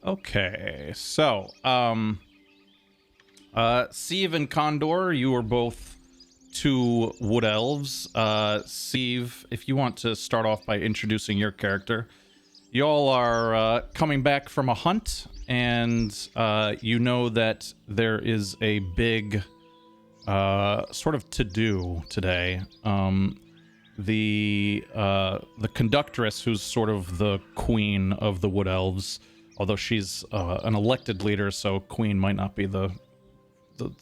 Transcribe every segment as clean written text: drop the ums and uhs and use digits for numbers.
Okay, so, Sieve and Condor, you are both two wood elves. Sieve, if you want to start off by introducing your character. Y'all are coming back from a hunt, and you know that there is a big sort of to-do today. The conductress, who's sort of the queen of the wood elves, although she's an elected leader, so queen might not be the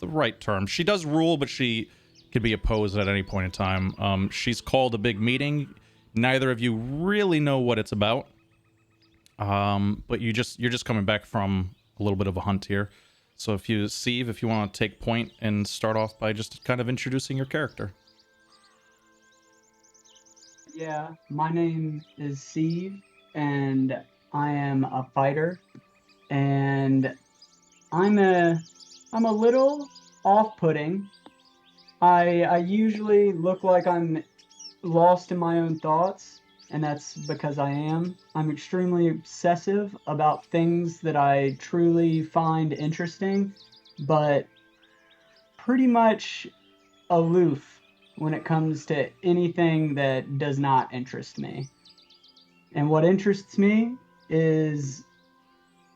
right term. She does rule, but she could be opposed at any point in time. She's called a big meeting. Neither of you really know what it's about. But you're just coming back from a little bit of a hunt here. So if you, Sieve, if you want to take point and start off by just kind of introducing your character. Yeah, my name is Sieve, and I am a fighter, and I'm a little off-putting. I usually look like I'm lost in my own thoughts, and that's because I am. I'm extremely obsessive about things that I truly find interesting, but pretty much aloof when it comes to anything that does not interest me. And what interests me is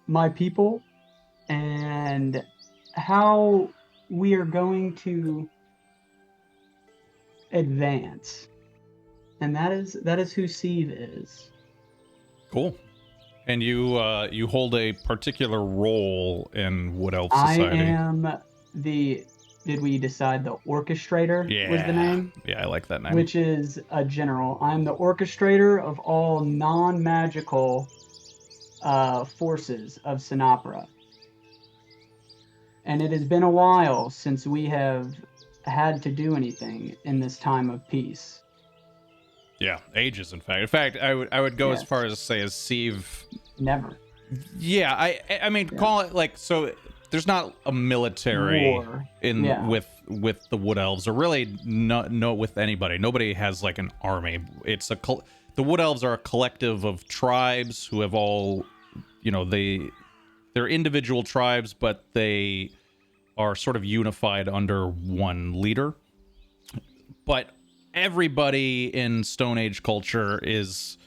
my people and how we are going to advance. And that is who Sieve is. Cool. And you hold a particular role in Wood Elf Society. I am did we decide the orchestrator was the name? Yeah, I like that name. Which is a general. I'm the orchestrator of all non-magical forces of Sonopra. And it has been a while since we have had to do anything in this time of peace. Yeah, ages, in fact. In fact, I would go as far as to say as Sieve. Never. Yeah, I mean, call it like, so there's not a military war with the Wood Elves, or really no with anybody. Nobody has like an army. It's the Wood Elves are a collective of tribes who have all, they're individual tribes, but they are sort of unified under one leader. But everybody in Stone Age culture is,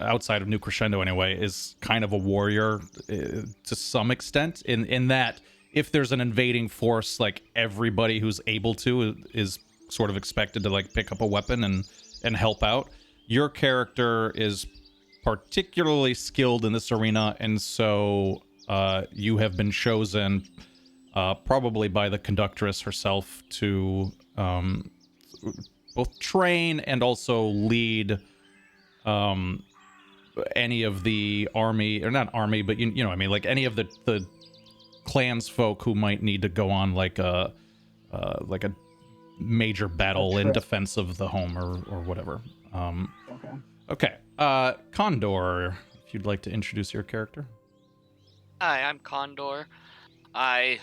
outside of New Crescendo anyway, is kind of a warrior to some extent, in that if there's an invading force, like everybody who's able to is sort of expected to like pick up a weapon and help out. Your character is particularly skilled in this arena, and so you have been chosen probably by the conductress herself to both train and also lead any of the army, or not army, but you know what I mean, like any of the clans folk who might need to go on like a major battle in defense of the home or whatever. Okay. Condor, if you'd like to introduce your character. Hi, I'm Condor. I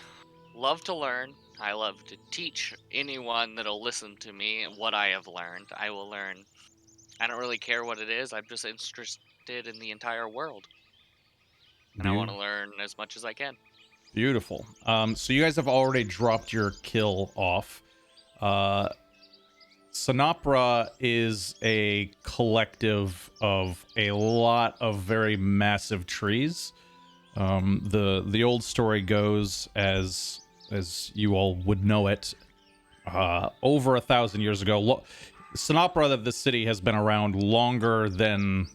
love to learn. I love to teach anyone that'll listen to me what I have learned. I will learn. I don't really care what it is. I'm just interested in the entire world. And I want to learn as much as I can. Beautiful. So you guys have already dropped your kill off. Sonopra is a collective of a lot of very massive trees. The old story goes, as you all would know it, over 1,000 years ago. Sonopra, the city, has been around longer than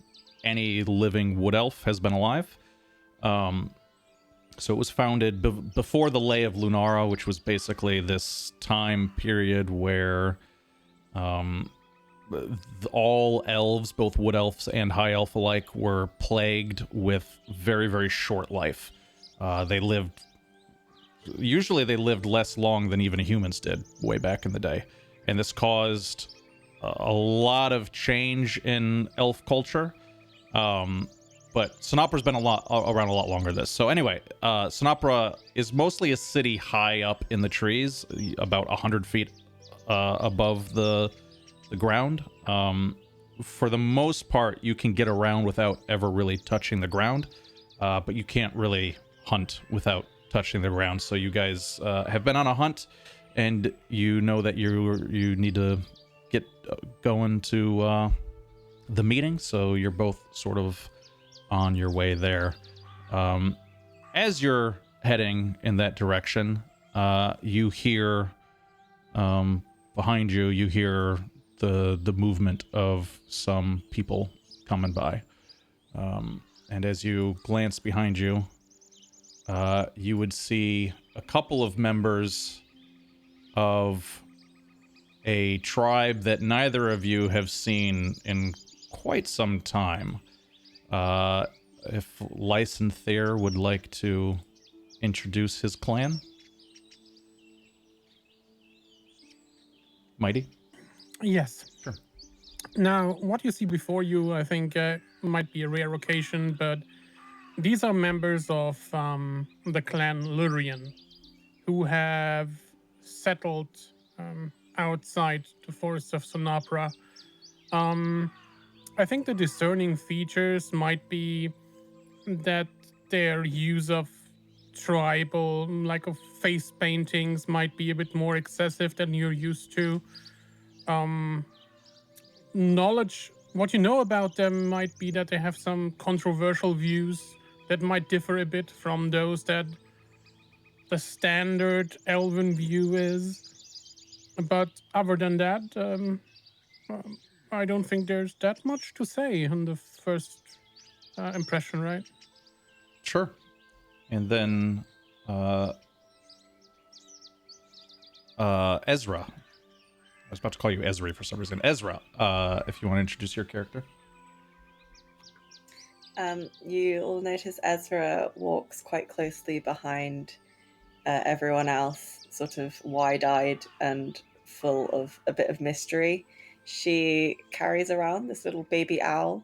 any living wood elf has been alive. So it was founded before the Lay of Lunara, which was basically this time period where all elves, both wood elves and high elf alike, were plagued with very, very short life. Usually they lived less long than even humans did way back in the day. And this caused a lot of change in elf culture. But Sonopra's been around a lot longer than this. So anyway, Sonopra is mostly a city high up in the trees, about 100 feet above the ground. For the most part, you can get around without ever really touching the ground. but you can't really hunt without touching the ground. So you guys have been on a hunt, and you know that you need to get going to the meeting. So you're both sort of on your way there. As you're heading in that direction, you hear behind you. You hear the movement of some people coming by. And as you glance behind you, you would see a couple of members of a tribe that neither of you have seen in quite some time. If Lysanthere would like to introduce his clan. Mighty? Yes. Sure. Now, what you see before you, I think, might be a rare occasion, but these are members of the clan Lurian who have settled outside the forests of Sonopra. I think the discerning features might be that their use of tribal, like of face paintings, might be a bit more excessive than you're used to. Knowledge, what you know about them might be that they have some controversial views that might differ a bit from those that the standard elven view is. But other than that, I don't think there's that much to say on the first impression, right? Sure. And then Ezra. I was about to call you Ezri for some reason. Ezra, if you want to introduce your character. You all notice Ezra walks quite closely behind everyone else, sort of wide-eyed and full of a bit of mystery. She carries around this little baby owl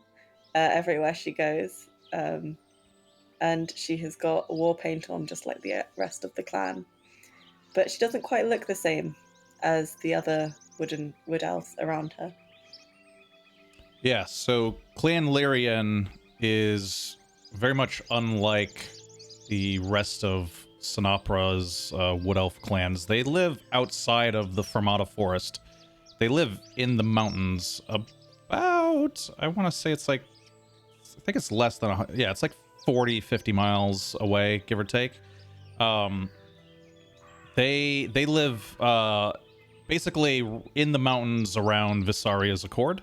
everywhere she goes, and she has got war paint on just like the rest of the clan. But she doesn't quite look the same as the other wood elves around her. Yeah, so Clan Lyrian is very much unlike the rest of Sonopra's wood elf clans. They live outside of the Fermata Forest. They live in the mountains about, I want to say it's like, I think it's less than, yeah, it's like 40, 50 miles away, give or take. They live basically in the mountains around Visaria's Accord,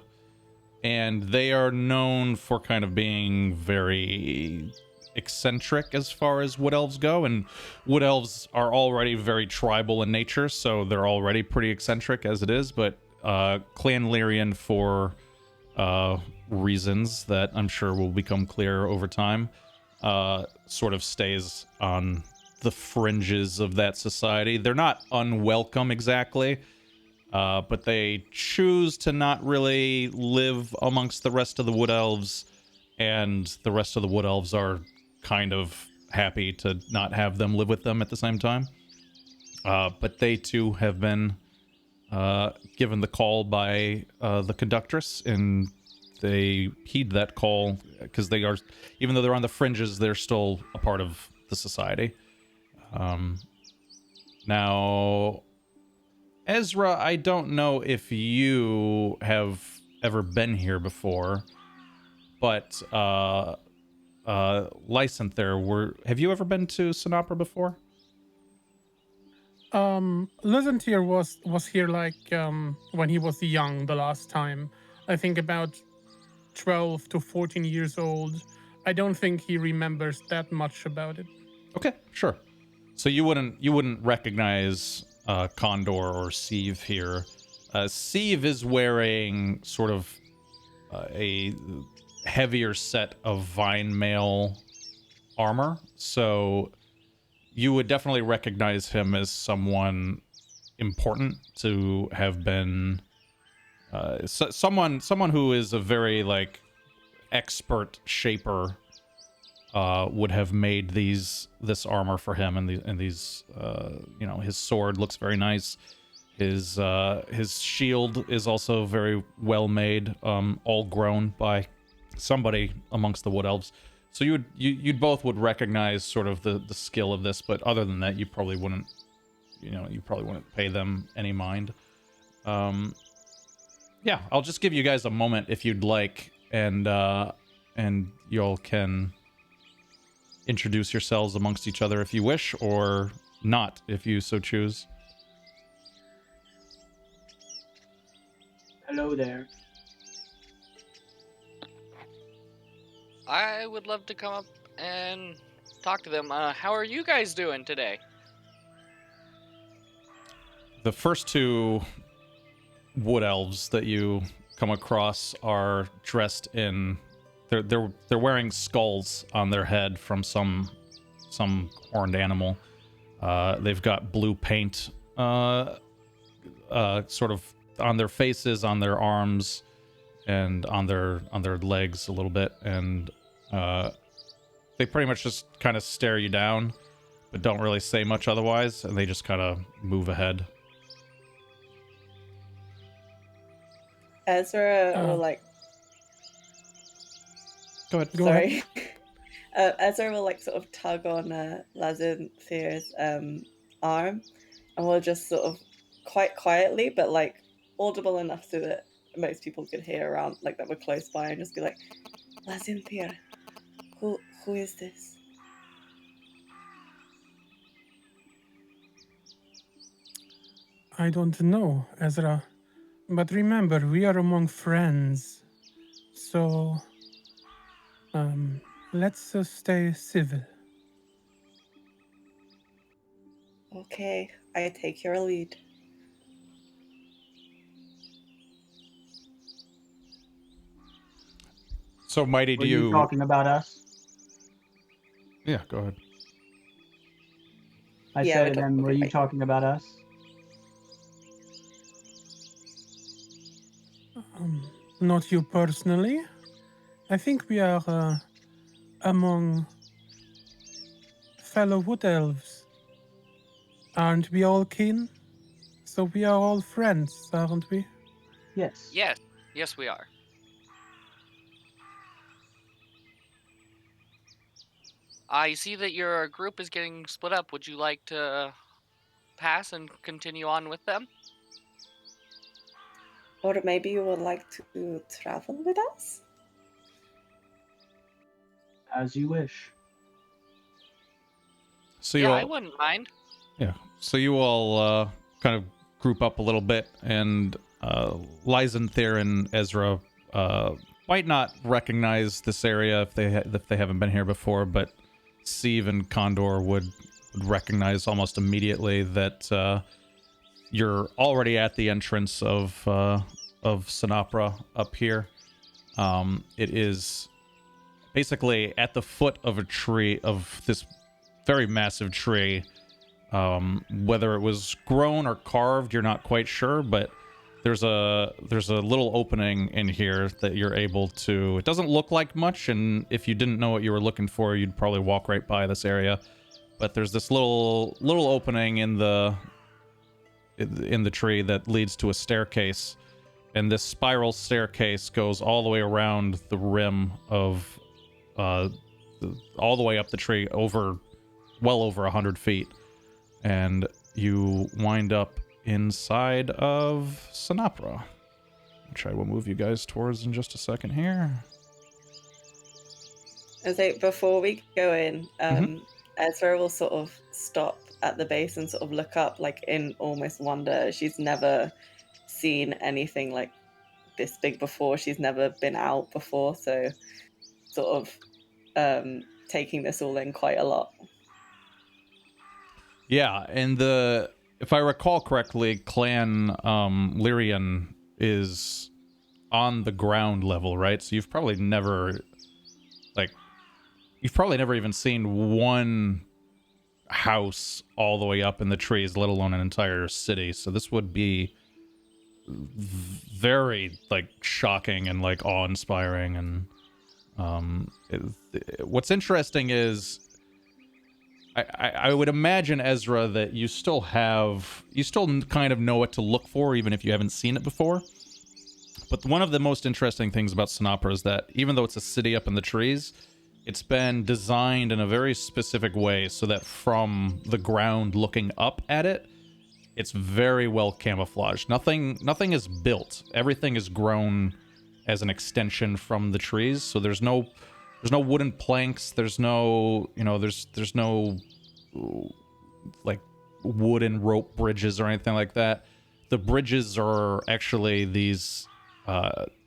and they are known for kind of being very eccentric as far as wood elves go, and wood elves are already very tribal in nature, so they're already pretty eccentric as it is. But Clan Lyrian, for reasons that I'm sure will become clear over time, sort of stays on the fringes of that society. They're not unwelcome exactly, but they choose to not really live amongst the rest of the wood elves, and the rest of the wood elves are kind of happy to not have them live with them at the same time. But they too have been given the call by the conductress, and they heed that call because they are, even though they're on the fringes, they're still a part of the society. Now, Ezra, I don't know if you have ever been here before, but Lysanthere, have you ever been to Sonopra before? Lysanthere was here like when he was young the last time. I think about 12 to 14 years old. I don't think he remembers that much about it. Okay, sure. So you wouldn't recognize Condor or Sieve here. Sieve is wearing sort of a heavier set of vine mail armor, so you would definitely recognize him as someone important to have been someone who is a very like expert shaper. Would have made this armor for him, and these you know, his sword looks very nice. His shield is also very well made, all grown by somebody amongst the wood elves. So you'd both would recognize sort of the skill of this, but other than that, you probably wouldn't, you probably wouldn't pay them any mind. Yeah, I'll just give you guys a moment if you'd like, and y'all can introduce yourselves amongst each other if you wish, or not if you so choose. Hello there. I would love to come up and talk to them. How are you guys doing today? The first two wood elves that you come across are dressed in they're wearing skulls on their head from some horned animal. They've got blue paint sort of on their faces, on their arms, and on their legs a little bit, and they pretty much just kind of stare you down, but don't really say much otherwise, and they just kind of move ahead. Ezra will like. Go ahead. Sorry. Ezra will like sort of tug on Lazinthir's arm, and will just sort of quite quietly, but like audible enough so that most people could hear around, like that were close by, and just be like, Lazinthir, who is this? I don't know, Ezra. But remember, we are among friends. So, let's stay civil. Okay, I take your lead. So, Mighty, Were do you talking about us? Yeah, go ahead. I Yeah, said, we're and then talking were you about- talking about us? Not you personally. I think we are among fellow wood elves. Aren't we all kin? So we are all friends, aren't we? Yes. Yes, we are. I see that your group is getting split up. Would you like to pass and continue on with them? Or maybe you would like to travel with us? As you wish. So Yeah, you I all, wouldn't mind. yeah. So you all kind of group up a little bit, and Lysanthir and Ezra might not recognize this area if they haven't been here before, but Sieve and Condor would recognize almost immediately that you're already at the entrance of Sonopra up here. It is basically at the foot of a tree, of this very massive tree. Whether it was grown or carved, you're not quite sure, but there's a little opening in here that you're able to. It doesn't look like much, and if you didn't know what you were looking for, you'd probably walk right by this area. But there's this little opening in the tree that leads to a staircase, and this spiral staircase goes all the way around the rim of all the way up the tree, well over 100 feet, and you wind up inside of Sonopra, which I will move you guys towards in just a second here. And so before we go in, Mhm. Ezra will sort of stop at the base and sort of look up, like in almost wonder. She's never seen anything like this big before. She's never been out before, so sort of taking this all in quite a lot. Yeah, and if I recall correctly, Clan Lyrian is on the ground level, right? So you've probably never even seen one house all the way up in the trees, let alone an entire city. So this would be very shocking and awe-inspiring. And what's interesting is I would imagine, Ezra, that you still kind of know what to look for, even if you haven't seen it before. But one of the most interesting things about Sonopra is that even though it's a city up in the trees, It's been designed in a very specific way so that from the ground looking up at it, it's very well camouflaged. Nothing is built. Everything is grown as an extension from the trees. So there's no wooden planks. There's no, there's no like wooden rope bridges or anything like that. The bridges are actually these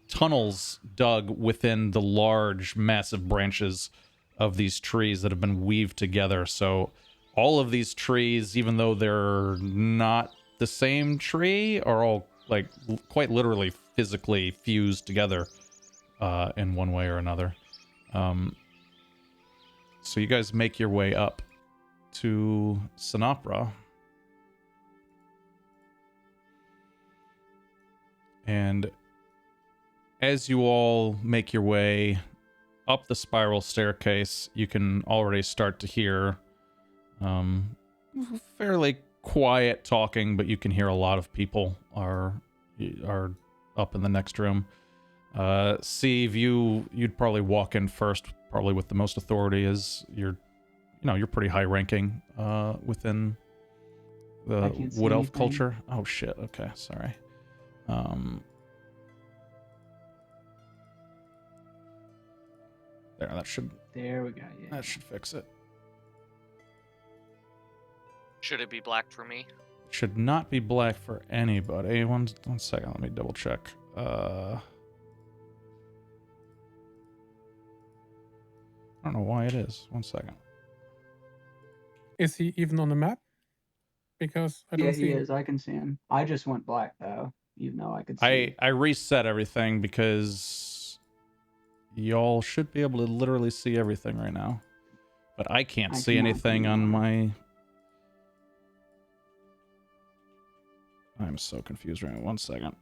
tunnels dug within the large, massive branches of these trees that have been weaved together. So all of these trees, even though they're not the same tree, are all like quite literally physically fused together in one way or another. So you guys make your way up to Sonopra. And as you all make your way up the spiral staircase, you can already start to hear fairly quiet talking, but you can hear a lot of people are up in the next room. Steve, you'd probably walk in first, probably with the most authority, as you're pretty high ranking within the Wood Elf culture. Oh shit, okay, sorry. There we go. Yeah, that should fix it. Should it be black for me? Should not be black for anybody. One second, let me double check. I don't know why it is. 1 second. Is he even on the map? Because I don't see he him. is. I can see him. I just went black though, even though I could see. I reset everything because y'all should be able to literally see everything right now, but I can't see anything on my. I'm so confused right now. 1 second.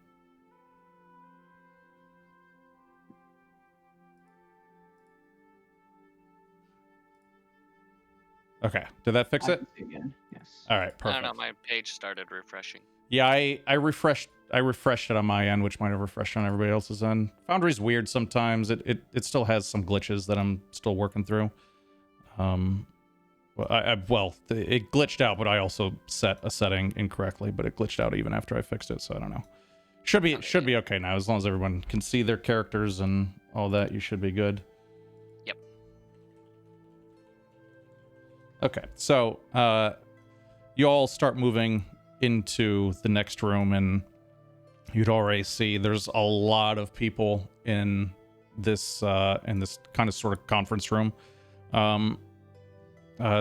Okay, did that fix it? Again. Yes. All right, perfect. I don't know, my page started refreshing. Yeah, I refreshed it on my end, which might have refreshed on everybody else's end. Foundry's weird sometimes. It still has some glitches that I'm still working through. It glitched out, but I also set a setting incorrectly, but it glitched out even after I fixed it, so I don't know. Should be okay now, as long as everyone can see their characters and all that. You should be good. Yep. Okay, so you all start moving into the next room, and you'd already see there's a lot of people in this kind of sort of conference room.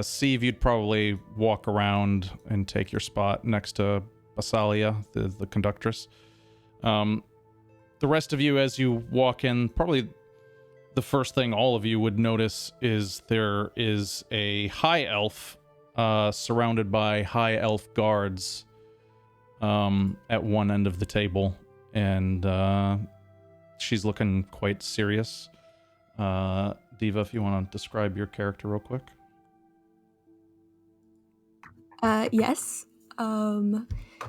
Steve, you'd probably walk around and take your spot next to Basalia, the conductress. The rest of you, as you walk in, probably the first thing all of you would notice is there is a high elf surrounded by high elf guards at one end of the table, and she's looking quite serious. Diva, if you want to describe your character real quick. Yes.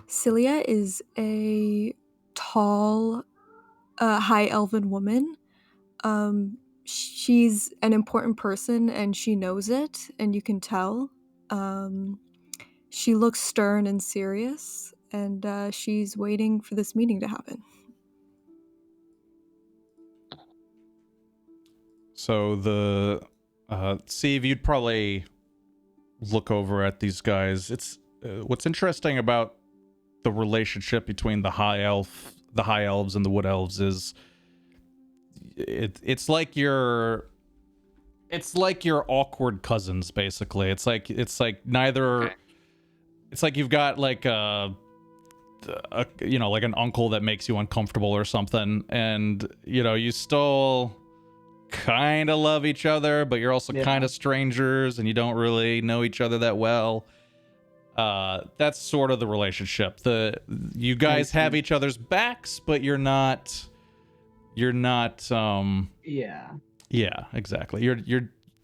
Cilia is a tall, high elven woman. She's an important person and she knows it, and you can tell. She looks stern and serious, and she's waiting for this meeting to happen. So Steve, you'd probably look over at these guys. It's what's interesting about the relationship between the high elves and the wood elves is it's like your awkward cousins, basically. It's like neither. Okay. It's like you've got like like an uncle that makes you uncomfortable or something, and you still kind of love each other, but you're also kind of strangers and you don't really know each other that well. That's sort of the relationship. You guys have each other's backs, but you're not yeah, exactly.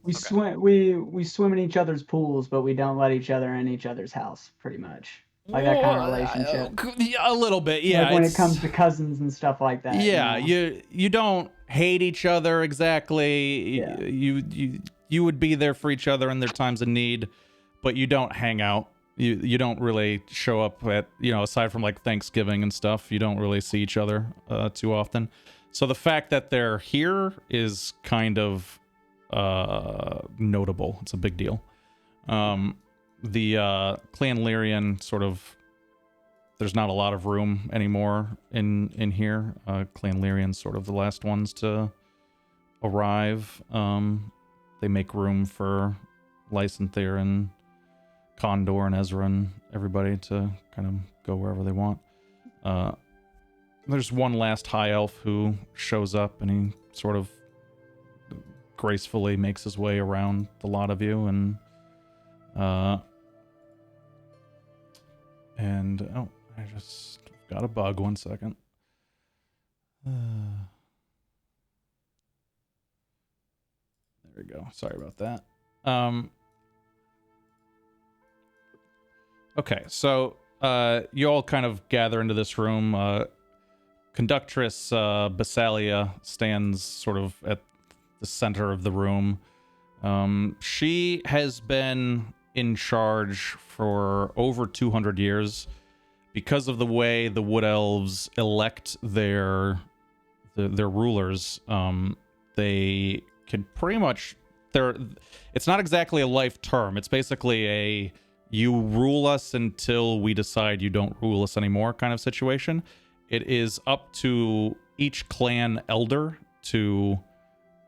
We swim in each other's pools, but we don't let each other in each other's house, pretty much. Like that kind of relationship. A little bit, yeah. Like when it comes to cousins and stuff like that. Yeah, you know? you don't hate each other exactly. Yeah. You would be there for each other in their times of need, but you don't hang out. You don't really show up at, aside from like Thanksgiving and stuff, you don't really see each other too often. So the fact that they're here is kind of notable. It's a big deal. The Clan Lyrian sort of, there's not a lot of room anymore in here. Clan Lyrian's sort of the last ones to arrive. They make room for Lysanther and Condor and Ezra and everybody to kind of go wherever they want. There's one last high elf who shows up, and he sort of gracefully makes his way around the lot of you, and oh, I just got a bug. 1 second. There we go. Sorry about that. Okay, so you all kind of gather into this room. Conductress Basalia stands sort of at the center of the room. She has been in charge for over 200 years because of the way the Wood Elves elect their rulers. They can pretty much, it's not exactly a life term. It's basically you rule us until we decide you don't rule us anymore kind of situation. It is up to each clan elder to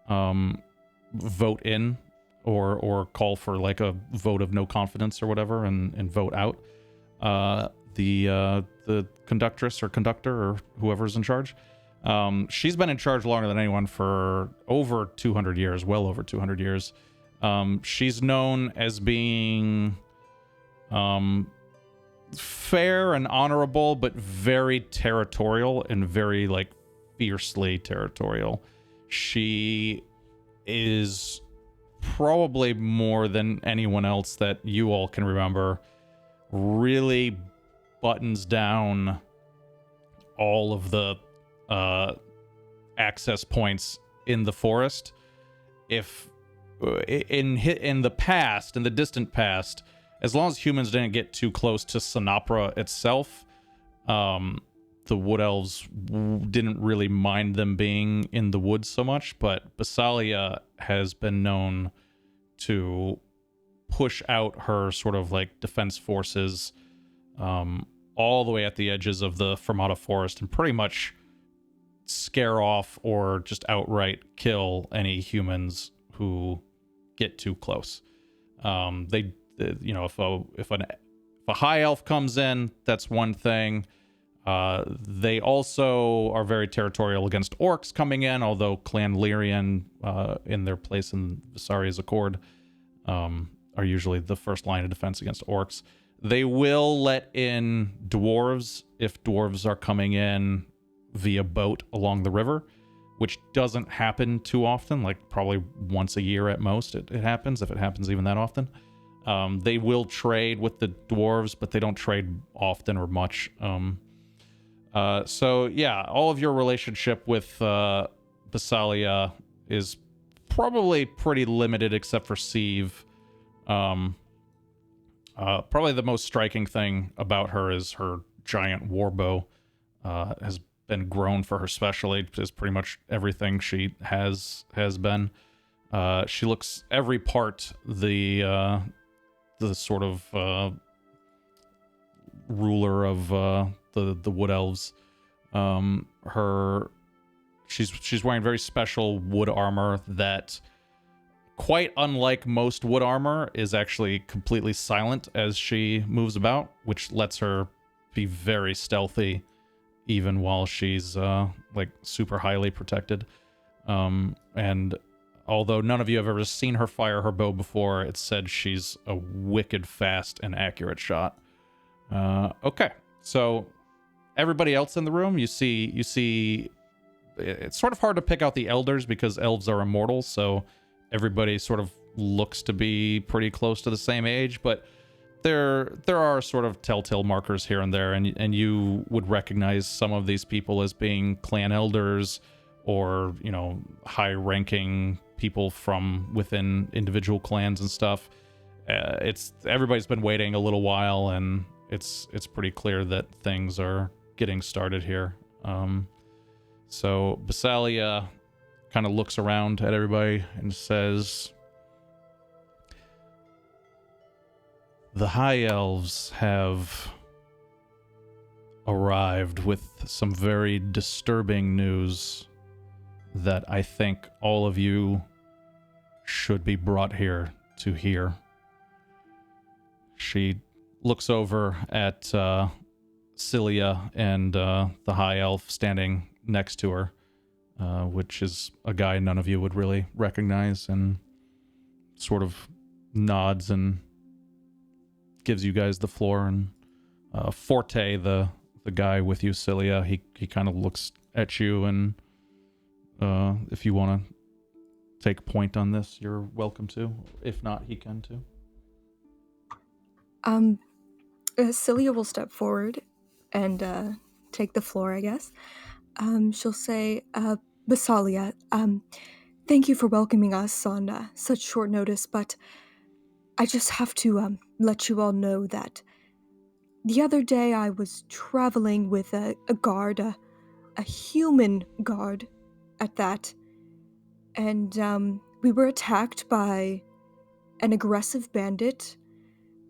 vote in or call for like a vote of no confidence or whatever and vote out the conductress or conductor or whoever's in charge. She's been in charge longer than anyone for over 200 years, well over 200 years. She's known as being fair and honorable, but very territorial and very like fiercely territorial. She is probably more than anyone else that you all can remember really buttons down all of the access points in the forest. If in the past, in the distant past, as long as humans didn't get too close to Sonopra itself, the Wood Elves didn't really mind them being in the woods so much, but Basalia has been known to push out her sort of like defense forces all the way at the edges of the Fermata Forest and pretty much scare off or just outright kill any humans who get too close. If a high elf comes in, that's one thing. They also are very territorial against orcs coming in, although Clan Lyrian, in their place in Visaria's Accord, are usually the first line of defense against orcs. They will let in dwarves if dwarves are coming in via boat along the river, which doesn't happen too often, like probably once a year at most it happens, if it happens even that often. They will trade with the dwarves, but they don't trade often or much. So yeah, all of your relationship with Basalia is probably pretty limited except for Sieve. Probably the most striking thing about her is her giant warbow. Has been grown for her specially, is pretty much everything she has been. She looks every part the sort of ruler of the Wood Elves. She's wearing very special wood armor that, quite unlike most wood armor, is actually completely silent as she moves about, which lets her be very stealthy even while she's like super highly protected. And although none of you have ever seen her fire her bow before, it's said she's a wicked fast and accurate shot. Okay, so everybody else in the room, you see it's sort of hard to pick out the elders because elves are immortal, so everybody sort of looks to be pretty close to the same age, but there are sort of telltale markers here and there, and you would recognize some of these people as being clan elders or, you know, high-ranking people from within individual clans and stuff. Everybody's been waiting a little while, and it's pretty clear that things are getting started here. So Basalia kind of looks around at everybody and says, the High Elves have arrived with some very disturbing news that I think all of you should be brought here to hear. She looks over at Cilia and the High Elf standing next to her, which is a guy none of you would really recognize, and sort of nods and gives you guys the floor. And Forte, the guy with you, Cilia, he kind of looks at you, and if you want to take point on this, you're welcome to. If not, he can too. Cilia will step forward and take the floor, I guess. She'll say, Basalia, thank you for welcoming us on such short notice, but I just have to let you all know that the other day I was traveling with a guard, a human guard at that, and we were attacked by an aggressive bandit,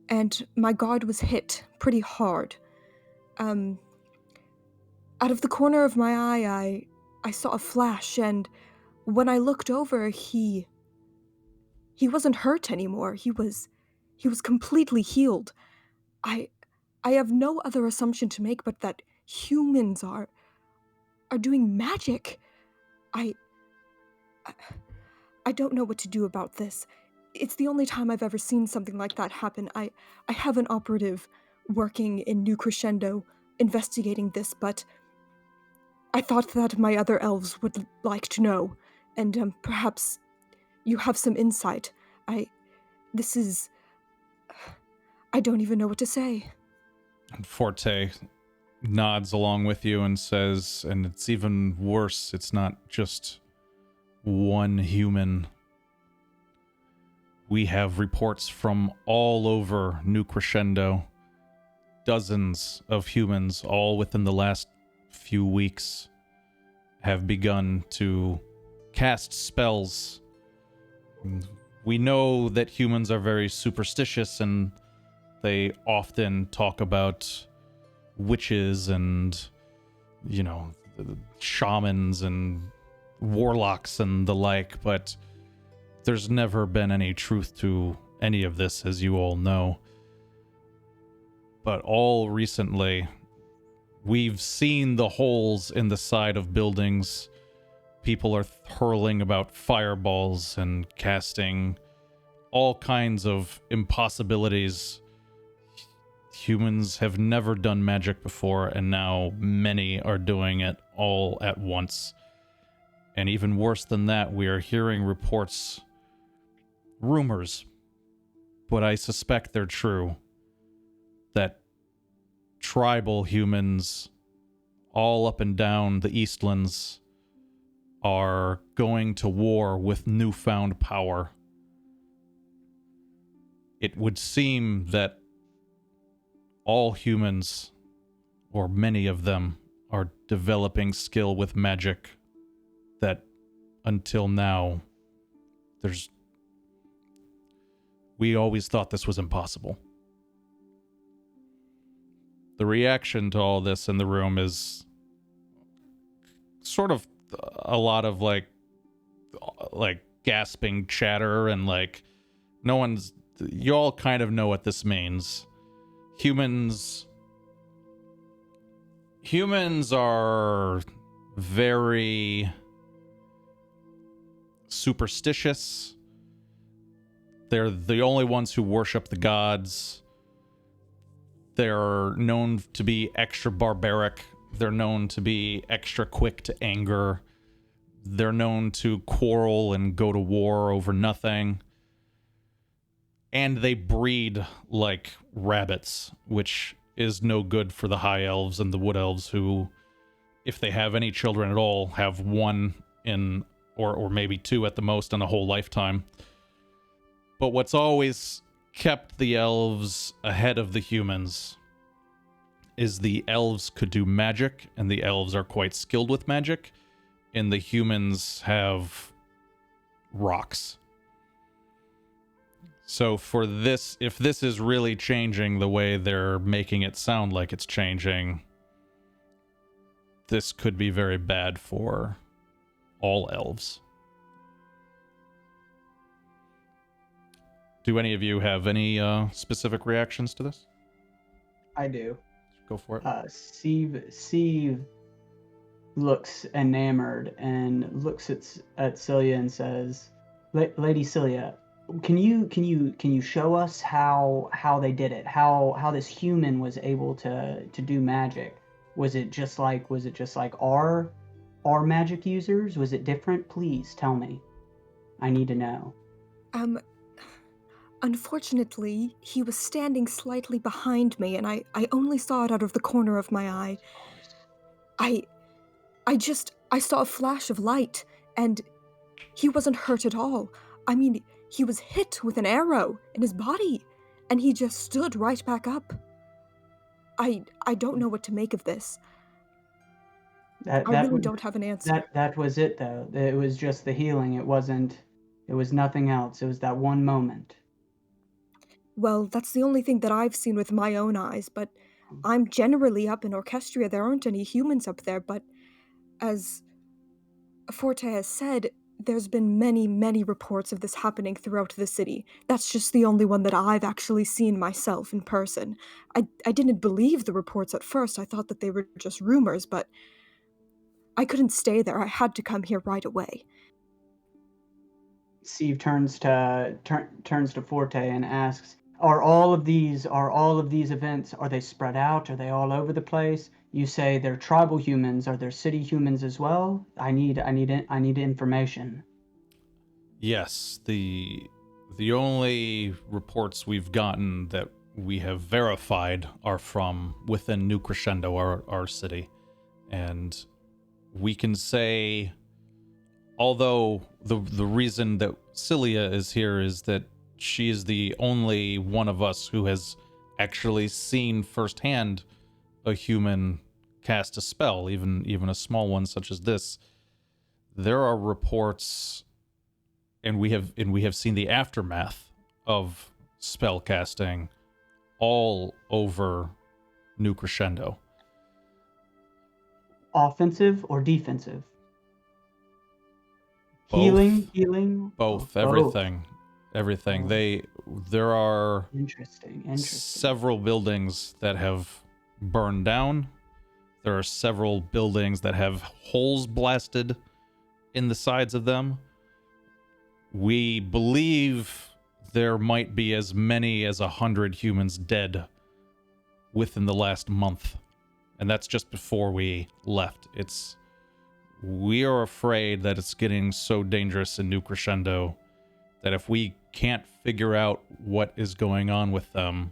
and my guard was hit pretty hard. Out of the corner of my eye, I saw a flash, and when I looked over, he wasn't hurt anymore. He was completely healed. I have no other assumption to make but that humans are doing magic. I don't know what to do about this. It's the only time I've ever seen something like that happen. I have an operative working in New Crescendo investigating this, but I thought that my other elves would like to know, and perhaps you have some insight. I don't even know what to say. And Forte nods along with you and says, and it's even worse, it's not just one human. We have reports from all over New Crescendo. Dozens of humans, all within the last few weeks, have begun to cast spells. We know that humans are very superstitious, and they often talk about witches and, you know, shamans and warlocks and the like, but there's never been any truth to any of this, as you all know. But all recently, we've seen the holes in the side of buildings. People are hurling about fireballs and casting all kinds of impossibilities. Humans have never done magic before, and now many are doing it all at once. And even worse than that, we are hearing reports, rumors, but I suspect they're true, that tribal humans all up and down the Eastlands are going to war with newfound power. It would seem that all humans, or many of them, are developing skill with magic that until now we always thought this was impossible. The reaction to all this in the room is sort of a lot of like gasping chatter, and like you all kind of know what this means. Humans are very superstitious. They're the only ones who worship the gods. They're known to be extra barbaric. They're known to be extra quick to anger. They're known to quarrel and go to war over nothing. and they breed like rabbits, which is no good for the high elves and the wood elves, who, if they have any children at all, have one in, or maybe two at the most in a whole lifetime. But what's always kept the elves ahead of the humans is the elves could do magic, and the elves are quite skilled with magic, and the humans have rocks. So for this, if this is really changing the way they're making it sound like it's changing, this could be very bad for all elves. Do any of you have any specific reactions to this? I do. Go for it. Sieve looks enamored and looks at Celia and says, "Lady Celia, can you show us how they did it? How this human was able to do magic? Was it just like our magic users? Was it different? Please tell me. I need to know." Unfortunately, he was standing slightly behind me, and I only saw it out of the corner of my eye. I saw a flash of light, and he wasn't hurt at all. I mean, he was hit with an arrow in his body, and he just stood right back up. I don't know what to make of this. I really don't have an answer. That was it, though. It was just the healing. It was nothing else. It was that one moment. Well, that's the only thing that I've seen with my own eyes, but I'm generally up in Orchestria. There aren't any humans up there, but as Forte has said, there's been many, many reports of this happening throughout the city. That's just the only one that I've actually seen myself in person. I didn't believe the reports at first. I thought that they were just rumors, but I couldn't stay there. I had to come here right away. Steve turns to Forte and asks, Are all of these events, are they spread out? Are they all over the place? You say they're tribal humans. Are there city humans as well? I need information. Yes, the only reports we've gotten that we have verified are from within New Crescendo, our city. And we can say, although the reason that Cilia is here is that she is the only one of us who has actually seen firsthand a human cast a spell, even a small one such as this. There are reports, and we have seen the aftermath of spell casting all over New Crescendo. Offensive or defensive? Both. Healing. Both. Everything. There are interesting. several buildings that have burned down. There are several buildings that have holes blasted in the sides of them. We believe there might be as many as 100 humans dead within the last month. And that's just before we left. We are afraid that it's getting so dangerous in New Crescendo that if we can't figure out what is going on with them,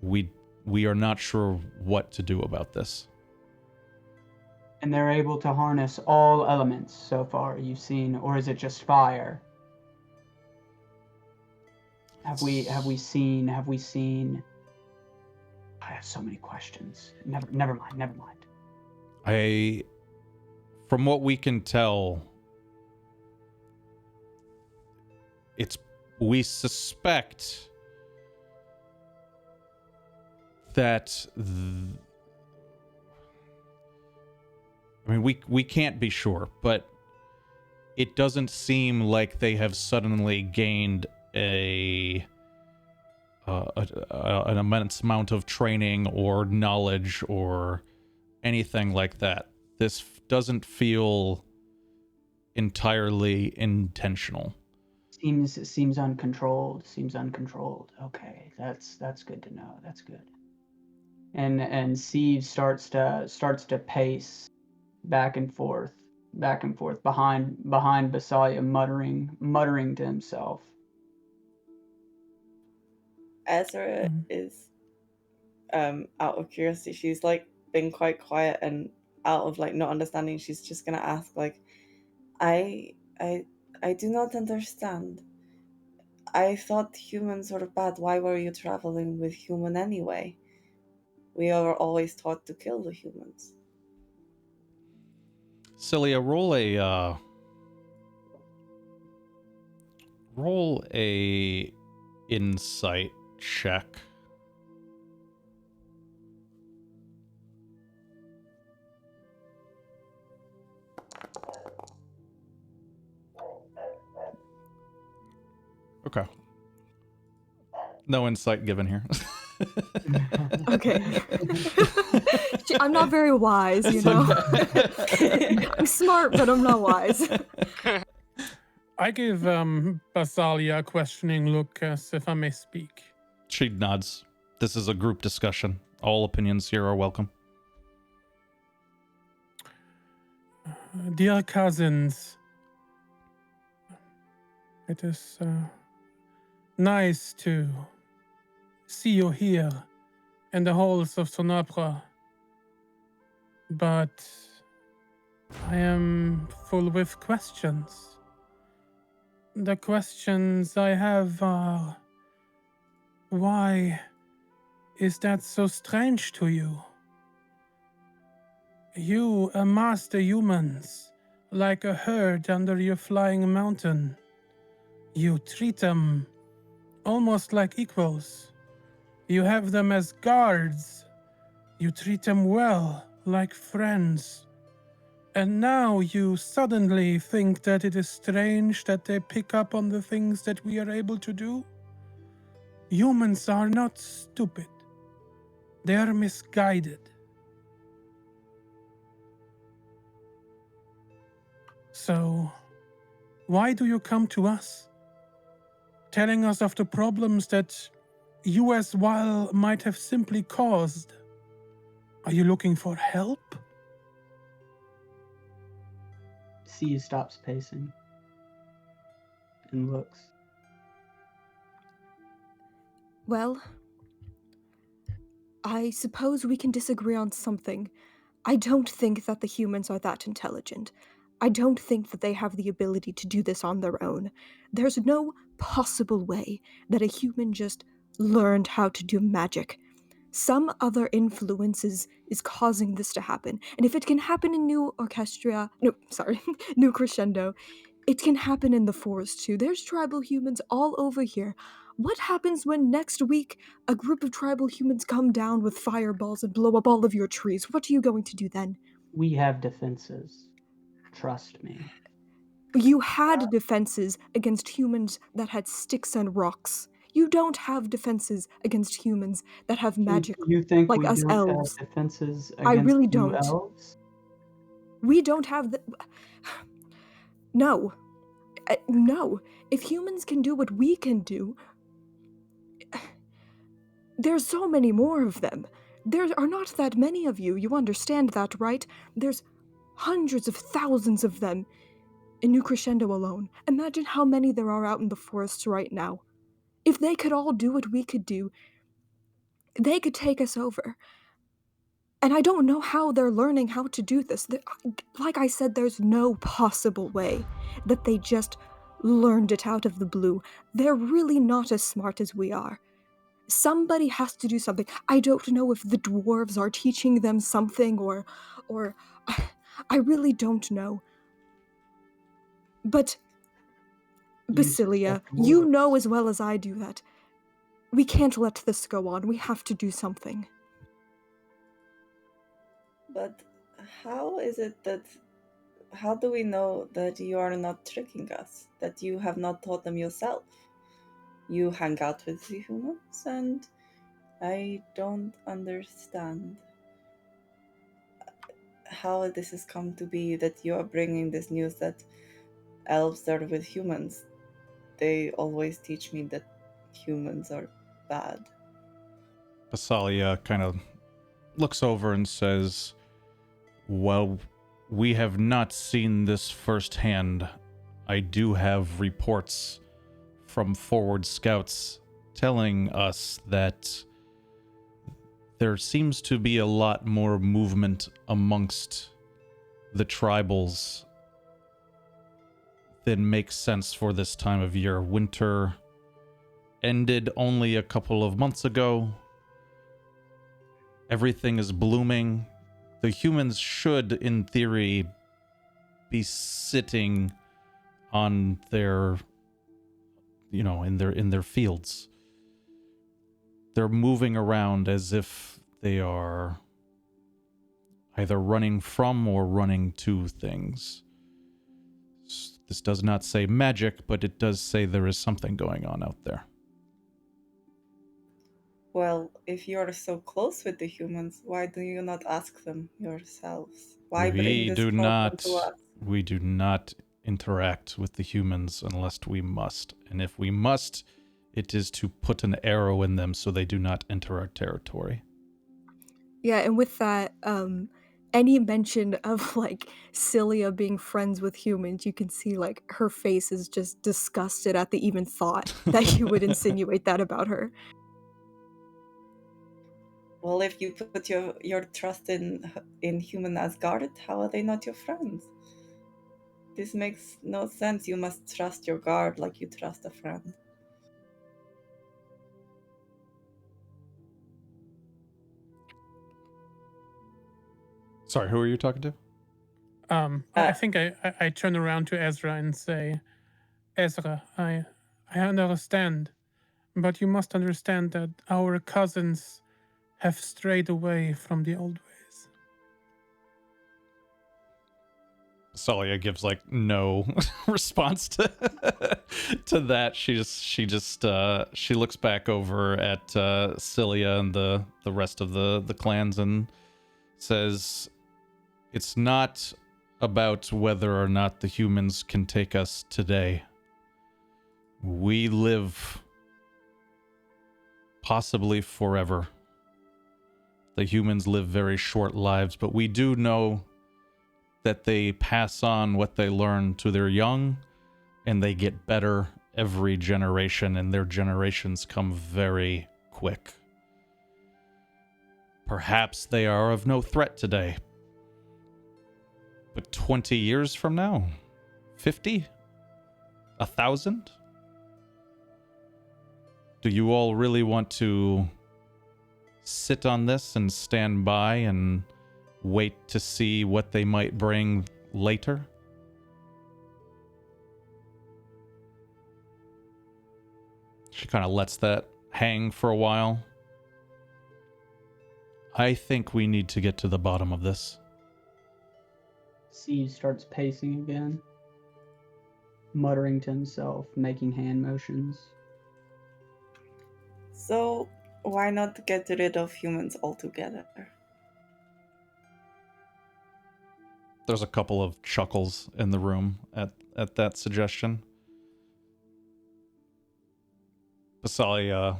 we are not sure what to do about this. And they're able to harness all elements so far you've seen, or is it just fire? Have we seen? I have so many questions. Never mind. From what we can tell, we suspect that we can't be sure, but it doesn't seem like they have suddenly gained an immense amount of training or knowledge or anything like that. This doesn't feel entirely intentional. Seems uncontrolled. Okay, that's good to know. That's good. And Steve starts to pace back and forth behind Basalia, muttering to himself. Ezra is, out of curiosity, she's like been quite quiet, and out of like not understanding, she's just gonna ask like, I do not understand. I thought humans were bad. Why were you traveling with human anyway? We are always taught to kill the humans. Cilia, roll a insight check. Okay. No insight given here. Okay. I'm not very wise, you know? I'm smart, but I'm not wise. I give Basalia a questioning look, as if I may speak. She nods. This is a group discussion. All opinions here are welcome. Dear cousins, it is nice to see you here in the halls of Sonopra, but I am full with questions. The questions I have are, why is that so strange to you? You master humans like a herd under your flying mountain. You treat them almost like equals. You have them as guards. You treat them well, like friends. And now you suddenly think that it is strange that they pick up on the things that we are able to do? Humans are not stupid. They are misguided. So, why do you come to us? Telling us of the problems that you as well might have simply caused. Are you looking for help? Steve stops pacing and looks. Well, I suppose we can disagree on something. I don't think that the humans are that intelligent. I don't think that they have the ability to do this on their own. There's no possible way that a human just learned how to do magic. Some other influences is causing this to happen. And if it can happen in New Crescendo, it can happen in the forest too. There's tribal humans all over here. What happens when next week a group of tribal humans come down with fireballs and blow up all of your trees? What are you going to do then? We have defenses. Trust me. You had defenses against humans that had sticks and rocks. You don't have defenses against humans that have magic You think like we us don't elves. have defenses against I really you don't. elves? We don't have the... No. No. If humans can do what we can do, there's so many more of them. There are not that many of you. You understand that, right? There's hundreds of thousands of them in New Crescendo alone. Imagine how many there are out in the forests right now. If they could all do what we could do, they could take us over. And I don't know how they're learning how to do this. Like I said, there's no possible way that they just learned it out of the blue. They're really not as smart as we are. Somebody has to do something. I don't know if the dwarves are teaching them something or I really don't know. But Basilia, you know as well as I do that we can't let this go on. We have to do something. But how is it that... How do we know that you are not tricking us? That you have not taught them yourself? You hang out with the humans, and I don't understand how this has come to be that you are bringing this news that elves are with humans. They always teach me that humans are bad. Basalia kind of looks over and says, well, we have not seen this firsthand. I do have reports from forward scouts telling us that there seems to be a lot more movement amongst the tribals than makes sense for this time of year. Winter ended only a couple of months ago. Everything is blooming. The humans should, in theory, be sitting on their, in their fields. They're moving around as if they are either running from or running to things. This does not say magic, but it does say there is something going on out there. Well, if you're so close with the humans, why do you not ask them yourselves? Why bring this problem to us? We do not interact with the humans unless we must. And if we must, it is to put an arrow in them so they do not enter our territory. Yeah, and with that, any mention of like Cilia being friends with humans, you can see like her face is just disgusted at the even thought that you would insinuate that about her. Well, if you put your trust in human Asgard, how are they not your friends? This makes no sense. You must trust your guard like you trust a friend. Sorry, who are you talking to? I think I turn around to Ezra and say, Ezra, I understand, but you must understand that our cousins have strayed away from the old ways. Salia gives like no response to to that. She looks back over at Cilia and the rest of the clans and says, "It's not about whether or not the humans can take us today. We live possibly forever. The humans live very short lives, but we do know that they pass on what they learn to their young, and they get better every generation, and their generations come very quick. Perhaps they are of no threat today, but 20 years from now, 50, 1,000? Do you all really want to sit on this and stand by and wait to see what they might bring later?" She kind of lets that hang for a while. "I think we need to get to the bottom of this." Steve starts pacing again, muttering to himself, making hand motions. So, why not get rid of humans altogether? There's a couple of chuckles in the room at that suggestion. Basalia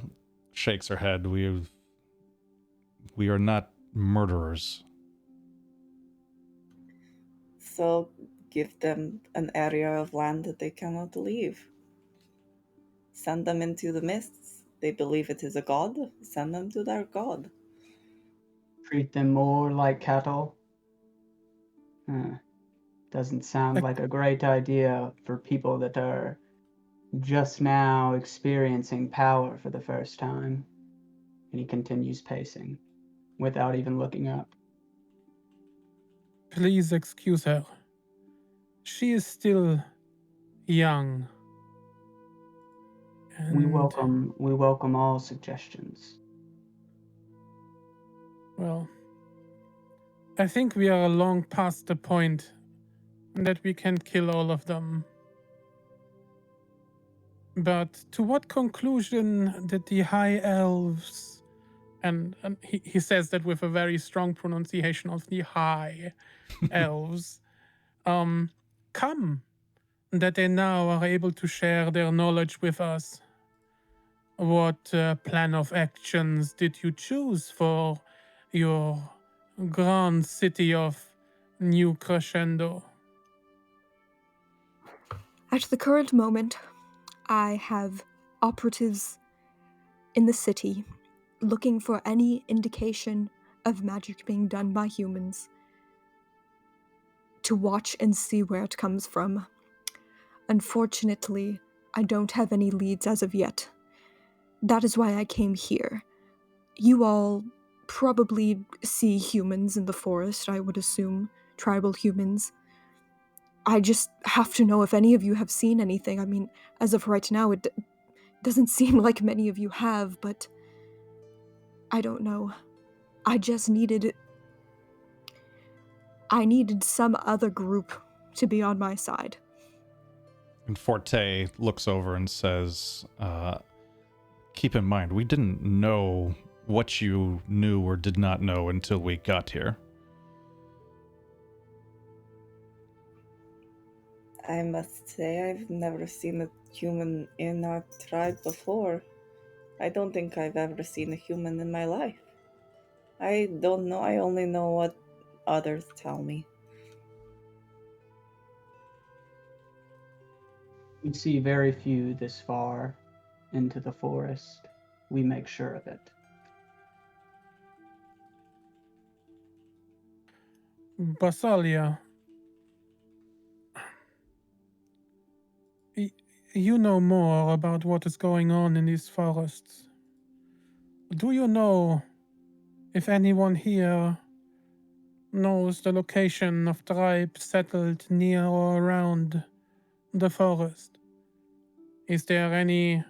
shakes her head. We are not murderers. So, give them an area of land that they cannot leave. Send them into the mists. They believe it is a god. Send them to their god. Treat them more like cattle. Doesn't sound Like- like a great idea for people that are just now experiencing power for the first time. And he continues pacing without even looking up. Please excuse her. She is still young. We And, welcome all suggestions. well, I think we are long past the point that we can kill all of them. But to what conclusion did the high elves, and he says that with a very strong pronunciation of the high elves, come, that they now are able to share their knowledge with us? What plan of actions did you choose for your grand city of New Crescendo? At the current moment, I have operatives in the city, looking for any indication of magic being done by humans, to watch and see where it comes from. Unfortunately, I don't have any leads as of yet. That is why I came here. You all probably see humans in the forest, I would assume, tribal humans. I just have to know if any of you have seen anything. I mean, as of right now, it doesn't seem like many of you have, but I don't know. I needed some other group to be on my side. And Forte looks over and says, keep in mind, we didn't know what you knew or did not know until we got here. I must say, I've never seen a human in our tribe before. I don't think I've ever seen a human in my life. I don't know, I only know what others tell me. We see very few this far into the forest. We make sure of it. Basalia, you know more about what is going on in these forests. Do you know if anyone here knows the location of tribes settled near or around the forest? Is there any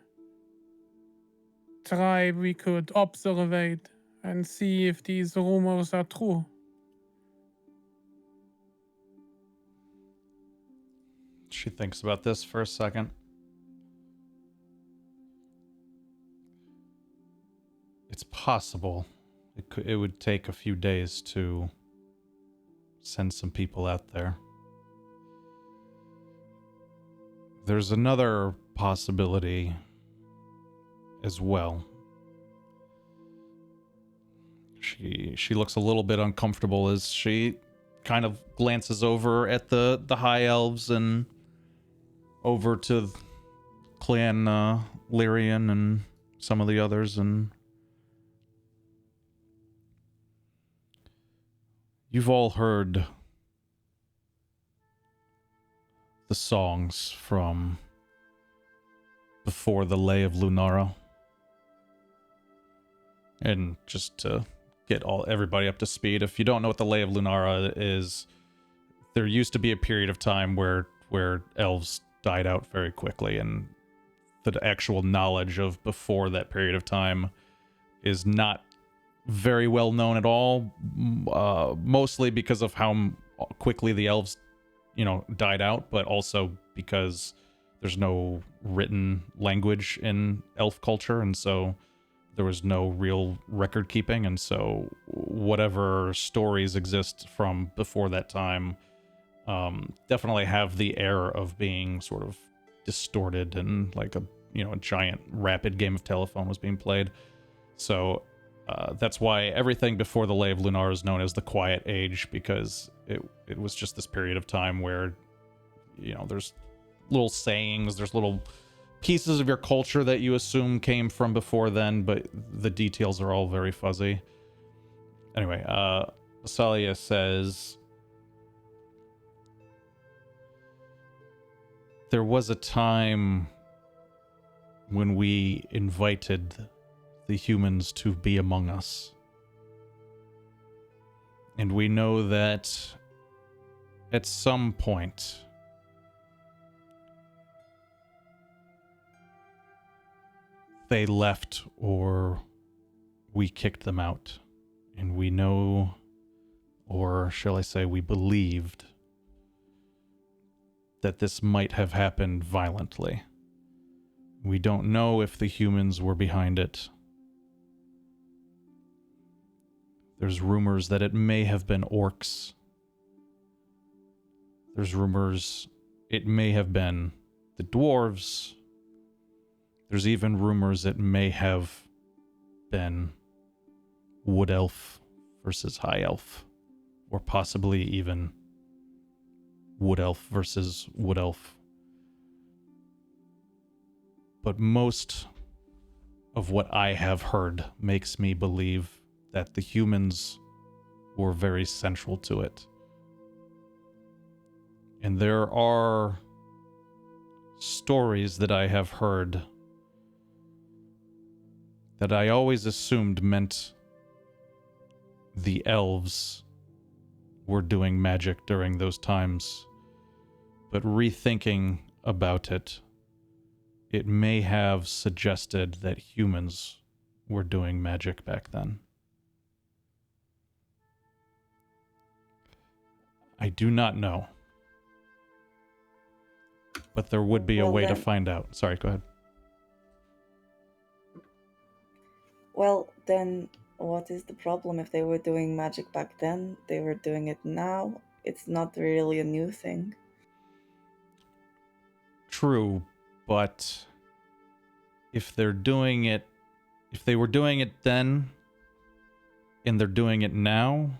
tribe we could observe and see if these rumors are true? She thinks about this for a second. It's possible. It would take a few days to send some people out there. There's another possibility as well. She looks a little bit uncomfortable as she kind of glances over at the high elves and over to Clan Lyrian and some of the others, and you've all heard the songs from before the Lay of Lunara. And just to get everybody up to speed, if you don't know what the Lay of Lunara is, there used to be a period of time where elves died out very quickly, and the actual knowledge of before that period of time is not very well known at all, mostly because of how quickly the elves, died out, but also because there's no written language in elf culture, and so there was no real record keeping, and so whatever stories exist from before that time definitely have the air of being sort of distorted, and like a giant rapid game of telephone was being played. So that's why everything before the Lay of Lunar is known as the Quiet Age, because it was just this period of time where there's little sayings, there's little pieces of your culture that you assume came from before then, but the details are all very fuzzy. Anyway, Basalia says, there was a time when we invited the humans to be among us. And we know that at some point they left, or we kicked them out. And we know, or shall I say, we believed that this might have happened violently. We don't know if the humans were behind it. There's rumors that it may have been orcs. There's rumors it may have been the dwarves. There's even rumors it may have been wood elf versus high elf, or possibly even wood elf versus wood elf. But most of what I have heard makes me believe that the humans were very central to it. And there are stories that I have heard that I always assumed meant the elves were doing magic during those times. But rethinking about it, it may have suggested that humans were doing magic back then. I do not know. But there would be a way to find out. Sorry, go ahead. Well, then what is the problem? If they were doing magic back then, they were doing it now. It's not really a new thing. True, but if they were doing it then and they're doing it now,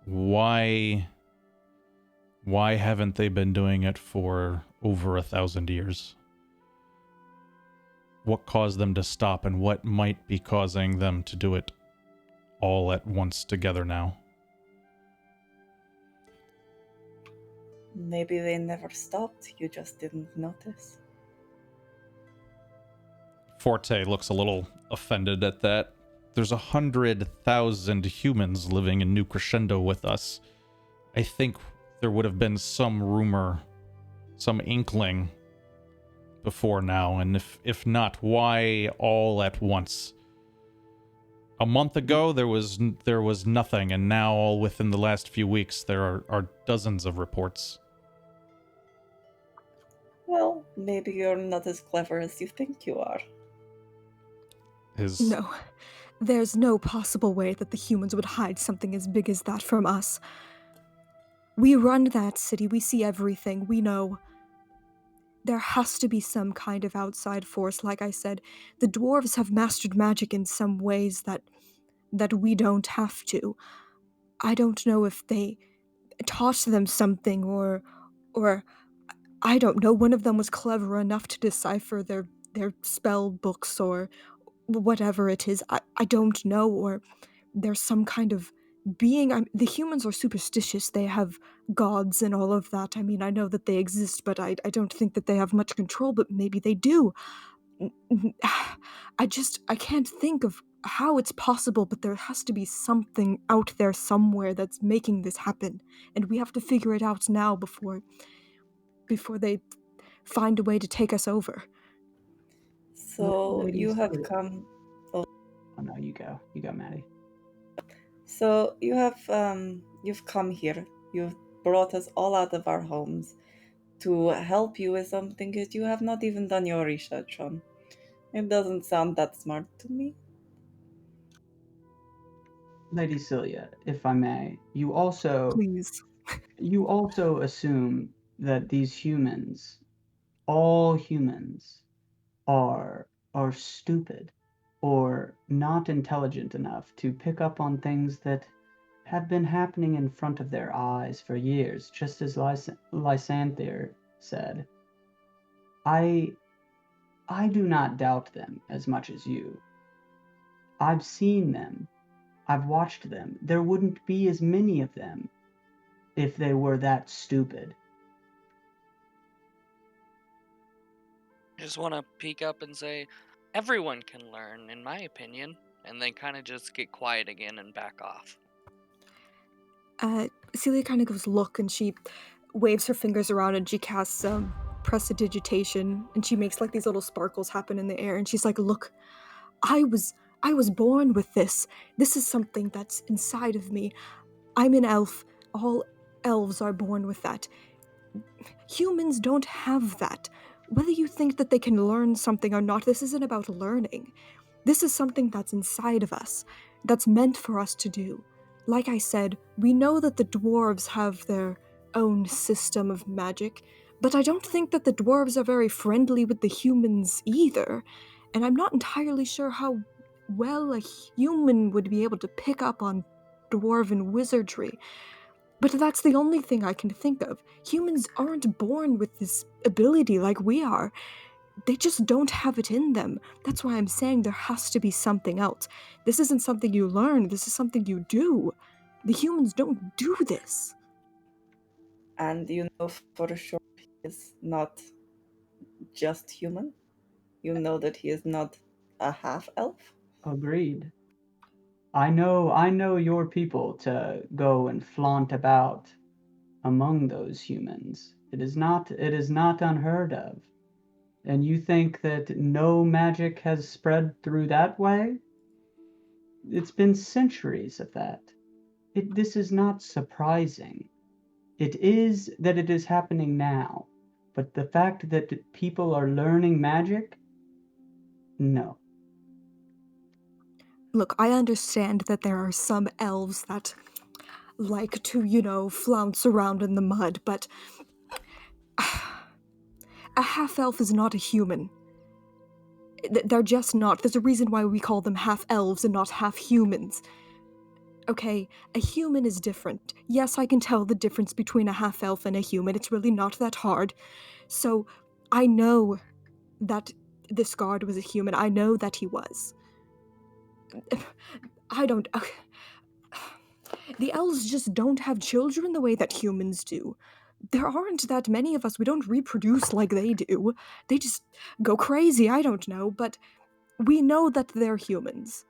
why haven't they been doing it for over 1,000 years? What caused them to stop, and what might be causing them to do it all at once together now? Maybe they never stopped, you just didn't notice. Forte looks a little offended at that. There's 100,000 humans living in New Crescendo with us. I think there would have been some rumor, some inkling before now, and if not, why all at once? A month ago there was nothing, and now all within the last few weeks there are dozens of reports. Well, maybe you're not as clever as you think you are. No, there's no possible way that the humans would hide something as big as that from us. We run that city, we see everything, we know. There has to be some kind of outside force. Like I said, the dwarves have mastered magic in some ways that we don't have to. I don't know if they taught them something or I don't know, one of them was clever enough to decipher their spell books or whatever it is. I don't know, or there's some kind of being. The humans are superstitious. They have gods and all of that. I mean, I know that they exist, but I don't think that they have much control, but maybe they do. I can't think of how it's possible, but there has to be something out there somewhere that's making this happen, and we have to figure it out now before they find a way to take us over. So Ladies, you have come... Oh no, you go, Maddie. So you've come here. You've brought us all out of our homes to help you with something that you have not even done your research on. It doesn't sound that smart to me. Lady Celia, if I may, you also Please. You also assume that these humans, all humans, are stupid or not intelligent enough to pick up on things that have been happening in front of their eyes for years, just as Lysanther said. I do not doubt them as much as you. I've seen them. I've watched them. There wouldn't be as many of them if they were that stupid. I just want to peek up and say, everyone can learn, in my opinion, and then kind of just get quiet again and back off. Celia kind of goes look, and she waves her fingers around, and she casts prestidigitation, and she makes like these little sparkles happen in the air, and she's like, look, I was born with this. This is something that's inside of me. I'm an elf. All elves are born with that. Humans don't have that. Whether you think that they can learn something or not, this isn't about learning. This is something that's inside of us, that's meant for us to do. Like I said, we know that the dwarves have their own system of magic, but I don't think that the dwarves are very friendly with the humans either, and I'm not entirely sure how well a human would be able to pick up on dwarven wizardry. But that's the only thing I can think of. Humans aren't born with this ability like we are. They just don't have it in them. That's why I'm saying there has to be something else. This isn't something you learn, this is something you do. The humans don't do this. And you know for sure he is not just human? You know that he is not a half-elf? Agreed. I know your people to go and flaunt about among those humans. It is not unheard of. And you think that no magic has spread through that way? It's been centuries of that. This is not surprising. It is that it is happening now. But the fact that people are learning magic? No. Look, I understand that there are some elves that like to, flounce around in the mud, but a half-elf is not a human. They're just not. There's a reason why we call them half-elves and not half-humans. Okay, a human is different. Yes, I can tell the difference between a half-elf and a human. It's really not that hard. So, I know that this guard was a human. I know that he was. I don't... The elves just don't have children the way that humans do. There aren't that many of us. We don't reproduce like they do. They just go crazy, I don't know, but we know that they're humans.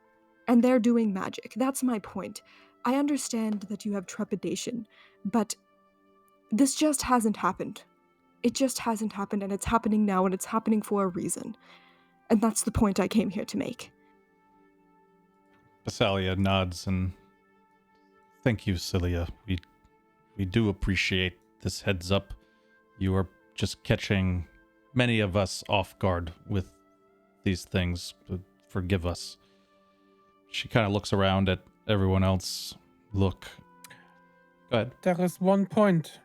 And they're doing magic. That's my point. I understand that you have trepidation, but this just hasn't happened. It just hasn't happened, and it's happening now, and it's happening for a reason. And that's the point I came here to make. Basalia nods and thank you, Cilia. We do appreciate this heads up. You are just catching many of us off guard with these things. Forgive us. She kind of looks around at everyone else. Look. Go ahead. There is one point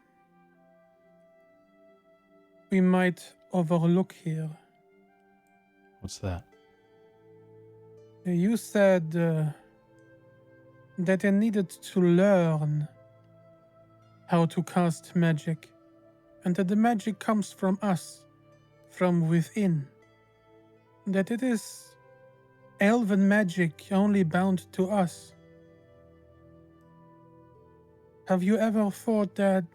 we might overlook here. What's that? You said that I needed to learn how to cast magic, and that the magic comes from us, from within. That it is elven magic only bound to us. Have you ever thought that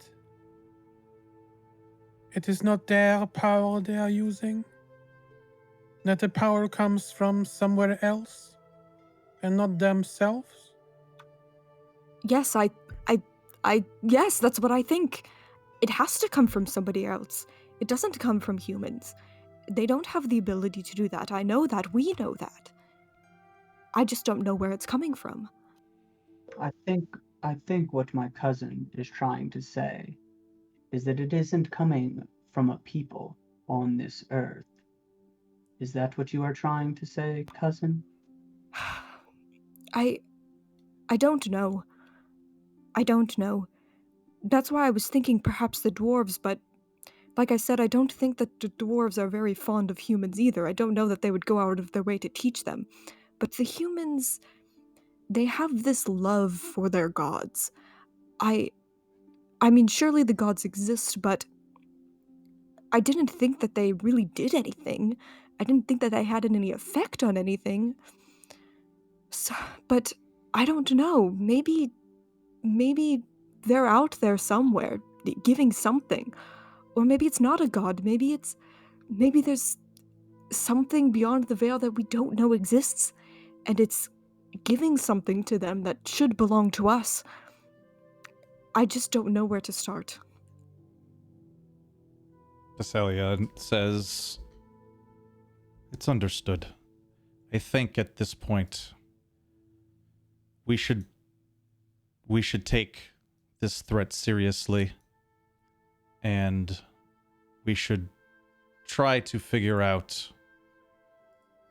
it is not their power they are using? That the power comes from somewhere else and not themselves? Yes, yes, that's what I think. It has to come from somebody else. It doesn't come from humans. They don't have the ability to do that. I know that. We know that. I just don't know where it's coming from. I think what my cousin is trying to say is that it isn't coming from a people on this earth. Is that what you are trying to say, cousin? I don't know. I don't know. That's why I was thinking perhaps the dwarves, but like I said, I don't think that the dwarves are very fond of humans either. I don't know that they would go out of their way to teach them. But the humans, they have this love for their gods. I mean, surely the gods exist, but I didn't think that they really did anything. I didn't think that they had any effect on anything. So, but I don't know. Maybe they're out there somewhere giving something. Or maybe it's not a god. Maybe there's something beyond the veil that we don't know exists, and it's giving something to them that should belong to us. I just don't know where to start. Basalia says, it's understood. I think at this point, we should take this threat seriously, and we should try to figure out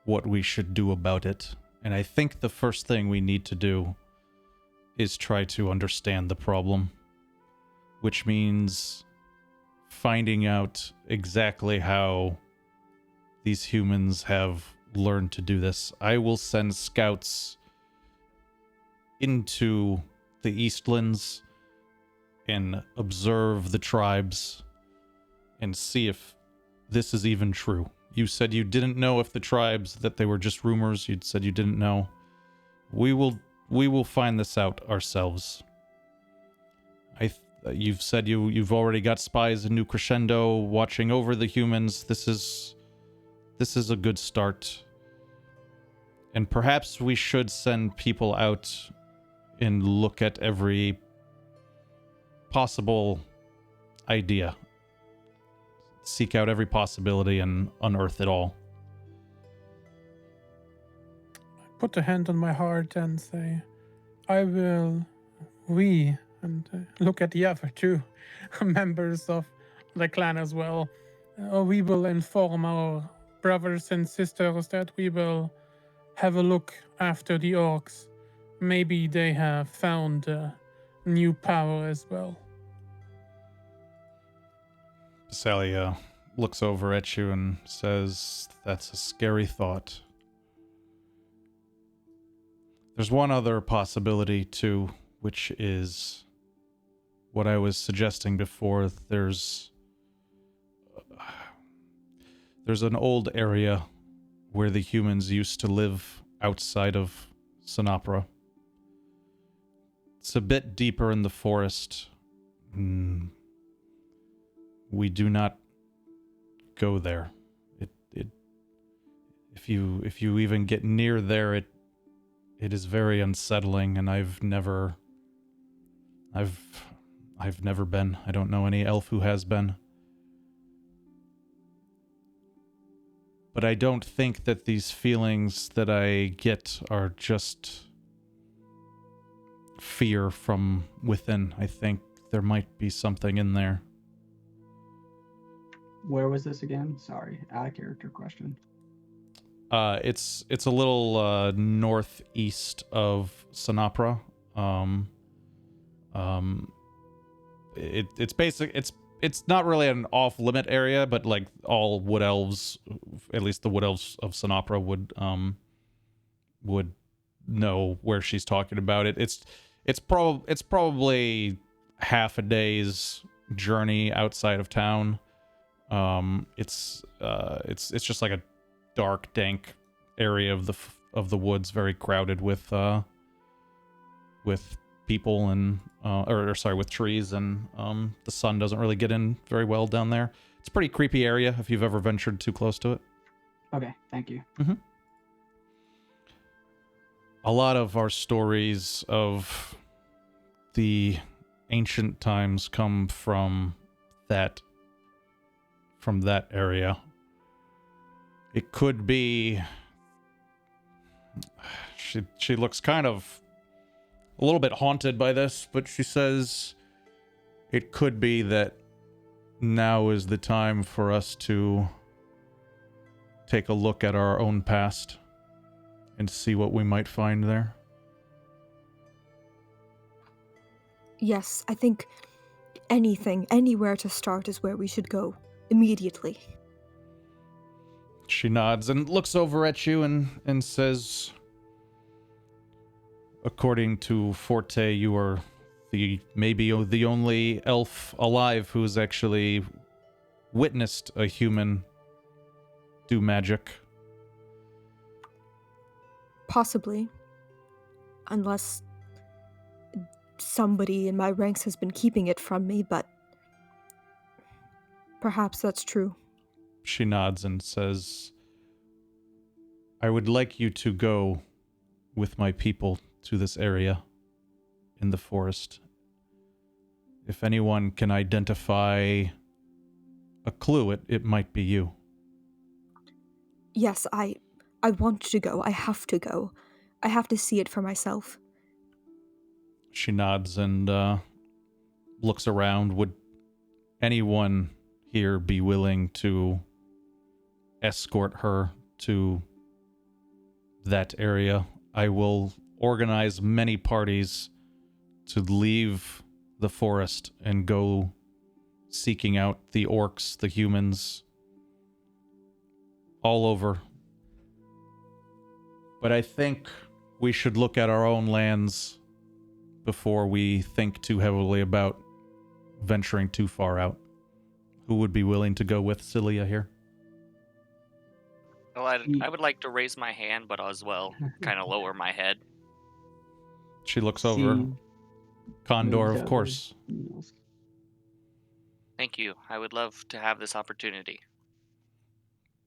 what we should do about it. And I think the first thing we need to do is try to understand the problem, which means finding out exactly how these humans have learned to do this. I will send scouts into the Eastlands and observe the tribes and see if this is even true. You said you didn't know if the tribes, that they were just rumors. You'd said you didn't know. We will find this out ourselves. You've said you've already got spies in New Crescendo watching over the humans. This is a good start. And perhaps we should send people out and look at every possible idea. Seek out every possibility and unearth it all. Put a hand on my heart and say, we, and look at the other two members of the clan as well. We will inform our brothers and sisters that we will have a look after the orcs. Maybe they have found new power as well. Sally looks over at you and says, "That's a scary thought." There's one other possibility, too, which is what I was suggesting before. There's an old area where the humans used to live outside of Sonopra. It's a bit deeper in the forest. We do not go there. If you even get near there, it is very unsettling, and I've never been. I don't know any elf who has been. But I don't think that these feelings that I get are just fear from within. I think there might be something in there. Where was this again? Sorry, out of character question. It's a little northeast of Sonopra. It's basic. It's not really an off-limit area, but like all wood elves, at least the wood elves of Sonopra would know where she's talking about it. It's probably half a day's journey outside of town. It's just like a dark, dank area of the woods, very crowded with people and with trees, and the sun doesn't really get in very well down there. It's a pretty creepy area if you've ever ventured too close to it. Okay, thank you. Mm-hmm. A lot of our stories of the ancient times come from that area. It could be... She looks kind of a little bit haunted by this, but she says it could be that now is the time for us to take a look at our own past and see what we might find there. Yes, I think anywhere to start is where we should go. Immediately. She nods and looks over at you and says, according to Forte, you are maybe the only elf alive who's actually witnessed a human do magic. Possibly. Unless somebody in my ranks has been keeping it from me, but perhaps that's true. She nods and says, I would like you to go with my people to this area in the forest. If anyone can identify a clue, it might be you. Yes, I want to go. I have to go. I have to see it for myself. She nods and looks around. Would anyone here be willing to escort her to that area? I will organize many parties to leave the forest and go seeking out the orcs, the humans, all over. But I think we should look at our own lands before we think too heavily about venturing too far out. Who would be willing to go with Cilia here? Well, I Ye- would like to raise my hand, but as well, kind of lower my head. She looks over. Steve Condor, moves of over. course. Thank you. I would love to have this opportunity.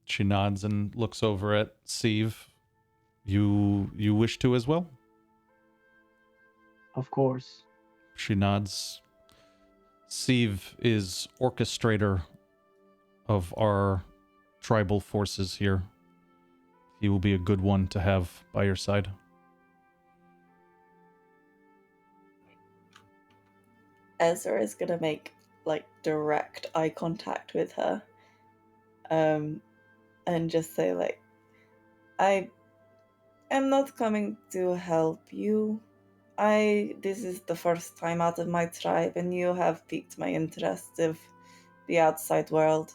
She nods and looks over at Steve. You wish to as well? Of course. She nods. Steve is orchestrator of our tribal forces here. He will be a good one to have by your side. Ezra is gonna make like direct eye contact with her, and just say like, I am not coming to help you. This is the first time out of my tribe, and you have piqued my interest of the outside world.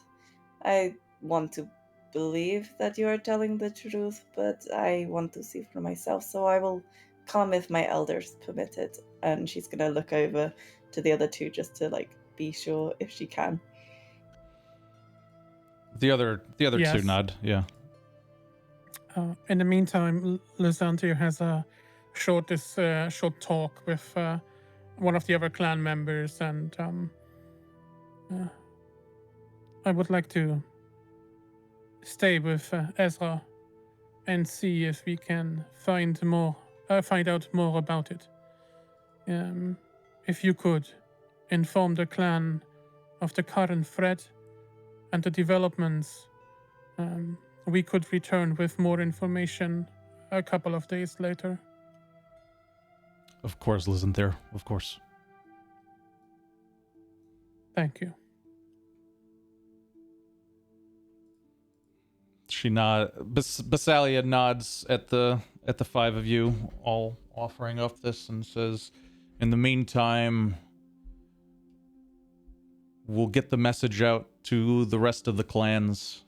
I want to believe that you are telling the truth, but I want to see for myself, so I will come if my elders permit it. And she's gonna look over to the other two just to like be sure if she can. The other two Yes. nod, yeah. In the meantime, Lysantio has a short talk with one of the other clan members, and I would like to stay with Ezra and see if we can find out more about it. If you could inform the clan of the current threat and the developments, we could return with more information a couple of days later. Of course, isn't there? Of course. Thank you. She Basalia nods at the five of you, all offering up this, and says, "In the meantime, we'll get the message out to the rest of the clans.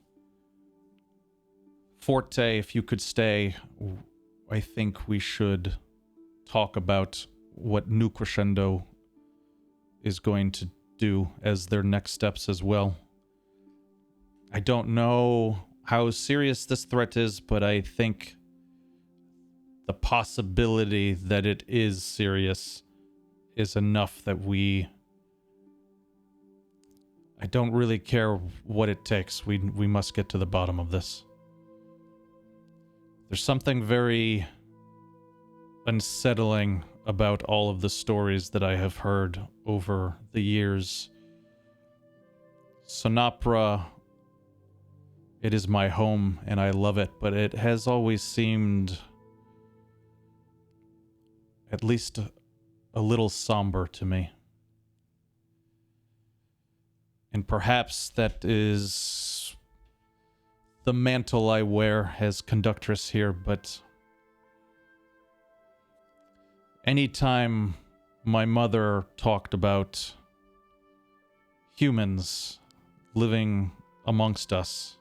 Forte, if you could stay, I think we should talk about what New Crescendo is going to do as their next steps as well. I don't know how serious this threat is, but I think the possibility that it is serious is enough that I don't really care what it takes. We must get to the bottom of this. There's something very unsettling about all of the stories that I have heard over the years. Sonopra, it is my home and I love it, but it has always seemed at least a little somber to me. And perhaps that is the mantle I wear as conductress here, but anytime my mother talked about humans living amongst us,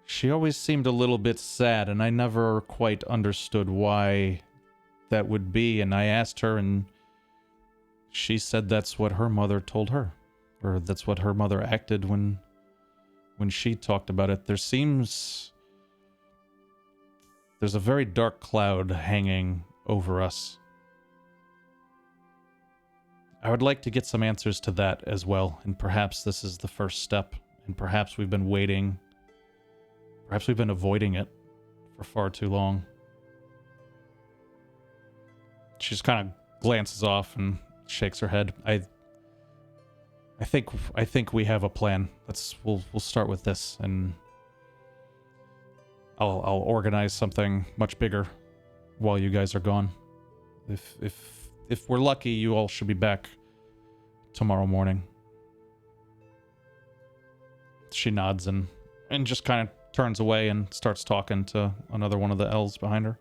she always seemed a little bit sad, and I never quite understood why that would be. And I asked her, and she said that's what her mother told her, or that's what her mother acted when she talked about it. There's a very dark cloud hanging over us. I would like to get some answers to that as well, and perhaps this is the first step, and perhaps we've been waiting. Perhaps we've been avoiding it for far too long. She just kind of glances off and shakes her head. I think we have a plan. We'll start with this, and I'll organize something much bigger while you guys are gone. If we're lucky, you all should be back tomorrow morning. She nods and just kind of turns away and starts talking to another one of the elves behind her.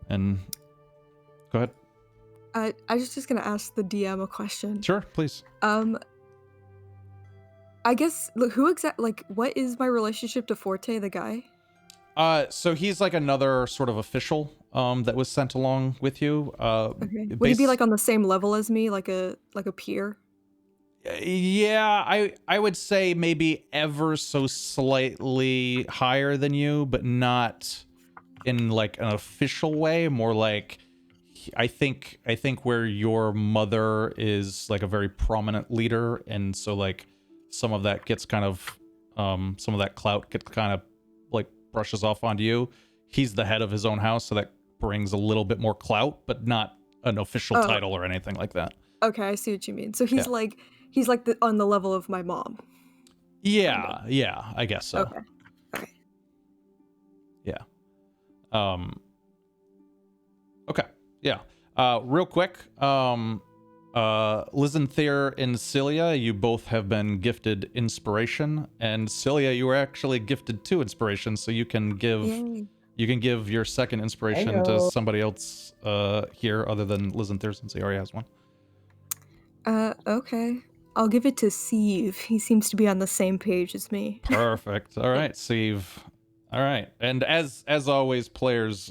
And go ahead. I was just gonna ask the DM a question. Sure, please. I guess what is my relationship to Forte, the guy? So he's like another sort of official that was sent along with you. Okay. Would he be like on the same level as me, like a peer? Yeah, I would say maybe ever so slightly higher than you, but not in like an official way. More like I think where your mother is like a very prominent leader, and so like some of that gets kind of some of that clout gets kind of like brushes off onto you. He's the head of his own house, so that brings a little bit more clout, but not an official Oh. title or anything like that. Okay, I see what you mean. So he's Yeah. like on the level of my mom. Yeah, I guess so. Okay. Okay. Yeah. Okay. Yeah. Real quick, Lizanthier and Celia, you both have been gifted inspiration, and Celia, you were actually gifted 2 inspirations, so you can give Yay. your second inspiration to Heyo. somebody else here other than Lizanthier, since he already has one. Okay. I'll give it to Steve. He seems to be on the same page as me. Perfect. All right, Steve. All right, and as always, players,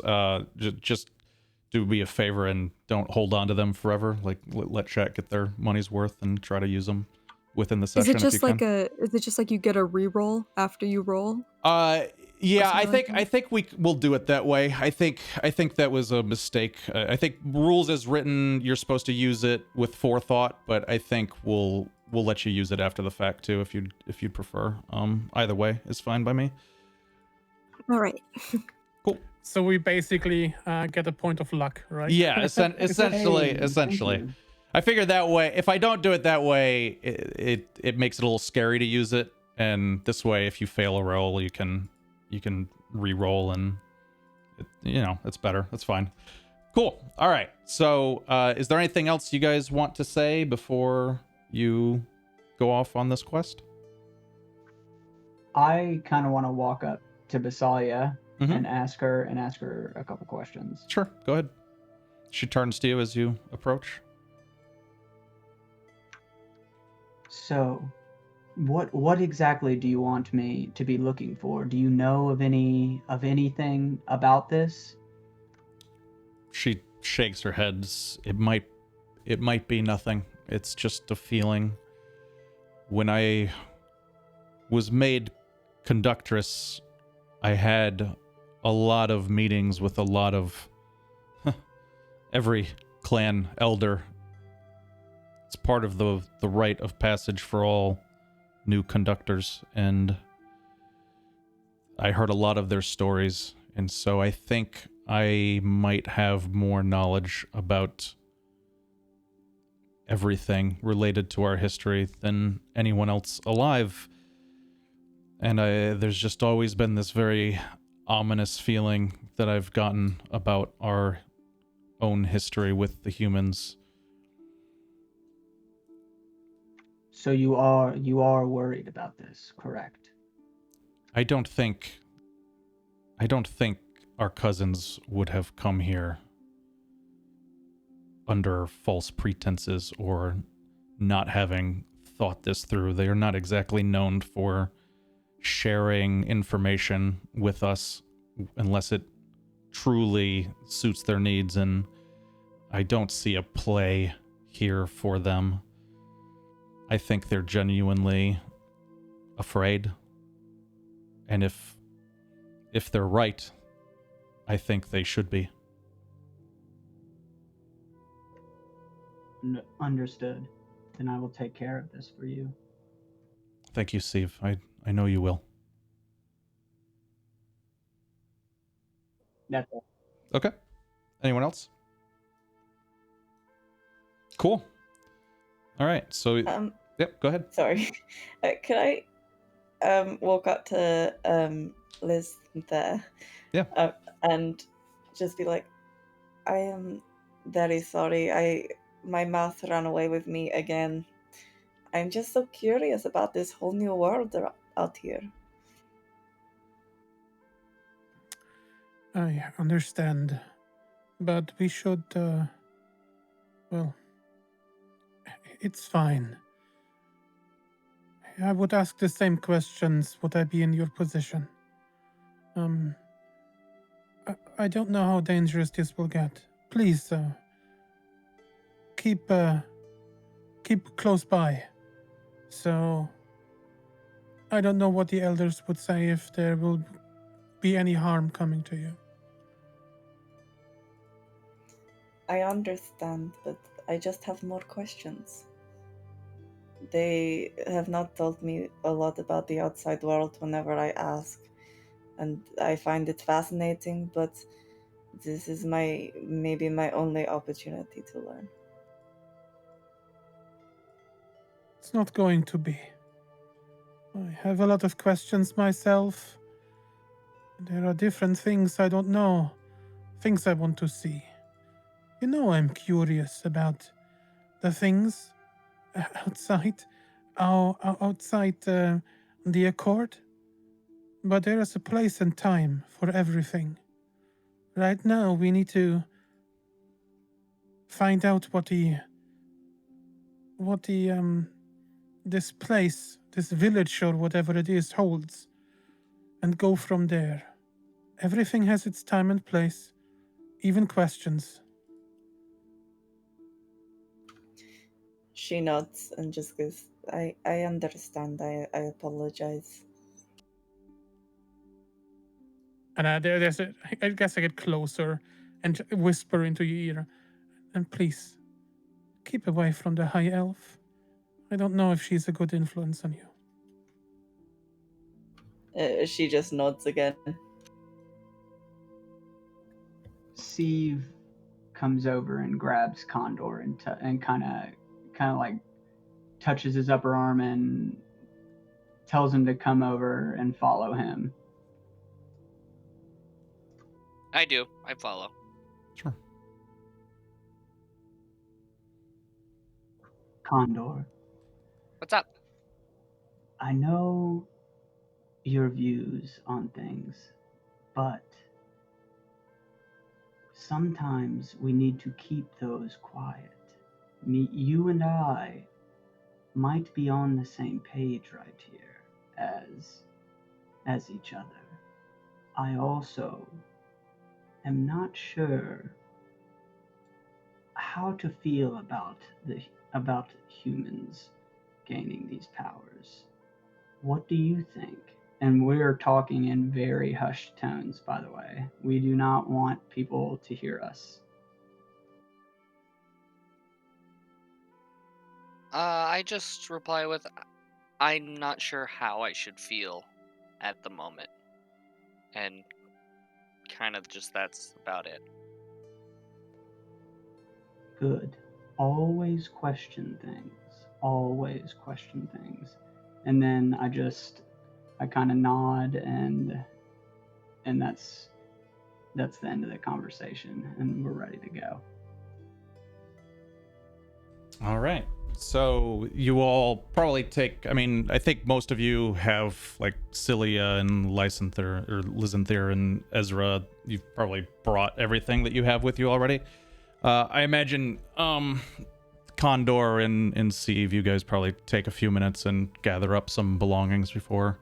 just do me a favor and don't hold on to them forever. Like let chat get their money's worth and try to use them within the session. Is it just if you like can. is it just like you get a reroll after you roll? Yeah, something like that? I think we'll do it that way. I think that was a mistake. I think rules as written, you're supposed to use it with forethought, but I think we'll let you use it after the fact too if you'd prefer. Either way is fine by me. All right. Cool. So we basically get a point of luck, right? Yeah, essentially. Hey, thank you. I figured that way. If I don't do it that way, it makes it a little scary to use it, and this way, if you fail a roll, you can re-roll, and it's better. That's fine. Cool. All right. So, is there anything else you guys want to say before you go off on this quest? I kind of want to walk up to Basalia Mhm. and ask her a couple questions. Sure. Go ahead. She turns to you as you approach. So, what exactly do you want me to be looking for? Do you know of anything about this? She shakes her head. It might be nothing. It's just a feeling. When I was made conductress, I had a lot of meetings with a lot of every clan elder. It's part of the rite of passage for all new conductors, and I heard a lot of their stories, and so I think I might have more knowledge about everything related to our history than anyone else alive. And there's just always been this very ominous feeling that I've gotten about our own history with the humans. So you are worried about this, correct? I don't think our cousins would have come here under false pretenses or not having thought this through. They are not exactly known for sharing information with us unless it truly suits their needs, and I don't see a play here for them. I think they're genuinely afraid, and if they're right, I think they should be. Understood. Then I will take care of this for you. Thank you, Steve. I know you will. That's all. Okay. Anyone else? Cool. All right. So, yep, go ahead. Sorry. Could I walk up to Liz there? Yeah. And just be like, I am very sorry. My mouth ran away with me again. I'm just so curious about this whole new world out here. I understand, but we should, well, it's fine. I would ask the same questions would I be in your position. I don't know how dangerous this will get. Please, keep close by. So I don't know what the elders would say if there will be any harm coming to you. I understand, but I just have more questions. They have not told me a lot about the outside world whenever I ask, and I find it fascinating, but this is maybe my only opportunity to learn. It's not going to be. I have a lot of questions myself. There are different things I don't know, things I want to see. You know, I'm curious about the things outside, outside the Accord. But there is a place and time for everything. Right now, we need to find out what this place, this village or whatever it is holds, and go from there. Everything has its time and place, even questions. She nods and just goes, I understand. I apologize. And I guess I get closer and whisper into your ear, and please, keep away from the High Elf. I don't know if she's a good influence on you. She just nods again. Steve comes over and grabs Condor and kind of like touches his upper arm and tells him to come over and follow him. I do. I follow. Sure. Condor, What's up? I know your views on things, but sometimes we need to keep those quiet. You and I might be on the same page right here as each other. I also am not sure how to feel about humans gaining these powers. What do you think? And we're talking in very hushed tones, by the way. We do not want people to hear us. I just reply with, I'm not sure how I should feel at the moment. And kind of just that's about it. Good. Always question things. Always question things. And then I kind of nod and that's the end of the conversation and we're ready to go. All right. So you all probably take, I mean, I think most of you have like Cilia and Lysanther and Ezra. You've probably brought everything that you have with you already. I imagine Condor and Sieve, you guys probably take a few minutes and gather up some belongings before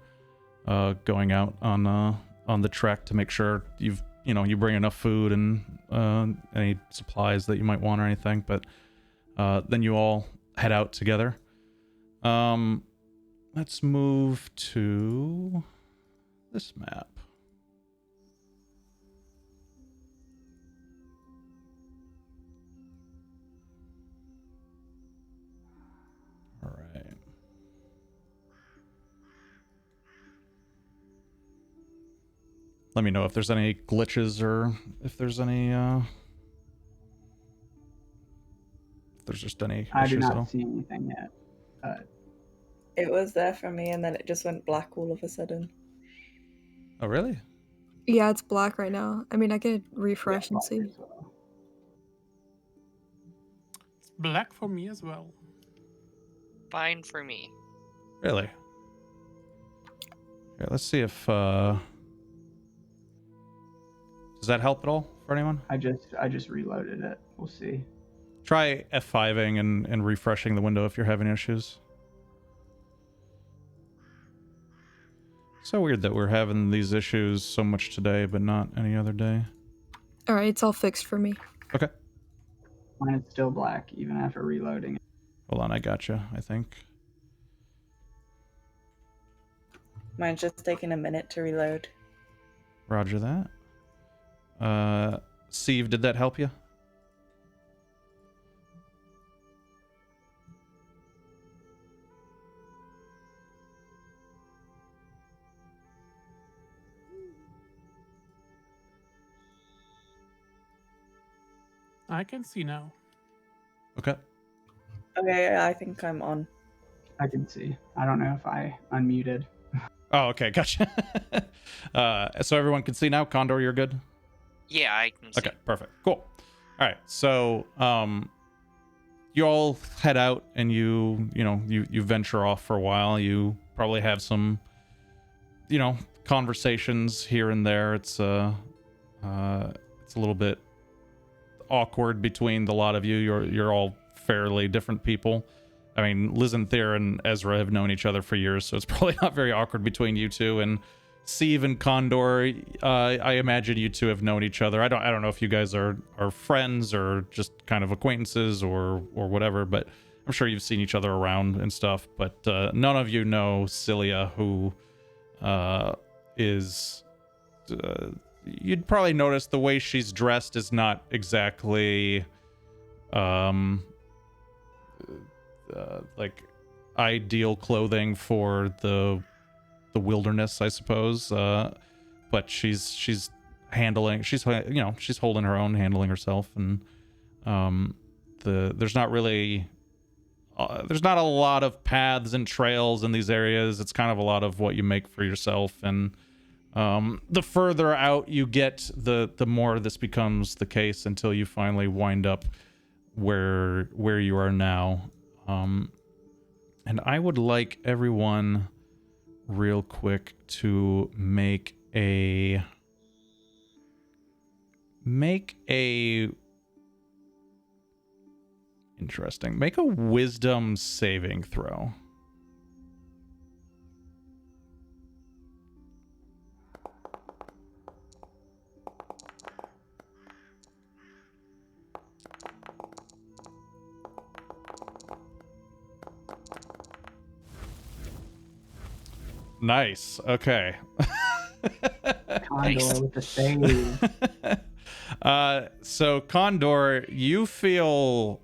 going out on the trek to make sure you bring enough food and any supplies that you might want or anything. But then you all head out together. Let's move to this map. All right. Let me know if there's any glitches or if there's any if there's just any I do issues at all. not see anything yet. It was there for me, and then it just went black all of a sudden. Oh, really? Yeah, it's black right now. I mean, I could refresh and see. Well. It's black for me as well. Fine for me. Really? Okay, let's see if does that help at all for anyone? I just reloaded it. We'll see. Try F5ing and refreshing the window if you're having issues. So weird that we're having these issues so much today, but not any other day. All right, it's all fixed for me. Okay. Mine is still black even after reloading it. Hold on, I gotcha, I think. Mine's just taking a minute to reload. Roger that. Steve, did that help you? I can see now. Okay. Okay, I think I'm on. I can see. I don't know if I unmuted. Oh, okay, gotcha. So everyone can see now. Condor, you're good? Yeah, I can see. Okay, perfect. Cool. All right, so you all head out and you venture off for a while. You probably have some, conversations here and there. It's a little bit awkward between the lot of you. You're all fairly different people. I mean, Liz and Thayer and Ezra have known each other for years, so it's probably not very awkward between you two. And Steve and Condor, I imagine you two have known each other. I don't know if you guys are friends or just kind of acquaintances or whatever, but I'm sure you've seen each other around and stuff. But none of you know Cilia, who is. You'd probably notice the way she's dressed is not exactly like ideal clothing for the wilderness, I suppose. But she's holding her own, handling herself, and there's not a lot of paths and trails in these areas. It's kind of a lot of what you make for yourself, and the further out you get, the more this becomes the case, until you finally wind up where you are now. And I would like everyone real quick to make a wisdom saving throw. Nice. Okay. Condor with the save. So Condor, you feel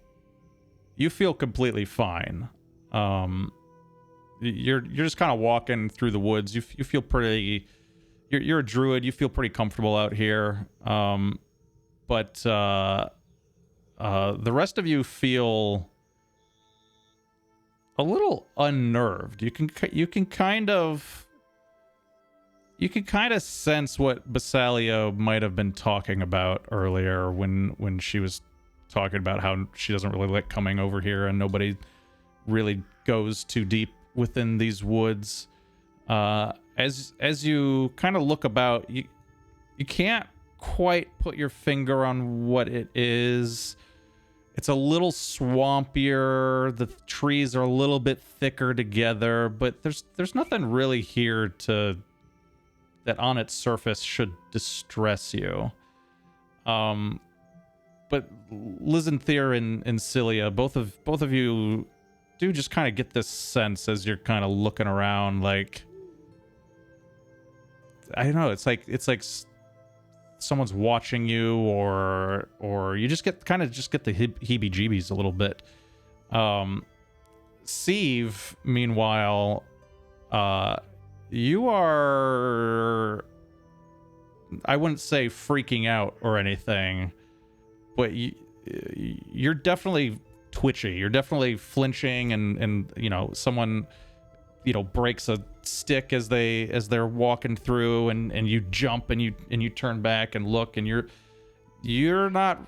completely fine. You're just kind of walking through the woods. You feel pretty. You're a druid. You feel pretty comfortable out here. But the rest of you feel a little unnerved. You can kind of sense what Basalia might have been talking about earlier when she was talking about how she doesn't really like coming over here and nobody really goes too deep within these woods. As you kind of look about, you can't quite put your finger on what it is. It's a little swampier. The trees are a little bit thicker together, but there's nothing really here that on its surface should distress you. But Liz and Thayer and Cilia, both of you do just kind of get this sense as you're kind of looking around, like, I don't know, it's like someone's watching you, or you just get the heebie-jeebies a little bit. Steve, meanwhile, you are, I wouldn't say freaking out or anything, but you're definitely twitchy. You're definitely flinching, and someone breaks a stick as they're walking through, and you jump and you turn back and look, and you're not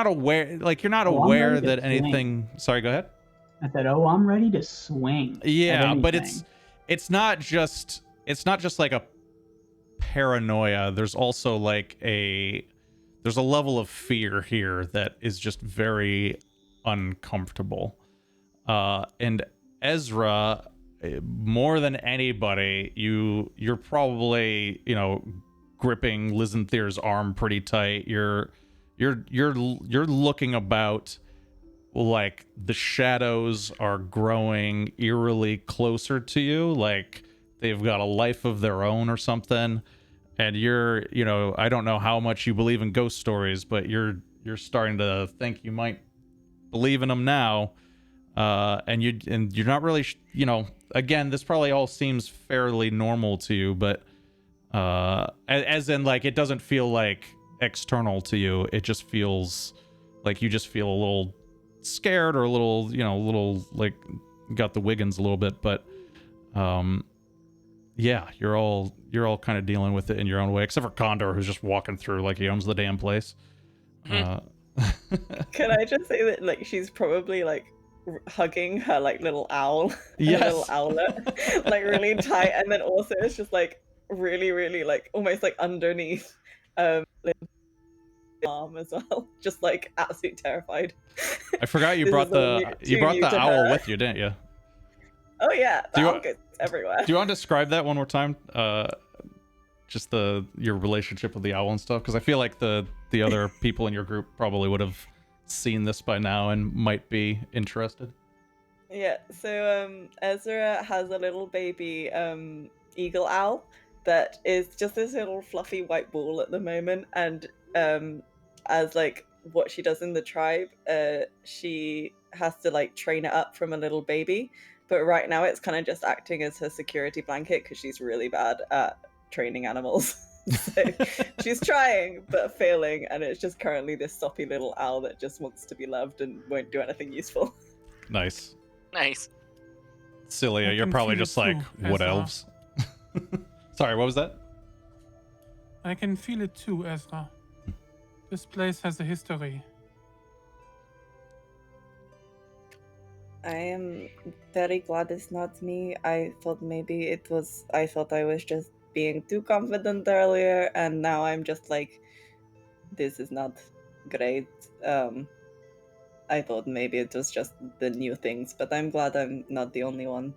aware, like, you're not aware that anything. Sorry, go ahead. I said, I'm ready to swing. Yeah, but it's not just like a paranoia. There's also like there's a level of fear here that is just very uncomfortable. And Ezra, more than anybody, you're probably gripping Liz and Thayer's arm pretty tight. You're looking about, like the shadows are growing eerily closer to you, like they've got a life of their own or something. And you're, I don't know how much you believe in ghost stories, but you're starting to think you might believe in them now. And you're not really, again, this probably all seems fairly normal to you, but as in, like, it doesn't feel like external to you. It just feels like you just feel a little scared or a little like got the Wiggins a little bit, but yeah, you're all kind of dealing with it in your own way, except for Condor, who's just walking through like he owns the damn place. Can I just say that, like, she's probably like hugging her like little owl, her little Yes. owlet, like really tight, and then also it's just like really, really like almost like underneath arm as well, just like absolutely terrified. I forgot you This brought is all the too new to owl her. with you, didn't you? Oh yeah, the Do you- owl goes everywhere. Do you want to describe that one more time? Just your relationship with the owl and stuff, because I feel like the other people in your group probably would have seen this by now and might be interested. Yeah, so Ezra has a little baby eagle owl that is just this little fluffy white ball at the moment, and as like what she does in the tribe, she has to like train it up from a little baby, but right now it's kind of just acting as her security blanket because she's really bad at training animals. So she's trying but failing, and it's just currently this soppy little owl that just wants to be loved and won't do anything useful. Nice. Nice. Cilia, I you're can probably feel it just like too, wood Ezra. elves. Sorry, what was that? I can feel it too, Ezra. This place has a history. I am very glad it's not me. I thought maybe it was. I thought I was just being too confident earlier, and now I'm just like, this is not great. I thought maybe it was just the new things, but I'm glad I'm not the only one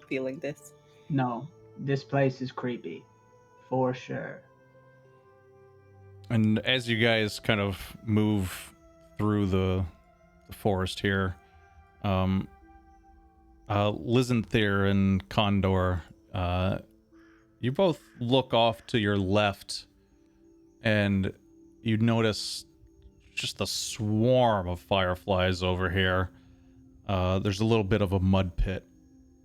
feeling this. No, this place is creepy, for sure. And as you guys kind of move through the forest here, Lizanther and Condor, you both look off to your left, and you notice just a swarm of fireflies over here. There's a little bit of a mud pit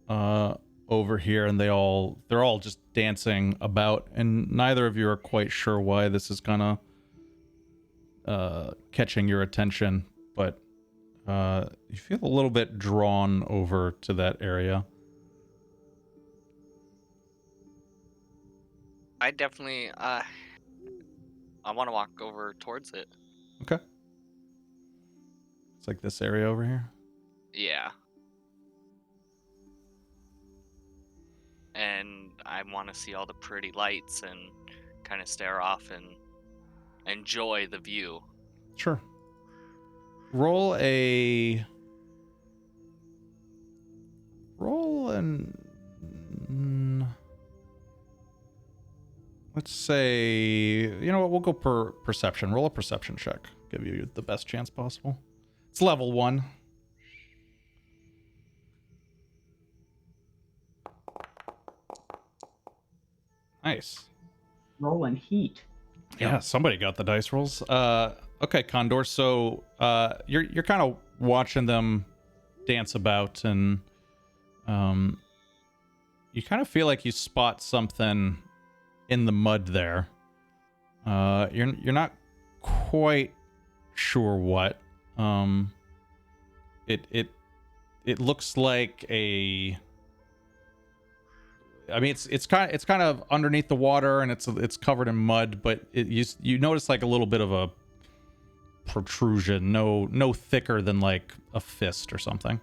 over here, and they're all just dancing about, and neither of you are quite sure why this is kind of catching your attention, but you feel a little bit drawn over to that area. I definitely I want to walk over towards it. Okay. It's like this area over here. Yeah. And I want to see all the pretty lights and kind of stare off and enjoy the view. Sure. Roll an let's say, you know what, we'll go per perception. Roll a perception check. Give you the best chance possible. It's level 1. Nice. Rolling heat. Yeah, somebody got the dice rolls. Okay, Condor. So you're kind of watching them dance about, and you kind of feel like you spot something in the mud there. You're not quite sure what. It looks like a. I mean, it's kind of underneath the water, and it's covered in mud, but you notice like a little bit of a protrusion, no thicker than like a fist or something.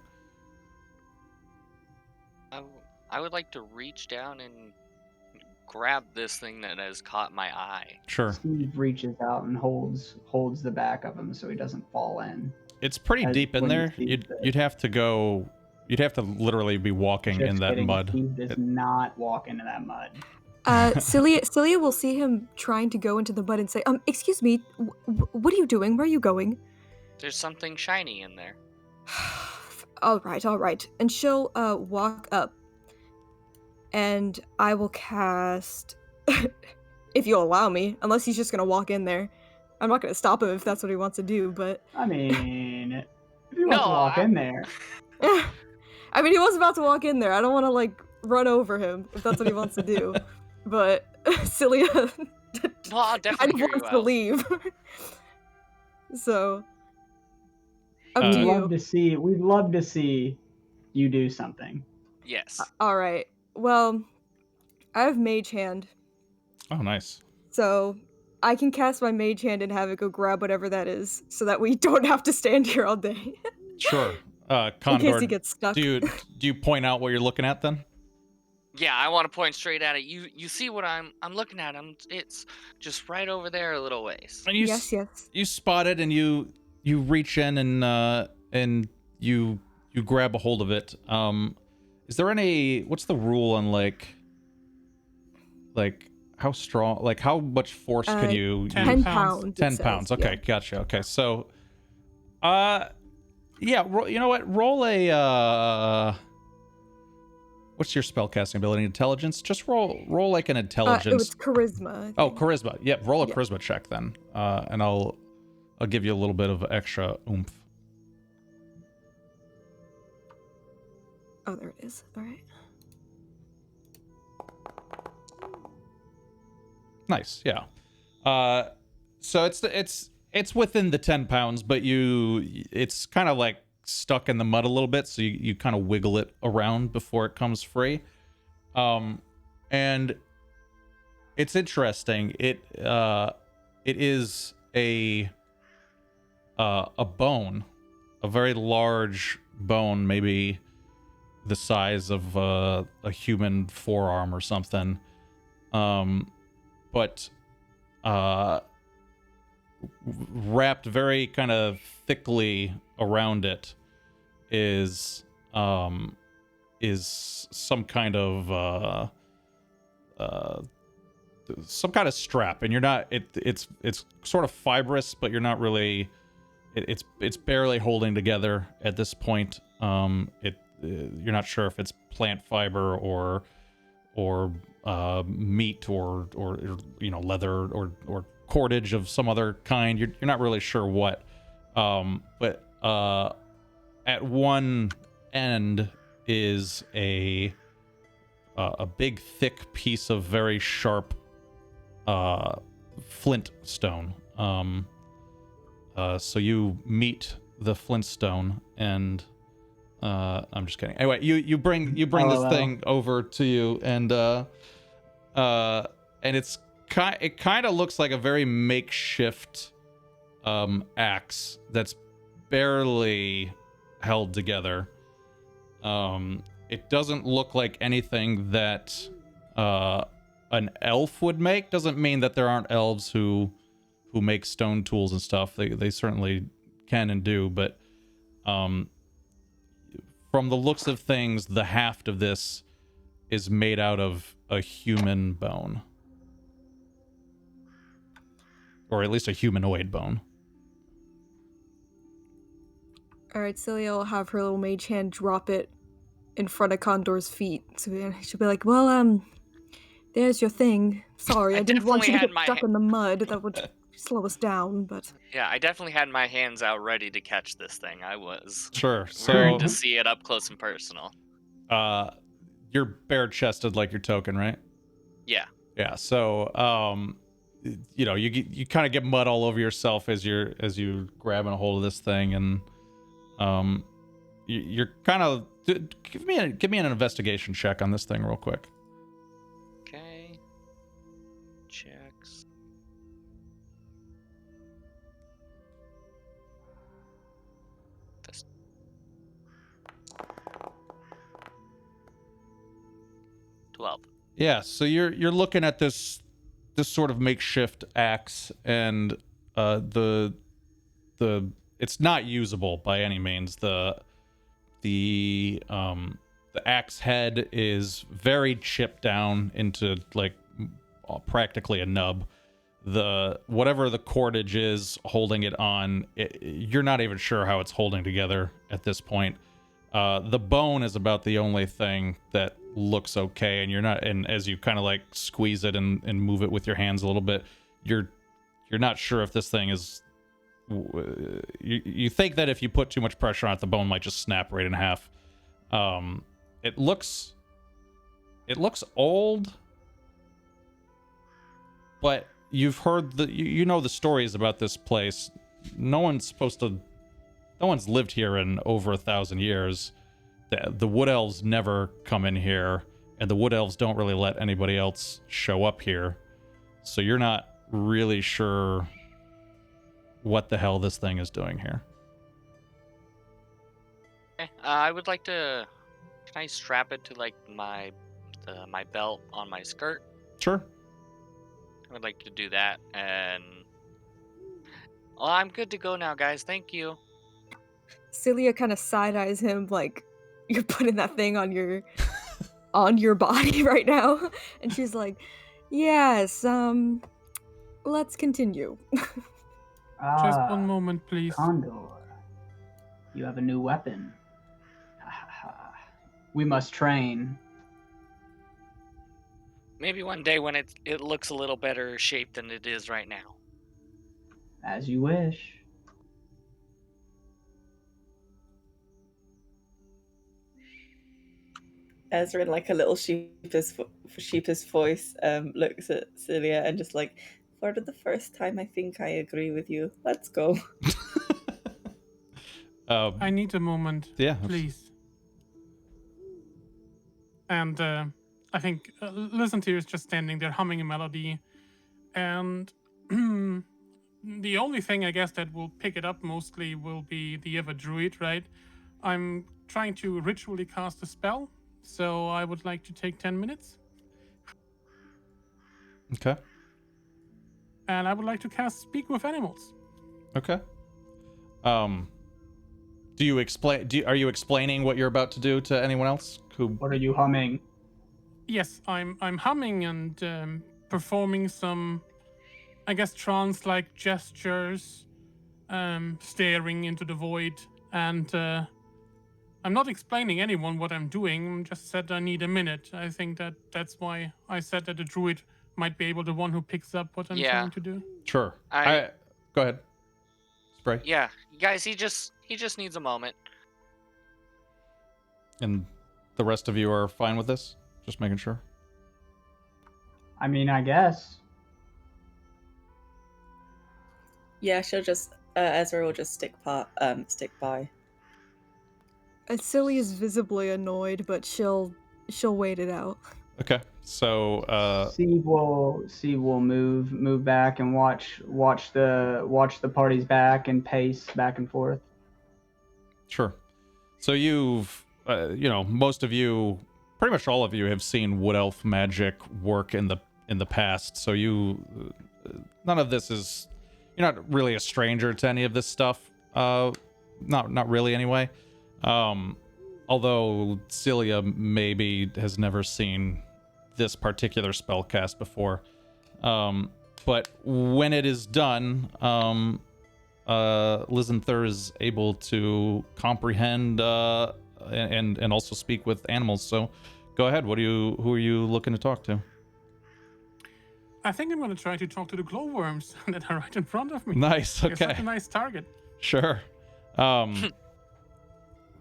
I would like to reach down and grab this thing that has caught my eye. Sure. Steve reaches out and holds the back of him so he doesn't fall in. It's pretty As deep in when there. Steve said. You'd have to literally be walking Just in that kidding, mud. Steve does not walk into that mud. Celia will see him trying to go into the mud and say, excuse me, what are you doing? Where are you going? There's something shiny in there. All right. And she'll walk up and I will cast, if you'll allow me, unless he's just gonna walk in there. I'm not gonna stop him if that's what he wants to do, but I mean, if he wants to No, walk in there, I mean, he was about to walk in there. I don't want to like run over him if that's what he wants to do, but Cilia no, I'll kind definitely of hear you wants to out. leave. So, up we'd to love you. to see. We'd love to see you do something. Yes. All right. Well, I have Mage Hand, Oh, nice. so I can cast my Mage Hand and have it go grab whatever that is, so that we don't have to stand here all day. Sure. In case Condor, he gets stuck. do you point out what you're looking at then? Yeah, I want to point straight at it. You see what I'm looking at? It's just right over there a little ways. And you Yes. you spot it and you reach in and you grab a hold of it. Is there any, what's the rule on like how strong, like how much force can you 10 use? 10 pounds. it 10 says, pounds. Okay, yeah. gotcha. Okay, so yeah, you know what? Roll a what's your spellcasting ability? Intelligence? Just roll like an It intelligence. was charisma. I Oh, think. charisma. Yep, roll a Yeah. charisma check then. And I'll give you a little bit of extra oomph. Oh, there it is. All right. Nice, yeah. So it's within the 10 pounds, but it's kind of like stuck in the mud a little bit, so you kind of wiggle it around before it comes free. And it's interesting. It is a bone, a very large bone, maybe the size of a human forearm or something. But wrapped very kind of thickly around it is some kind of strap, and you're not it's sort of fibrous, but you're not really, it's barely holding together at this point. You're not sure if it's plant fiber or meat or leather or cordage of some other kind. You're not really sure what, but at one end is a big thick piece of very sharp flint stone. So you meet the flint stone, and I'm just kidding. Anyway, you bring this LOL. thing over to you, and it kind of looks like a very makeshift axe that's barely held together. It doesn't look like anything that an elf would make. Doesn't mean that there aren't elves who make stone tools and stuff. They certainly can and do, but from the looks of things, the haft of this is made out of a human bone, or at least a humanoid bone. All right, Celia will have her little mage hand drop it in front of Condor's feet. So she'll be like, well, there's your thing. Sorry, I I didn't want you to definitely get had my stuck in the mud. That would slow us down, but... Yeah, I definitely had my hands out ready to catch this thing. I was Sure. ready So to see it up close and personal. you're bare-chested like your token, right? Yeah. Yeah. So you kind of get mud all over yourself as you grabbing a hold of this thing, and you're kind of give me an investigation check on this thing real quick. Okay. Checks. This. 12. Yeah, so you're looking at this sort of makeshift axe, and the it's not usable by any means. The axe head is very chipped down into like practically a nub. Whatever the cordage is holding it on, you're not even sure how it's holding together at this point. The bone is about the only thing that looks okay, and you're not, and as you kind of like squeeze it and move it with your hands a little bit, you're not sure if this thing is, you think that if you put too much pressure on it, the bone might just snap right in half. It looks old, but you've heard you know the stories about this place. No one's lived here in over 1,000 years. The wood elves never come in here, and the wood elves don't really let anybody else show up here. So you're not really sure what the hell this thing is doing here. Okay, I would like to. Can I strap it to like my belt on my skirt? Sure. I would like to do that, and well, I'm good to go now, guys. Thank you. Celia kind of side-eyes him like, you're putting that thing on your body right now. And she's like, yes, let's continue. Just one moment, please. Condor, you have a new weapon. We must train. Maybe one day when it looks a little better shaped than it is right now. As you wish. Ezra, in like a little sheepish voice, looks at Celia and just like, for the first time, I think I agree with you. Let's go. I need a moment, Yeah. please. And I think Listen to you is just standing there humming a melody, and the only thing I guess that will pick it up mostly will be the Ever Druid, right? I'm trying to ritually cast a spell, so I would like to take 10 minutes. Okay. And I would like to cast Speak with Animals. Okay. Do you explain? Are you explaining what you're about to do to anyone else? What are you humming? Yes, I'm humming and performing some, I guess, trance-like gestures, staring into the void, and I'm not explaining anyone what I'm doing. I just said I need a minute. I think that's why I said that the druid might be able, the one who picks up what I'm trying to do. Sure. I go ahead. Spray. Yeah, guys, he just needs a moment. And the rest of you are fine with this? Just making sure. I mean, I guess. Yeah, she'll just Ezra will just stick by. Celia's visibly annoyed, but she'll wait it out. Okay. So Steve will move back and watch the party's back and pace back and forth. Sure. So you've most of you, pretty much all of you, have seen wood elf magic work in the past. So none of this is, you're not really a stranger to any of this stuff. Not really anyway. Although Celia maybe has never seen this particular spell cast before. But when it is done, Lizanther is able to comprehend and also speak with animals. So go ahead. Who are you looking to talk to? I think I'm going to try to talk to the glowworms that are right in front of me. Nice. Okay. Such a nice target. Sure.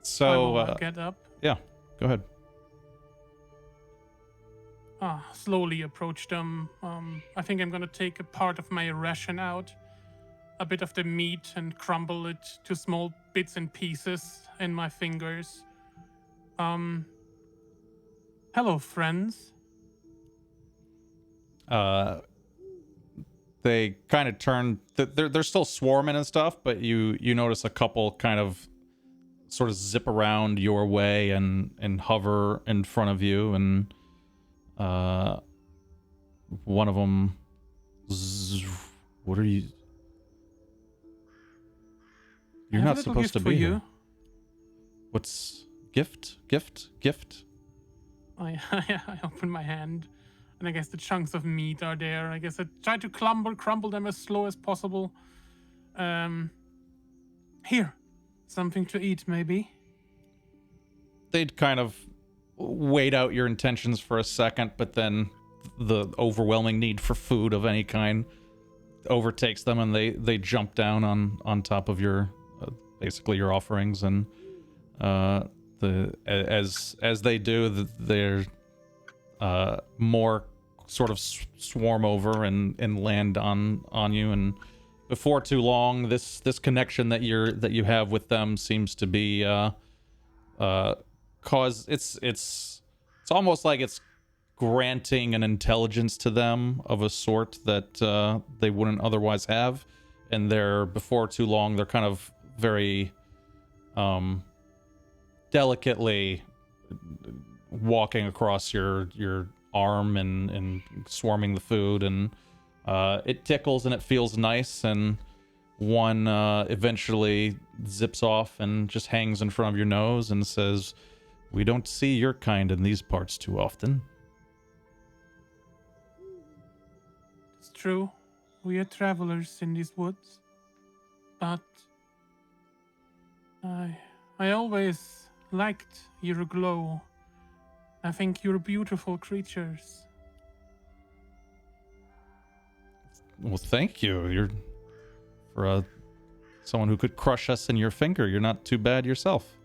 So I'll get up. Yeah, go ahead. Slowly approach them. I think I'm going to take a part of my ration out, a bit of the meat, and crumble it to small bits and pieces in my fingers. Hello, friends. They kind of turn. They're still swarming and stuff, but you notice a couple kind of sort of zip around your way and hover in front of you, and one of them. What are you? You're not supposed to be here. What's gift? I open my hand, and I guess the chunks of meat are there. I guess I try to crumble them as slow as possible. Here, something to eat, maybe. They'd kind of wait out your intentions for a second, but then the overwhelming need for food of any kind overtakes them, and they jump down on top of your basically your offerings, and as they do, they're more sort of swarm over and land on you, and before too long, this connection that you have with them seems to be cause it's almost like it's granting an intelligence to them of a sort that they wouldn't otherwise have, and they're before too long they're kind of very delicately walking across your arm and swarming the food, and it tickles and it feels nice, and one eventually zips off and just hangs in front of your nose and says, "We don't see your kind in these parts too often." It's true. We are travelers in these woods. But I always liked your glow. I think you're beautiful creatures. Well, thank you. You're for someone who could crush us in your finger. You're not too bad yourself.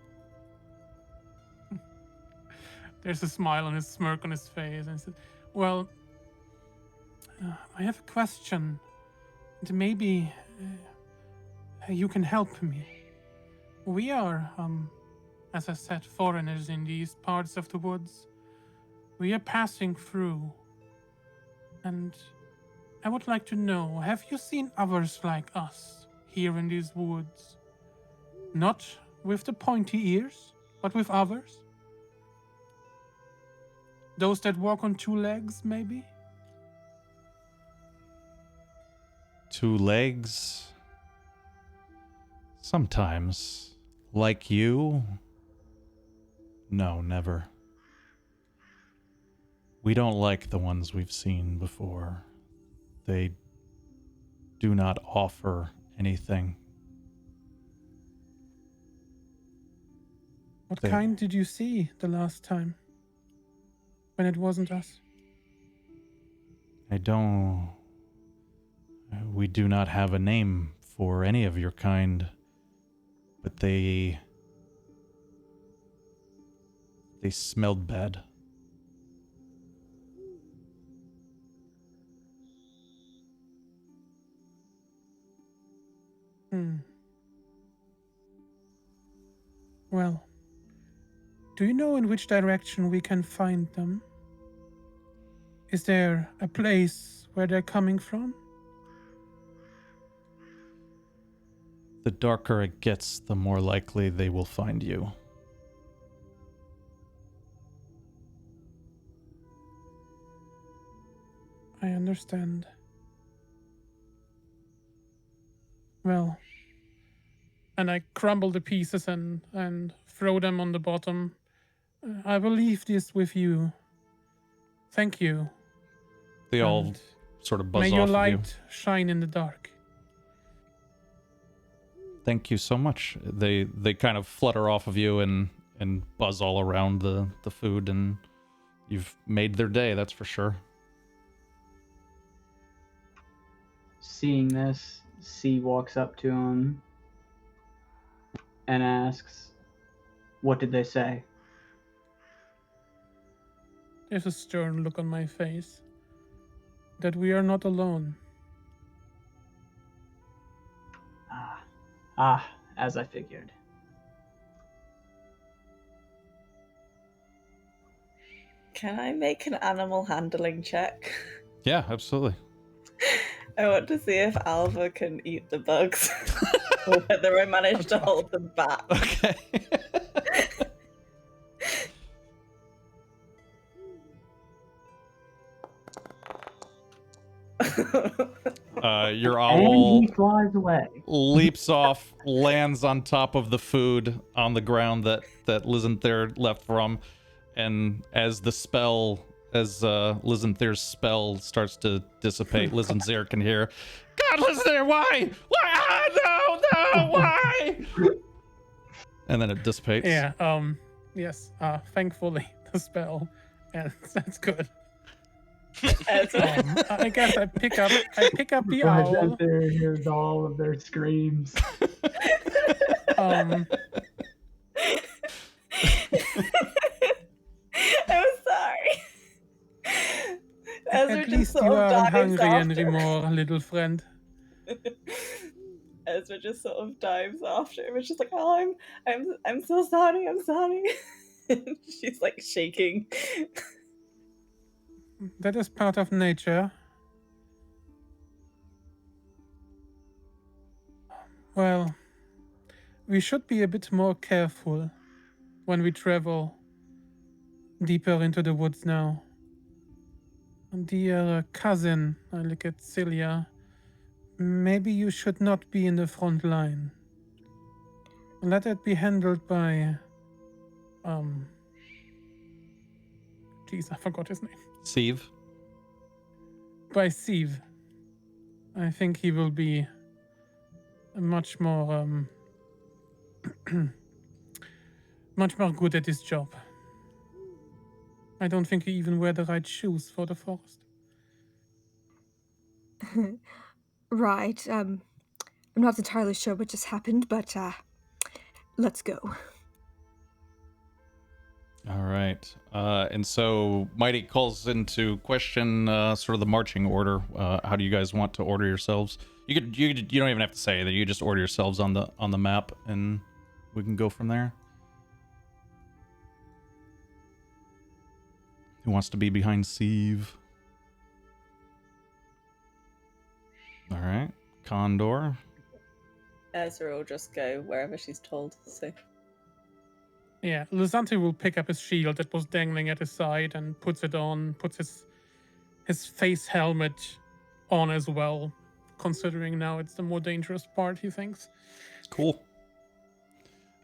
There's a smile and a smirk on his face, and he said, "Well, I have a question, and maybe you can help me. We are, as I said, foreigners in these parts of the woods. We are passing through, and I would like to know, have you seen others like us here in these woods? Not with the pointy ears, but with others? Those that walk on two legs, maybe?" Two legs? Sometimes. Like you? No, never. We don't like the ones we've seen before. They do not offer anything. What kind did you see the last time? When it wasn't us? I don't... We do not have a name for any of your kind, but they smelled bad. Well, do you know in which direction we can find them? Is there a place where they're coming from? The darker it gets, the more likely they will find you. I understand. Well, and I crumble the pieces and throw them on the bottom. I will leave this with you. Thank you. They all And sort of buzz may off your of you. light shine in the dark. Thank you so much. They kind of flutter off of you and buzz all around the food, and you've made their day, that's for sure. Seeing this, C walks up to him and asks, "What did they say?" There's a stern look on my face. That we are not alone. As I figured. Can I make an animal handling check? Yeah, absolutely. I want to see if Alva can eat the bugs, or whether I managed to hold them back. Okay. Your And owl he flies away. leaps off, lands on top of the food on the ground that Lizanther left from, and as Lizanther's spell starts to dissipate, Lizanther can hear, "God, Lizanther, why? Why? Ah, no, why?" And then it dissipates. Yeah, yes, thankfully. the spell, and that's good. Ezra. I guess I pick up the Guys owl. out there hears all of their screams. Um, I'm sorry. Ezra at just least sort you of aren't dives hungry after. anymore, little friend. Ezra just sort of dives after him. It's just like, oh, I'm so sorry. I'm sorry. She's like shaking. That is part of nature. Well, we should be a bit more careful when we travel deeper into the woods now. Dear cousin, I look at Celia. Maybe you should not be in the front line. Let it be handled by, geez, I forgot his name. Steve. By Steve. I think he will be much more, much more good at his job. I don't think he even wear the right shoes for the forest. Right. I'm not entirely sure what just happened, but let's go. All right. And so Mighty calls into question sort of the marching order. How do you guys want to order yourselves? You don't even have to say that. You just order yourselves on the map, and we can go from there. Who wants to be behind Steve? All right, Condor. Ezra will just go wherever she's told. So Yeah, Luzante will pick up his shield that was dangling at his side and puts it on, puts his face helmet on as well, considering now it's the more dangerous part, he thinks. Cool.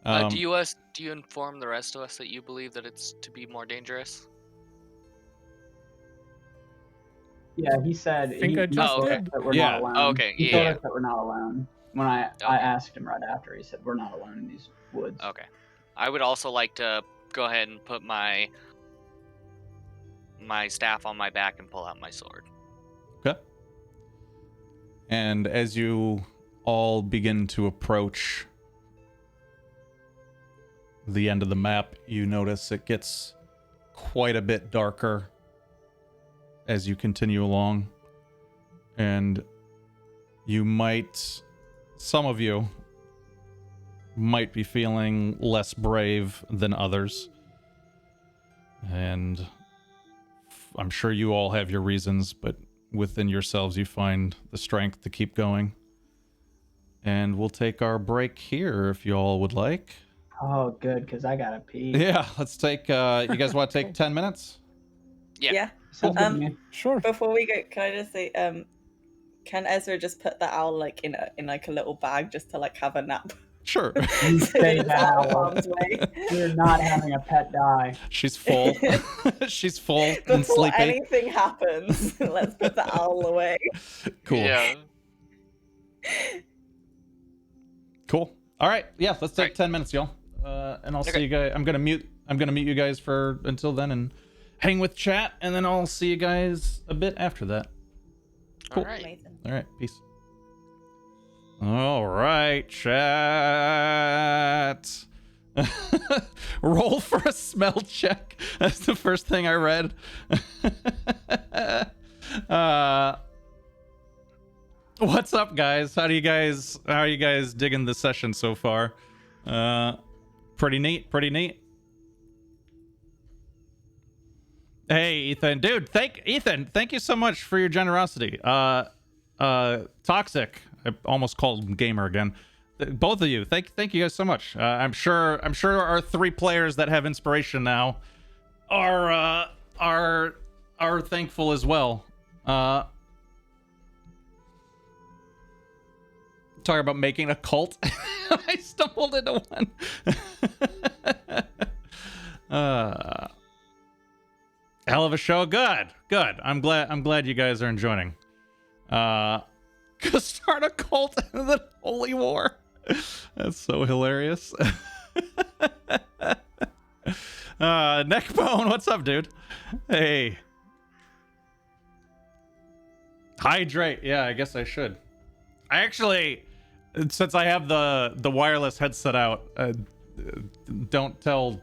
Do you inform the rest of us that you believe that it's to be more dangerous? Yeah, he said I think he I just told us did. that we're Yeah. not alone. Oh, okay, He told yeah. us that we're not alone. When I Okay. asked him right after, he said we're not alone in these woods. Okay. I would also like to go ahead and put my staff on my back and pull out my sword. Okay. And as you all begin to approach the end of the map, you notice it gets quite a bit darker as you continue along. And some of you might be feeling less brave than others. And I'm sure you all have your reasons, but within yourselves you find the strength to keep going. And we'll take our break here if you all would like. Oh, good, because I gotta pee. Yeah, let's take, you guys want to take 10 minutes? Yeah. Sounds good to me. Sure. before we go, can I just say, can Ezra just put the owl like in like a little bag just to like have a nap? Sure. You say It's that. out of harm's way. You're not having a pet die. She's full. She's full and Before sleepy. anything happens, let's put the owl away. Cool. Yeah. Cool. All right. Yeah, let's take Alright. 10 minutes, y'all. And I'll see Okay. you guys. I'm gonna mute you guys for until then and hang with chat, and then I'll see you guys a bit after that. Cool. All right. Amazing. All right. Peace. All right, chat. Roll for a smell check. That's the first thing I read. What's up, guys? How are you guys digging the session so far? Pretty neat. Hey, Ethan, dude, thank you so much for your generosity. Toxic, I almost called him Gamer again. Both of you, thank you guys so much. I'm sure our 3 players that have inspiration now are thankful as well. Talking about making a cult. I stumbled into one. Hell of a show. Good. I'm glad you guys are enjoying. Gonna start a cult in the Holy War. That's so hilarious. Neckbone, what's up, dude? Hey. Hydrate. Yeah, I guess I should. I actually, since I have the wireless headset out, don't tell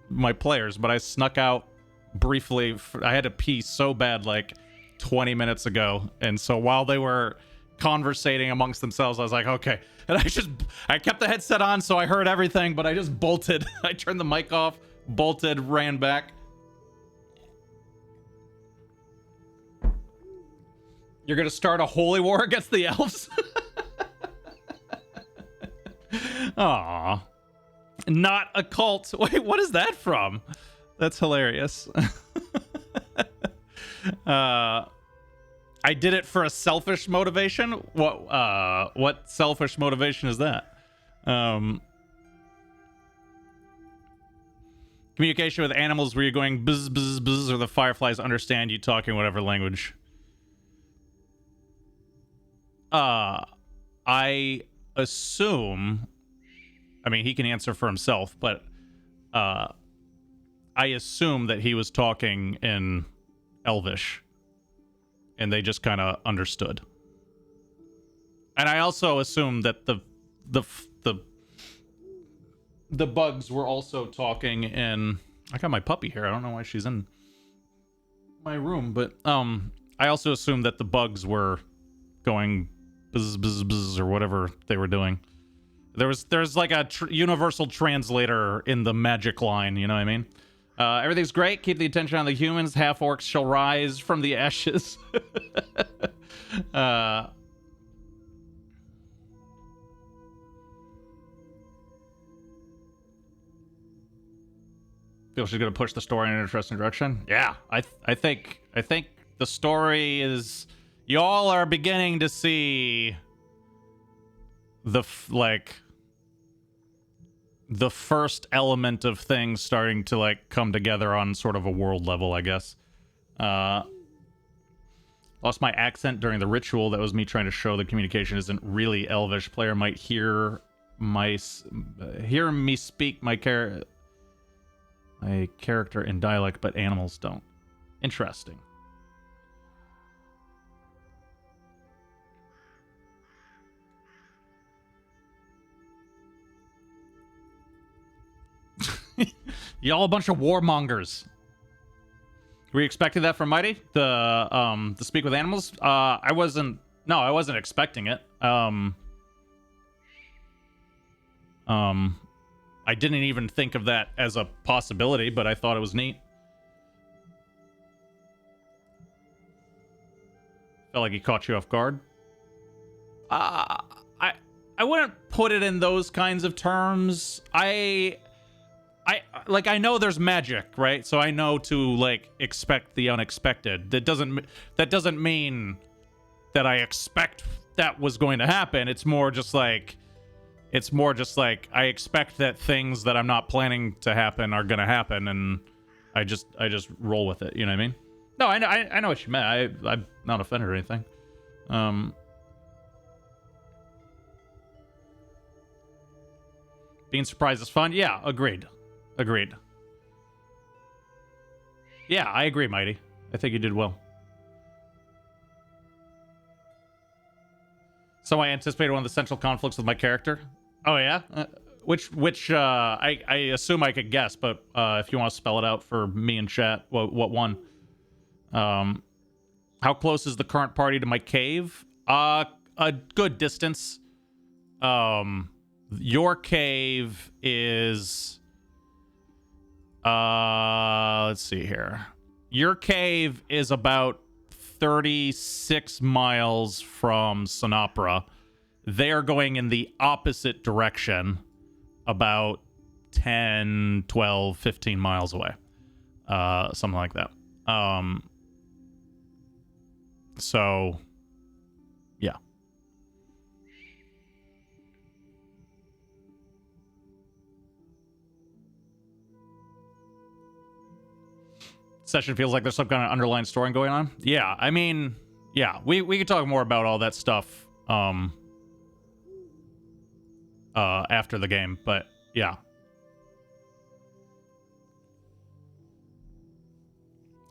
my players, but I snuck out briefly. I had to pee so bad like 20 minutes ago, and so while they were conversating amongst themselves, I was like, okay. And I kept the headset on, so I heard everything, but I just bolted. I turned the mic off, bolted, ran back. You're gonna start a holy war against the elves? Aww. Not a cult. Wait, what is that from? That's hilarious. I did it for a selfish motivation? What selfish motivation is that? Communication with animals where you're going buzz, buzz, buzz, or the fireflies understand you talking whatever language. I assume, I mean, he can answer for himself, but I assume that he was talking in Elvish, and they just kind of understood. And I also assume that the bugs were also talking in. I got my puppy here. I don't know why she's in my room, but I also assume that the bugs were going buzz, buzz, buzz, or whatever they were doing. There's like a universal translator in the magic line, you know what I mean? Everything's great. Keep the attention on the humans. Half orcs shall rise from the ashes. Feel she's gonna push the story in an interesting direction. Yeah, I think the story is. Y'all are beginning to see the first element of things starting to like come together on sort of a world level, I guess. Lost my accent during the ritual. That was me trying to show the communication isn't really Elvish. Player might hear me speak my character in dialect, but animals don't. Interesting. Y'all a bunch of warmongers. Were you expecting that from Mighty? The speak with animals? I wasn't expecting it. I didn't even think of that as a possibility, but I thought it was neat. Felt like he caught you off guard. I wouldn't put it in those kinds of terms. I know there's magic, right? So I know to like expect the unexpected. That doesn't mean that I expect that was going to happen. It's more just like I expect that things that I'm not planning to happen are gonna happen, and I just roll with it. You know what I mean? No, I know what you meant. I'm not offended or anything. Being surprised is fun. Yeah, agreed. Yeah, I agree, Mighty. I think you did well. So I anticipated one of the central conflicts with my character. Oh yeah, which I assume I could guess, but if you want to spell it out for me and chat, what one? How close is the current party to my cave? A good distance. Your cave is. Let's see here. Your cave is about 36 miles from Sonopra. They're going in the opposite direction, about 10, 12, 15 miles away. Something like that. So, yeah. Session feels like there's some kind of underlying story going on. Yeah, I mean, yeah, we could talk more about all that stuff after the game, but yeah.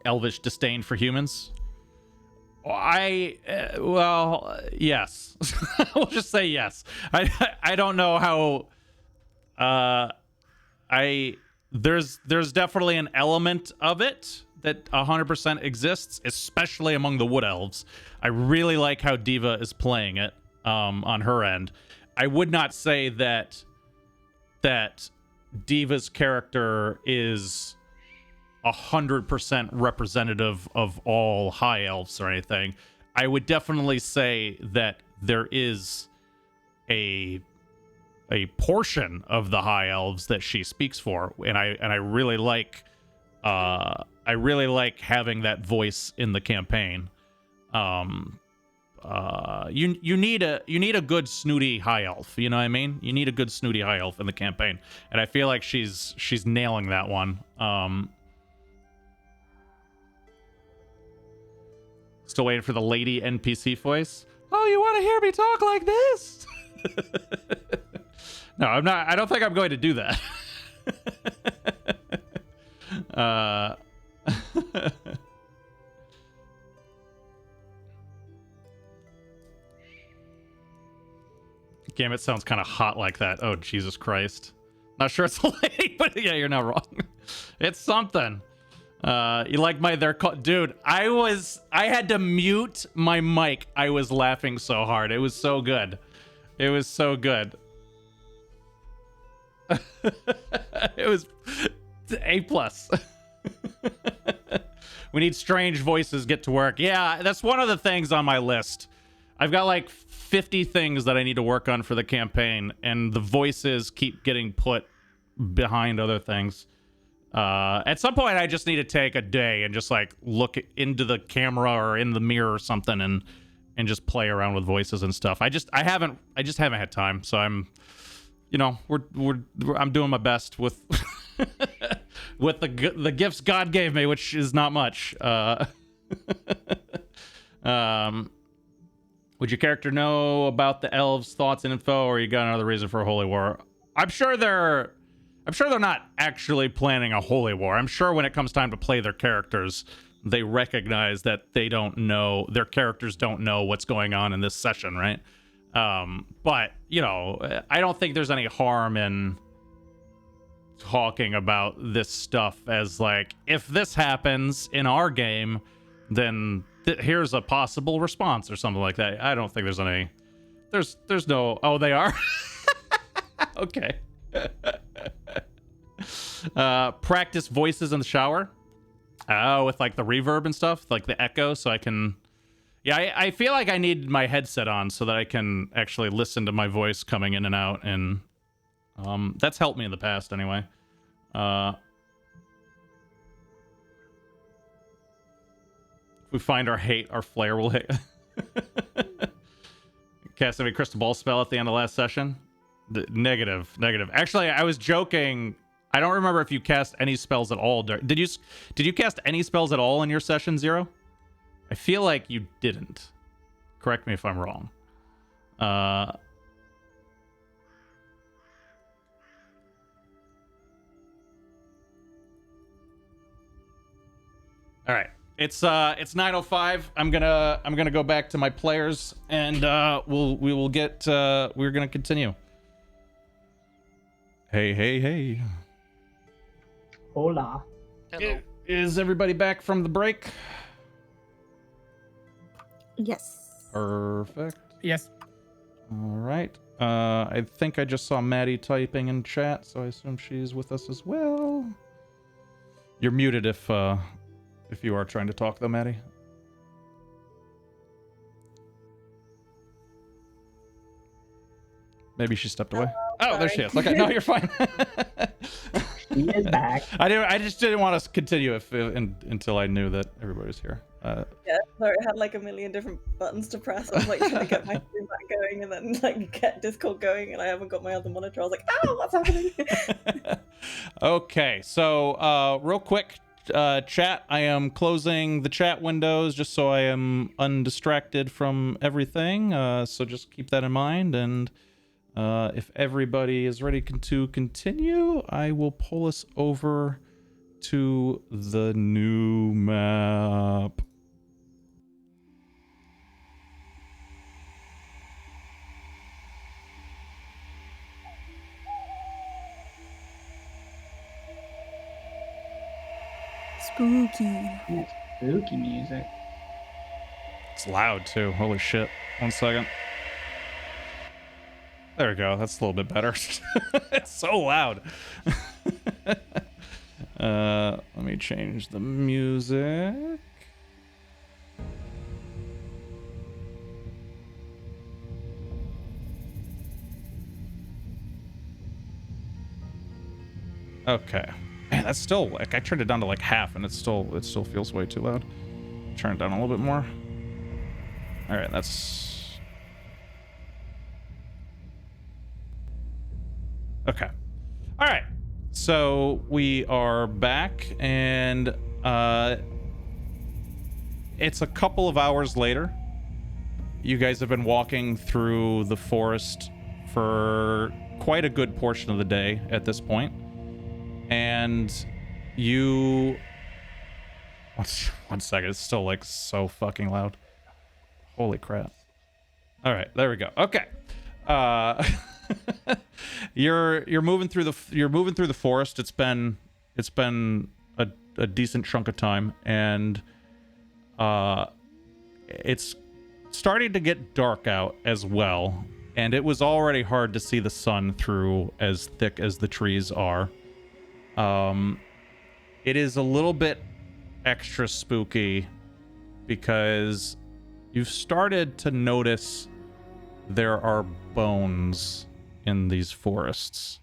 elvish disdain for humans? Yes. We'll just say yes. I don't know how. There's definitely an element of it that 100% exists, especially among the wood elves. I really like how Diva is playing it on her end. I would not say that Diva's character is 100% representative of all high elves or anything. I would definitely say that there is a portion of the high elves that she speaks for, and I really like having that voice in the campaign. You need a good snooty high elf, you know what I mean? You need a good snooty high elf in the campaign, and I feel like she's nailing that one. Still waiting for the lady NPC voice. Oh, you want to hear me talk like this? No, I'm not. I don't think I'm going to do that. Gambit sounds kind of hot like that. Oh, Jesus Christ. Not sure it's a lady, but yeah, you're not wrong. It's something. You like my dude, I had to mute my mic. I was laughing so hard. It was so good. It was so good. It was A+. We need strange voices get to work. Yeah, that's one of the things on my list. I've got like 50 things that I need to work on for the campaign, and the voices keep getting put behind other things. At some point, I just need to take a day and just like look into the camera or in the mirror or something and just play around with voices and stuff. I just haven't had time. So I'm, I'm doing my best with with the gifts God gave me, which is not much. Would your character know about the elves' thoughts and info, or you got another reason for a holy war? I'm sure they're not actually planning a holy war. I'm sure when it comes time to play their characters, they recognize that their characters don't know what's going on in this session, right? But, I don't think there's any harm in talking about this stuff as like, if this happens in our game, then here's a possible response or something like that. I don't think there's any... There's no... Oh, they are? Okay. Practice voices in the shower. With like the reverb and stuff, like the echo, so I can... Yeah, I feel like I need my headset on so that I can actually listen to my voice coming in and out, and that's helped me in the past anyway. If we find our hate, our flare will hit. Cast any crystal ball spell at the end of last session? Negative. Actually, I was joking. I don't remember if you cast any spells at all. Did you cast any spells at all in your session, Zero? I feel like you didn't. Correct me if I'm wrong. All right. It's 9:05. I'm gonna go back to my players, and we're gonna continue. Hey. Hola. Hello. Is everybody back from the break? Yes. Perfect. Yes. All right. I think I just saw Maddie typing in chat, so I assume she's with us as well. You're muted if you are trying to talk, though, Maddie. Maybe she stepped away. Oh, there she is. Okay, no, you're fine. She is back. I just didn't want to continue until I knew that everybody was here. Yeah, sorry, I had like a million different buttons to press. I was like trying to get my stream back going and then like get Discord going, and I haven't got my other monitor. I was like, oh, what's happening? Okay, so real quick, chat, I am closing the chat windows just so I am undistracted from everything. So just keep that in mind, and if everybody is ready to continue, I will pull us over to the new map. Spooky. Yeah, spooky music. It's loud too. Holy shit. 1 second. There we go. That's a little bit better. It's so loud. Let me change the music. Okay. Man, that's still like I turned it down to like half and it still feels way too loud. Turn it down a little bit more. All right, that's okay. All right. So we are back and it's a couple of hours later. You guys have been walking through the forest for quite a good portion of the day at this point. And you... One second, it's still like so fucking loud. Holy crap. All right, there we go. Okay. You're moving through the forest. It's been a decent chunk of time, and it's starting to get dark out as well, and it was already hard to see the sun through as thick as the trees are. It is a little bit extra spooky because you've started to notice there are bones in these forests.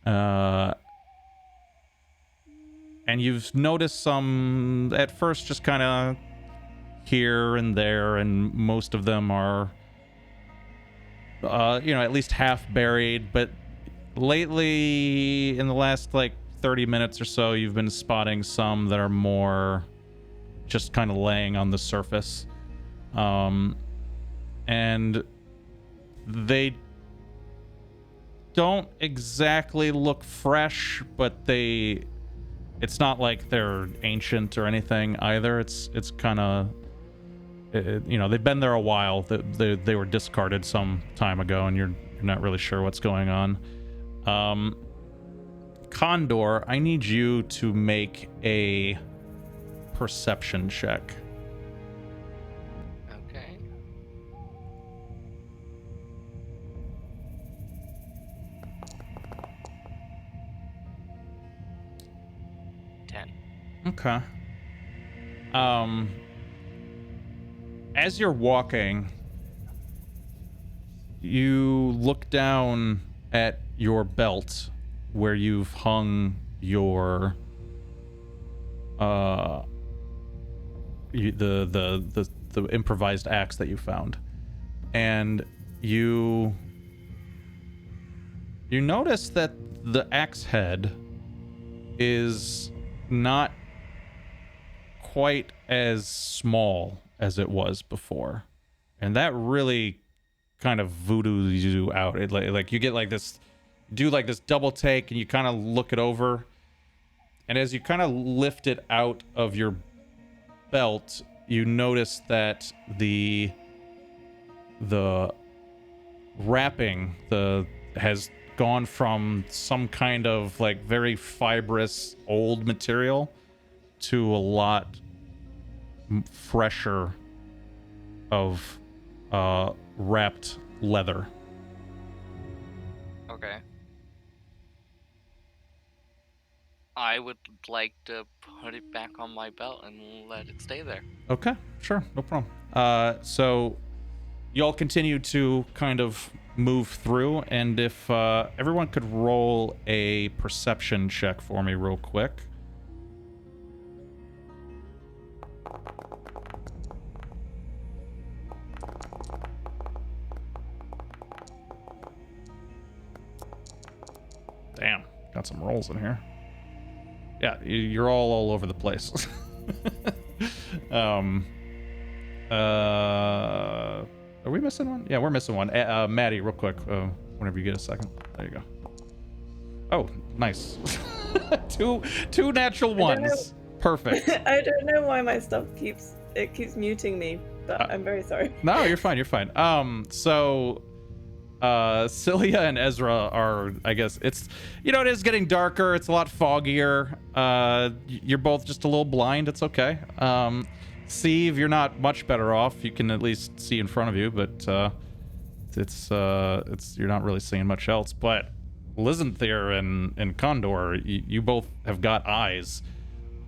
And you've noticed some at first just kind of here and there, and most of them are at least half buried, but lately in the last like 30 minutes or so you've been spotting some that are more just kind of laying on the surface, and they don't exactly look fresh, but it's not like they're ancient or anything either. It's kind of, they've been there a while. They were discarded some time ago, and you're not really sure what's going on. Condor, I need you to make a perception check. Okay. Okay. As you're walking, you look down at your belt where you've hung your the improvised axe that you found, and you notice that the axe head is not quite as small as it was before, and that really kind of voodoos you out. It like you get like this, do like this double take, and you kind of look it over, and as you kind of lift it out of your belt, you notice that the wrapping has gone from some kind of like very fibrous old material to a lot fresher of wrapped leather. Okay. I would like to put it back on my belt and let it stay there. Okay, sure, no problem. So you all continue to kind of move through, and if everyone could roll a perception check for me real quick. Damn, got some rolls in here. Yeah, you're all over the place. Are we missing one? Yeah, we're missing one. Maddie, real quick, whenever you get a second. There you Oh, nice. two natural ones. Perfect. I don't know why my stuff keeps muting me, but I'm very sorry. No, you're fine. You're fine. So Cilia and Ezra are, I guess it's, it is getting darker. It's a lot foggier. You're both just a little blind. It's okay. Steve, you're not much better off. You can at least see in front of you, but it's you're not really seeing much else. But Lizanther and Condor, you both have got eyes,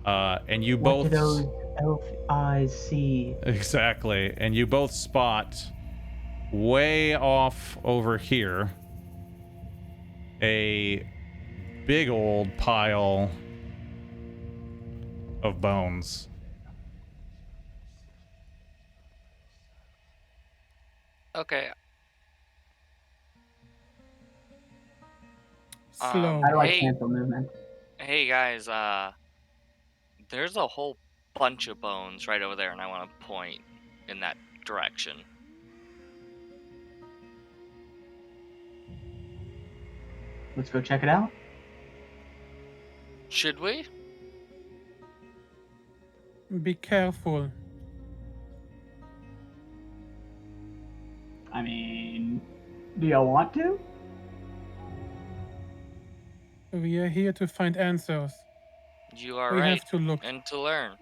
and you What both. do those elf eyes see? Exactly, and you both spot way off over here a big old pile of bones. Okay. Slow. I like Hey. cancel movement. Hey guys, there's a whole bunch of bones right over there, and I want to point in that direction. Let's go check it out. Should we? Be careful. I mean, do y'all want to? We are here to find answers. You are We right, have to look. and to learn.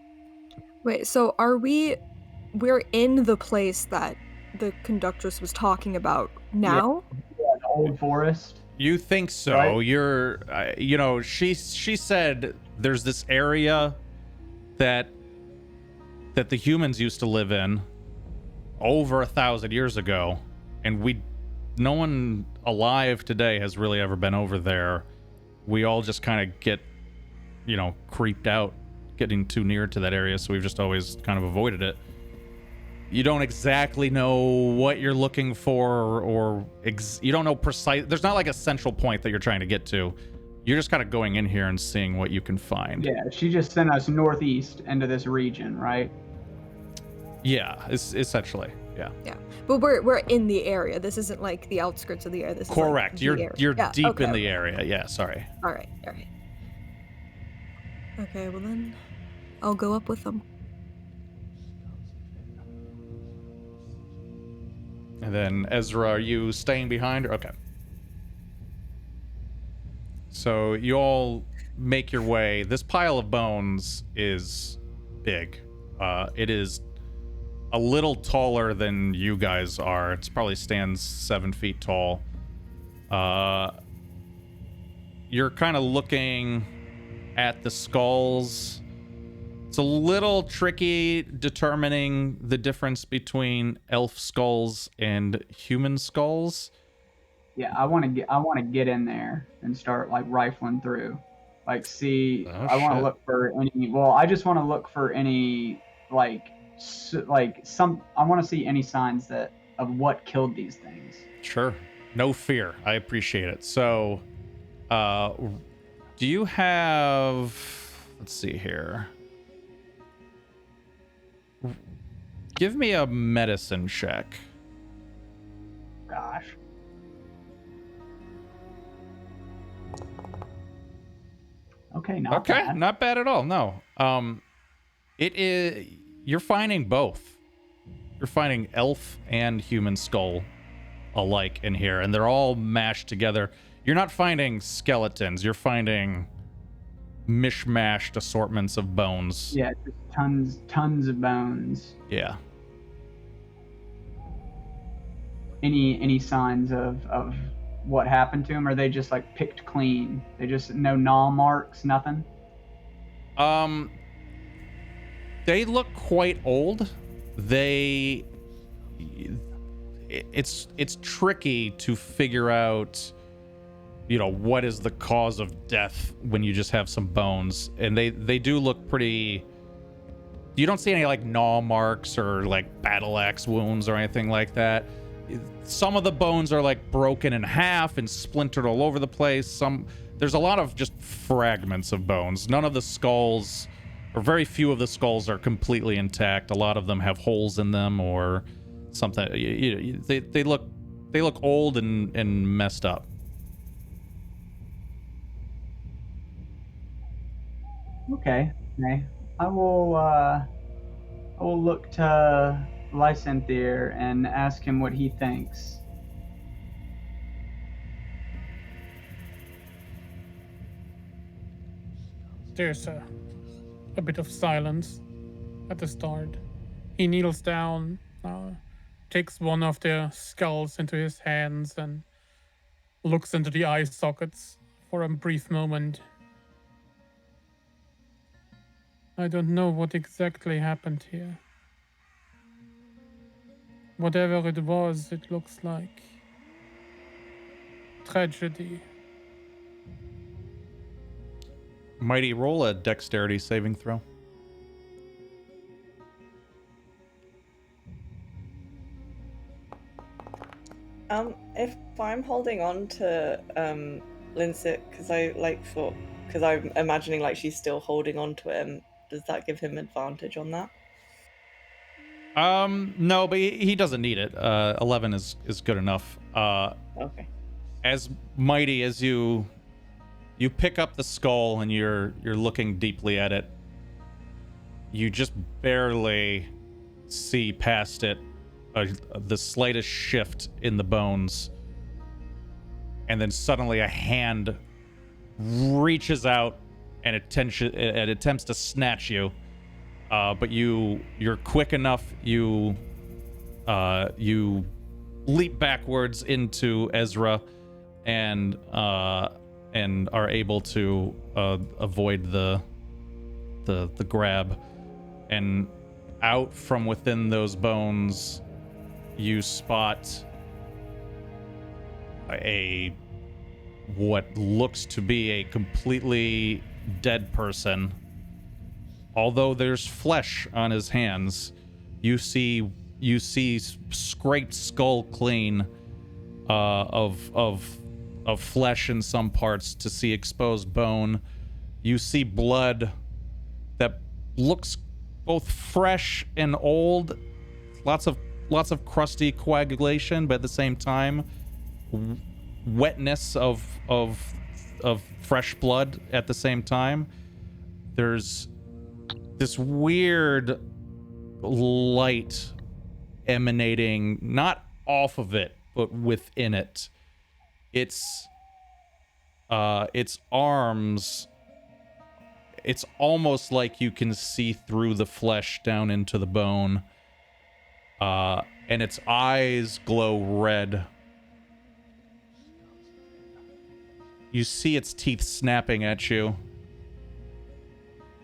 Wait, so we're in the place that the conductress was talking about now? Yeah, the old forest. You think so? Right. You're, she said there's this area that the humans used to live in over 1,000 years ago, and no one alive today has really ever been over there. We all just kind of get, creeped out getting too near to that area, so we've just always kind of avoided it. You don't exactly know what you're looking for, or you don't know precise. There's not like a central point that you're trying to get to. You're just kind of going in here and seeing what you can find. Yeah, she just sent us northeast into this region, right? Yeah, essentially. Yeah. Yeah. But we're in the area. This isn't like the outskirts of the area. This Correct. is like the area. You're Yeah, deep okay, in the okay. area. Yeah, sorry. All right. Okay, well then I'll go up with them. And then Ezra, are you staying behind? Okay. So you all make your way. This pile of bones is big. It is a little taller than you guys are. It probably stands 7 feet tall. You're kind of looking at the skulls. It's a little tricky determining the difference between elf skulls and human skulls. Yeah, I want to get in there and start like rifling through, like see. Oh, I want to shit. look for any. Well, I just want to look for any I want to see any signs of what killed these things. Sure. No fear. I appreciate it. So, do you have... Let's see here. Give me a medicine check. Gosh. Okay, not bad. Not bad at all. No. It is... You're finding both. You're finding elf and human skull alike in here, and they're all mashed together. You're not finding skeletons. You're finding mishmashed assortments of bones. Yeah, just tons of bones. Yeah. Any signs of what happened to them? Or are they just like picked clean? They just no gnaw marks, nothing. They look quite old. It's tricky to figure out, what is the cause of death when you just have some bones, and they do look pretty. You don't see any like gnaw marks or like battle axe wounds or anything like that. Some of the bones are like broken in half and splintered all over the place. There's a lot of just fragments of bones. None of the skulls, or very few of the skulls, are completely intact. A lot of them have holes in them or something. They look old and messed up. Okay. I will look to Lysanthier and ask him what he thinks. There's a bit of silence at the start. He kneels down, takes one of the skulls into his hands, and looks into the eye sockets for a brief moment. I don't know what exactly happened here. Whatever it was, it looks like tragedy. Mighty, roll a dexterity saving throw. If I'm holding on to Linsett, because I'm imagining like she's still holding on to him, does that give him advantage on that? No, but he doesn't need it. 11 is good enough. Okay. As Mighty, as you pick up the skull and you're looking deeply at it, you just barely see past it the slightest shift in the bones, and then suddenly a hand reaches out and it attempts to snatch you, but you're quick enough. You leap backwards into Ezra and are able to avoid the grab, and out from within those bones you spot what looks to be a completely dead person. Although there's flesh on his hands, you see scraped skull clean of flesh in some parts, to see exposed bone. You see blood that looks both fresh and old. Lots of crusty coagulation, but at the same time, wetness of fresh blood at the same time. There's this weird light emanating not off of it, but within it. Its arms, it's almost like you can see through the flesh down into the bone. And its eyes glow red. You see its teeth snapping at you,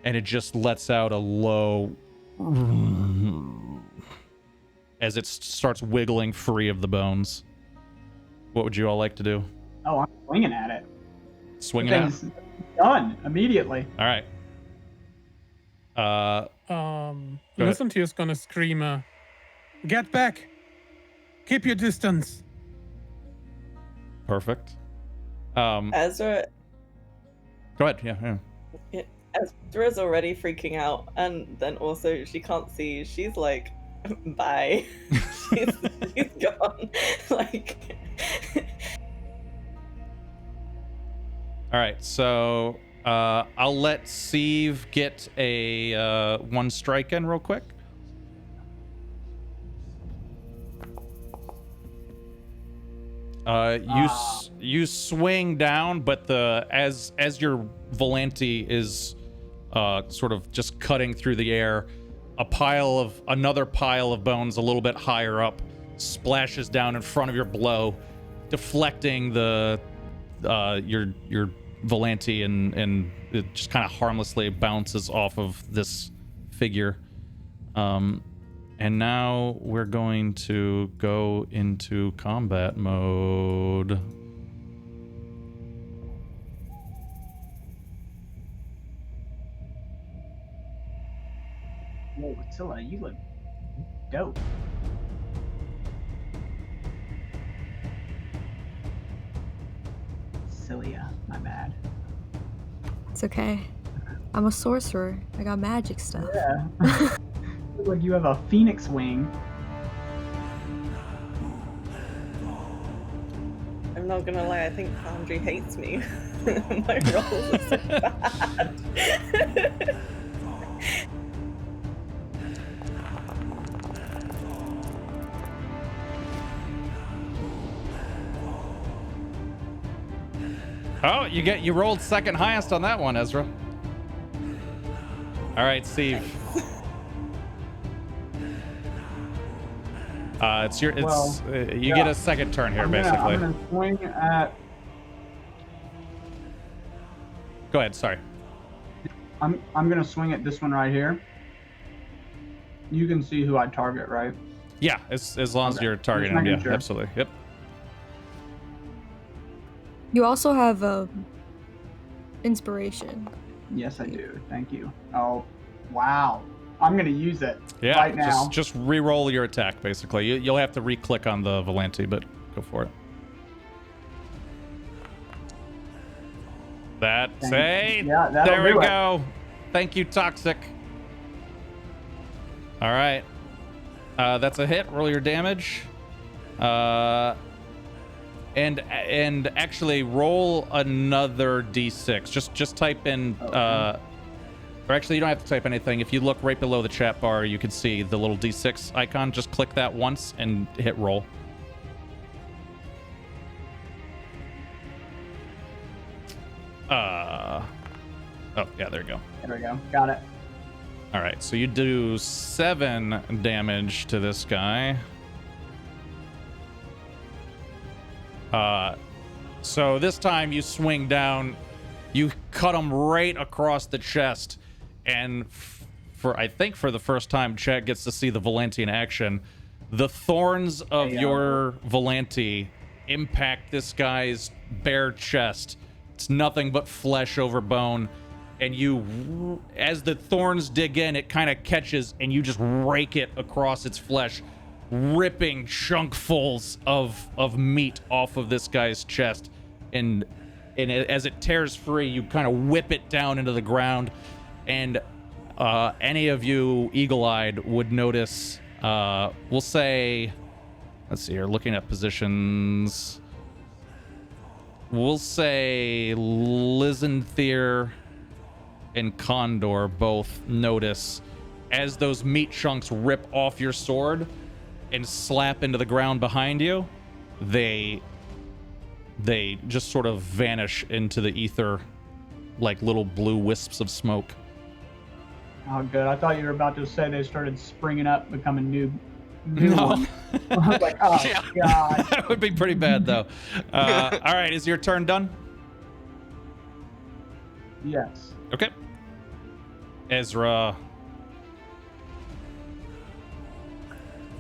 and it just lets out a low as it starts wiggling free of the bones. What would you all like to do? Oh, I'm swinging at it. Swinging at it? Thing's done immediately. All right. Listen to you's gonna scream, "Get back! Keep your distance!" Perfect. Ezra Go ahead. Yeah. Ezra's already freaking out, and then also she can't see. She's like, bye. she's gone. Like. All right. So I'll let Sieve get a one strike in real quick. You swing down, but as your Volanti is sort of just cutting through the air, another pile of bones a little bit higher up splashes down in front of your blow, deflecting your Volanti, and it just kind of harmlessly bounces off of this figure. And now we're going to go into combat mode. Whoa, Attila, you look dope. Cilia, my bad. It's okay. I'm a sorcerer. I got magic stuff. Yeah. Look like you have a phoenix wing. I'm I'm not gonna lie, I think Foundry hates me. My rolls are so bad. Oh, you rolled second highest on that one, Ezra. All right, Steve. You get a second turn here, basically. I'm gonna swing at. Go ahead. Sorry. I'm gonna swing at this one right here. You can see who I target, right? Yeah, as long as you're targeting Just him. making Yeah, sure. absolutely. Yep. You also have inspiration. Yes, I do. Thank you. Oh, wow. I'm gonna use it Yeah. right now. Just re-roll your attack, basically. You'll have to re-click on the Volante, but go for it. That's a. Yeah, that'll There we do it. go. Thank you, Toxic. All right. That's a hit. Roll your damage. And actually roll another d6. Just type in. Or actually, you don't have to type anything. If you look right below the chat bar, you can see the little d6 icon. Just click that once and hit roll. Oh, yeah, there you go. There we go. Got it. All right, so you do 7 damage to this guy. So this time you swing down, you cut him right across the chest, and I think for the first time, Chad gets to see the Volante in action. The thorns of your Volante impact this guy's bare chest. It's nothing but flesh over bone. And you, as the thorns dig in, it kind of catches and you just rake it across its flesh, ripping chunkfuls of meat off of this guy's chest. And as it tears free, you kind of whip it down into the ground. And any of you eagle-eyed would notice, we'll say, let's see here, looking at positions. We'll say Lizanthier and Condor both notice as those meat chunks rip off your sword and slap into the ground behind you, they just sort of vanish into the ether like little blue wisps of smoke. Oh, good. I thought you were about to say they started springing up, becoming new No. ones. I was like, oh, Yeah. God. That would be pretty bad, though. All right, is your turn done? Yes. Okay. Ezra.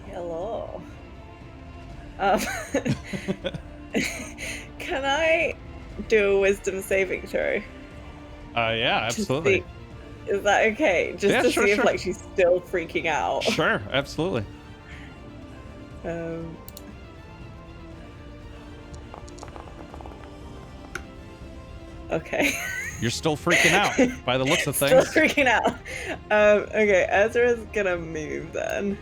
Hello. Can I do a wisdom saving throw? Yeah, To absolutely. see- Is that okay? Just Yeah, to sure, see sure. if like she's still freaking out. Sure, absolutely. Okay. You're still freaking out by the looks of Still things. freaking out. Okay, Ezra's gonna move then.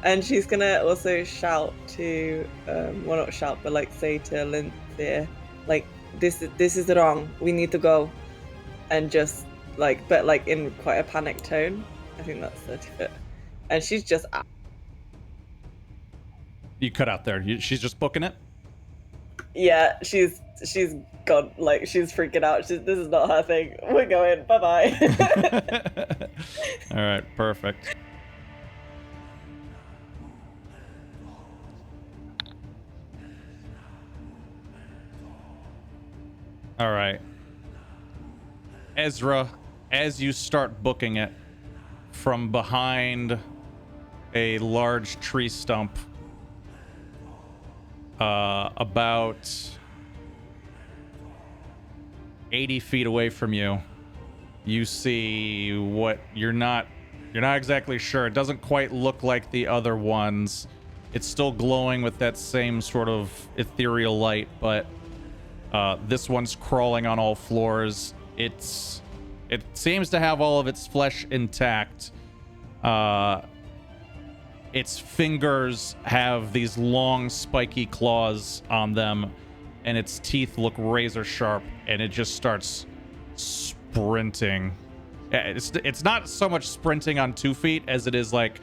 And she's gonna also shout to, well, not shout, but like say to Lynthia, like, this is wrong. We need to go. And just like, but like in quite a panic tone. I think that's 30 foot. And she's just out. You cut out there. She's just booking it? Yeah, she's gone, like, she's freaking out. This is not her thing. We're going. Bye-bye. All right, perfect. All right. Ezra, as you start booking it from behind a large tree stump, about 80 feet away from you, you see what you're not exactly sure. It doesn't quite look like the other ones. It's still glowing with that same sort of ethereal light, but this one's crawling on all floors. It seems to have all of its flesh intact. its fingers have these long spiky claws on them, and its teeth look razor sharp, and it just starts sprinting. It's not so much sprinting on 2 feet as it is like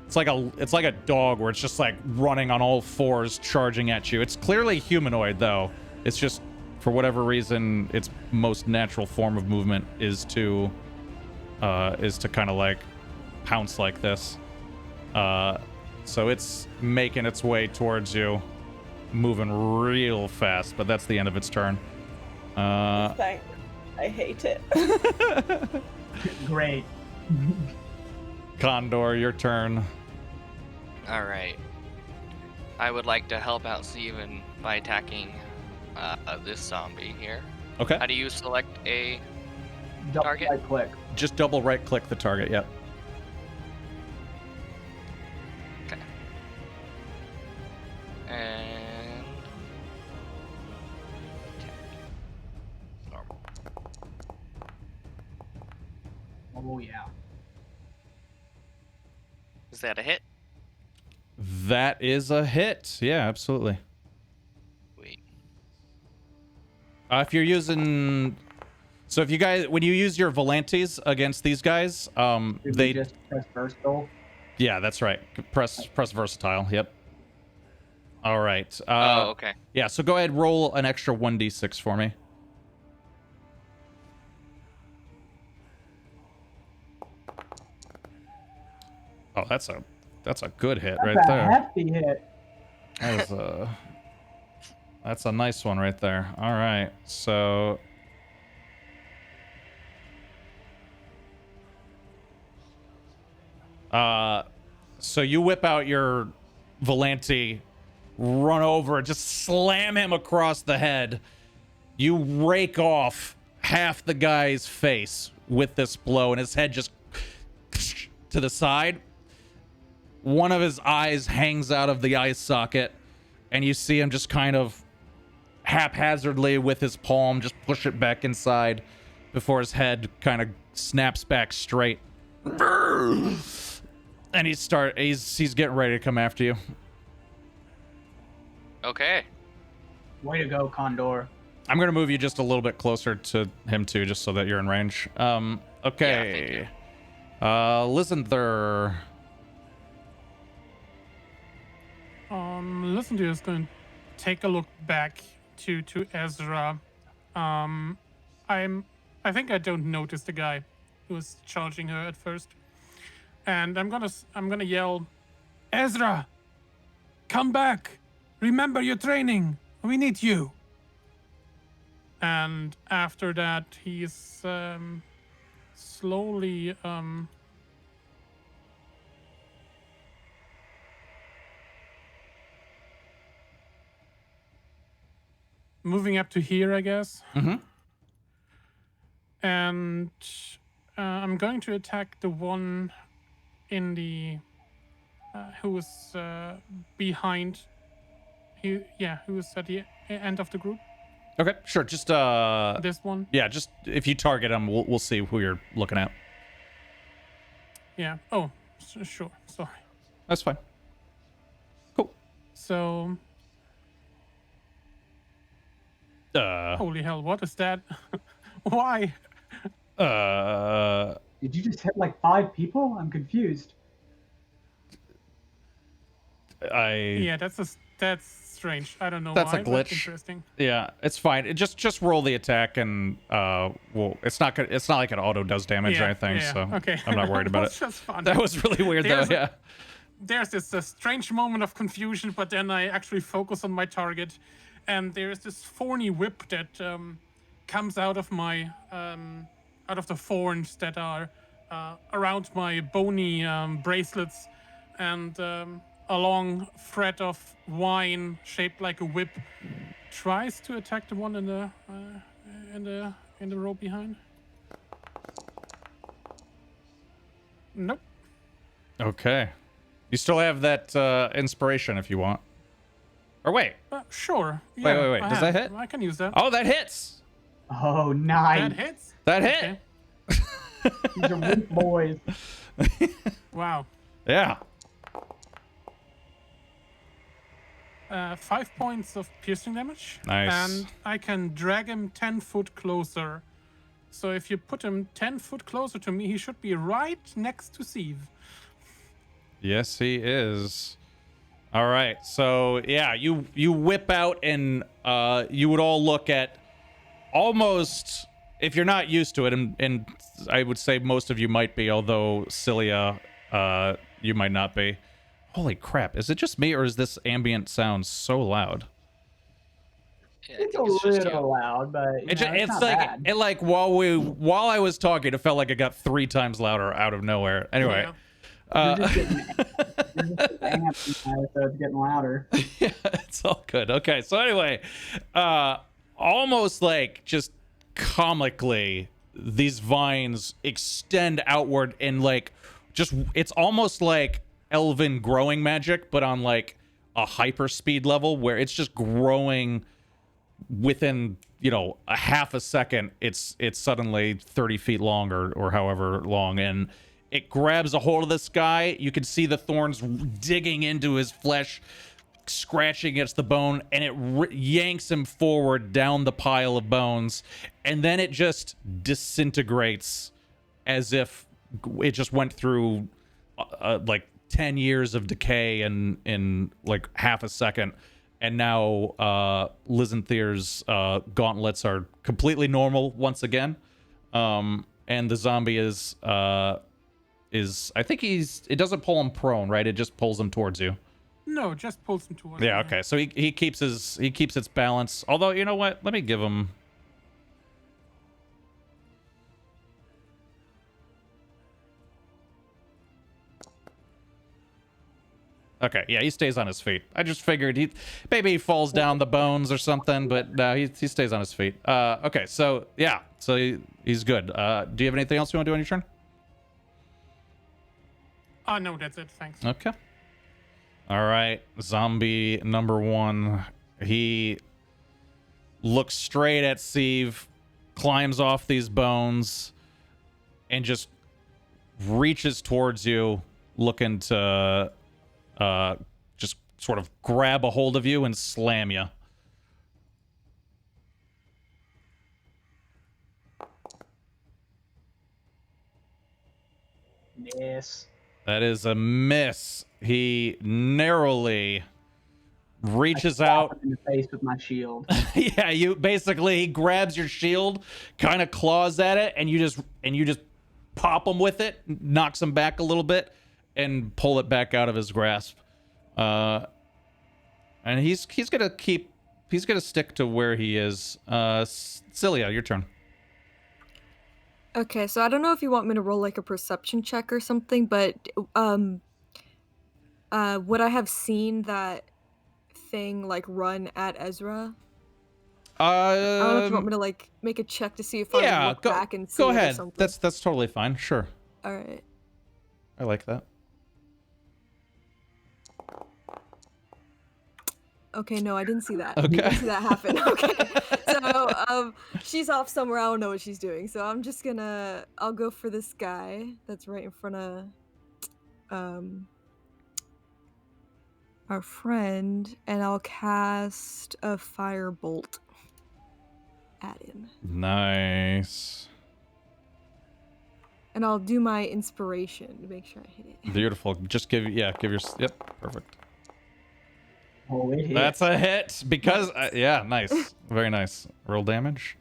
it's like a dog where it's just like running on all fours charging at you. It's clearly humanoid though. It's just for whatever reason its most natural form of movement is to kind of like pounce like this. So it's making its way towards you, moving real fast, but that's the end of its turn. Thanks. I hate it. Great. Condor, your turn. All right. I would like to help out Steven by attacking this zombie here. Okay. How do you select a Double target? right click. Just double right click the target, yep. Okay. And attack. Normal. Oh yeah. Is that a hit? That is a hit. Yeah, absolutely. Wait. If you're using... So if you guys... When you use your Volantes against these guys, Did we they... just press versatile? Yeah, that's right. Press versatile. Yep. All right. Oh, okay. Yeah, so go ahead, roll an extra 1d6 for me. Oh, that's a good hit right That's a there. hefty hit. That's a nice one right there. All right, so so you whip out your Volante, run over, just slam him across the head. You rake off half the guy's face with this blow, and his head just to the side. One of his eyes hangs out of the eye socket, and you see him just kind of haphazardly with his palm just push it back inside before his head kind of snaps back straight. And he's getting ready to come after you. Okay. Way to go, Condor. I'm gonna move you just a little bit closer to him too, just so that you're in range. Okay. Listen there. Listen to is going to take a look back to Ezra. I think I don't notice the guy who was charging her at first, and I'm gonna yell, Ezra, come back! Remember your training. We need you. And after that, he's slowly moving up to here, I guess. Mm-hmm. And I'm going to attack the one in the who was behind. Who was at the end of the group. Okay, sure. Just This one. yeah, just if you target him, we'll see who you're looking at. Yeah. Oh, sure. Sorry. That's fine. Cool. So, holy hell, what is that? Why? Did you just hit like 5 people? I'm confused. Yeah, that's strange. I don't know That's why. a but glitch. Interesting. Yeah, it's fine. Just roll the attack and it's not like it auto does damage or anything, so okay. I'm not worried about it. That's just fun. That was really weird though. Yeah. There's this strange moment of confusion, but then I actually focus on my target, and there's this thorny whip that comes out of my out of the thorns that are around my bony bracelets, and a long thread of wine shaped like a whip tries to attack the one in the row behind. Nope. Okay. You still have that inspiration if you want. Or wait. Sure. Wait. I Does that hit? I can use that. Oh, that hits. Oh, nice. That hits. That hit. Okay. These are weak boys. Wow. Yeah. 5 points of piercing damage. Nice. And I can drag him 10 foot closer. So if you put him 10 foot closer to me, he should be right next to Steve. Yes, he is. All right. So yeah, you whip out, and you would all look at almost, if you're not used to it, and I would say most of you might be, although Cilia, you might not be. Holy crap! Is it just me, or is this ambient sound so loud? Yeah, I It's a think it's just little you. loud, but It's it's not like bad. it like while I was talking, it felt like it got 3 times louder out of nowhere. Anyway. Yeah. You're just getting amped now, so it's getting louder. Yeah, it's all good. Okay, so anyway, almost like just comically, these vines extend outward, and like just it's almost like elven growing magic, but on like a hyper speed level, where it's just growing within, you know, a half a second. It's suddenly 30 feet long, or however long, and it grabs a hold of this guy. You can see the thorns digging into his flesh, scratching against the bone, and it yanks him forward down the pile of bones, and then it just disintegrates as if it just went through like 10 years of decay in like half a second. And now Lizanthir's gauntlets are completely normal once again, and the zombie is I think it doesn't pull him prone, right? It just pulls him towards you. No, just pulls him towards Yeah, me. okay. So he keeps its balance. Although, you know what? Let me give him. Okay, yeah, he stays on his feet. I just figured maybe he falls down the bones or something, but no, he stays on his feet. Okay, so yeah, so he's good. Do you have anything else you want to do on your turn? No, that's it. Thanks. Okay. All right, zombie number 1. He looks straight at Steve, climbs off these bones, and just reaches towards you, looking to just sort of grab a hold of you and slam you. Yes. That is a miss. He narrowly reaches I slap out. him in the face with my shield. Yeah, he grabs your shield, kind of claws at it, and you just pop him with it, knocks him back a little bit, and pull it back out of his grasp. And he's gonna stick to where he is. Cilia, your turn. Okay, so I don't know if you want me to roll like a perception check or something, but would I have seen that thing like run at Ezra? I don't know if you want me to like make a check to see if I Yeah, look back and see go it or ahead. something. That's totally fine. Sure, All right. I like that. Okay, no, I didn't see that. Okay. I didn't see that happen. Okay. So, she's off somewhere. I don't know what she's doing. So I'll go for this guy that's right in front of, our friend, and I'll cast a firebolt at him. Nice. And I'll do my inspiration to make sure I hit it. Beautiful. Just give your, yep, perfect. Oh, it hit. That's a hit because, yeah, nice. Very nice. Roll damage.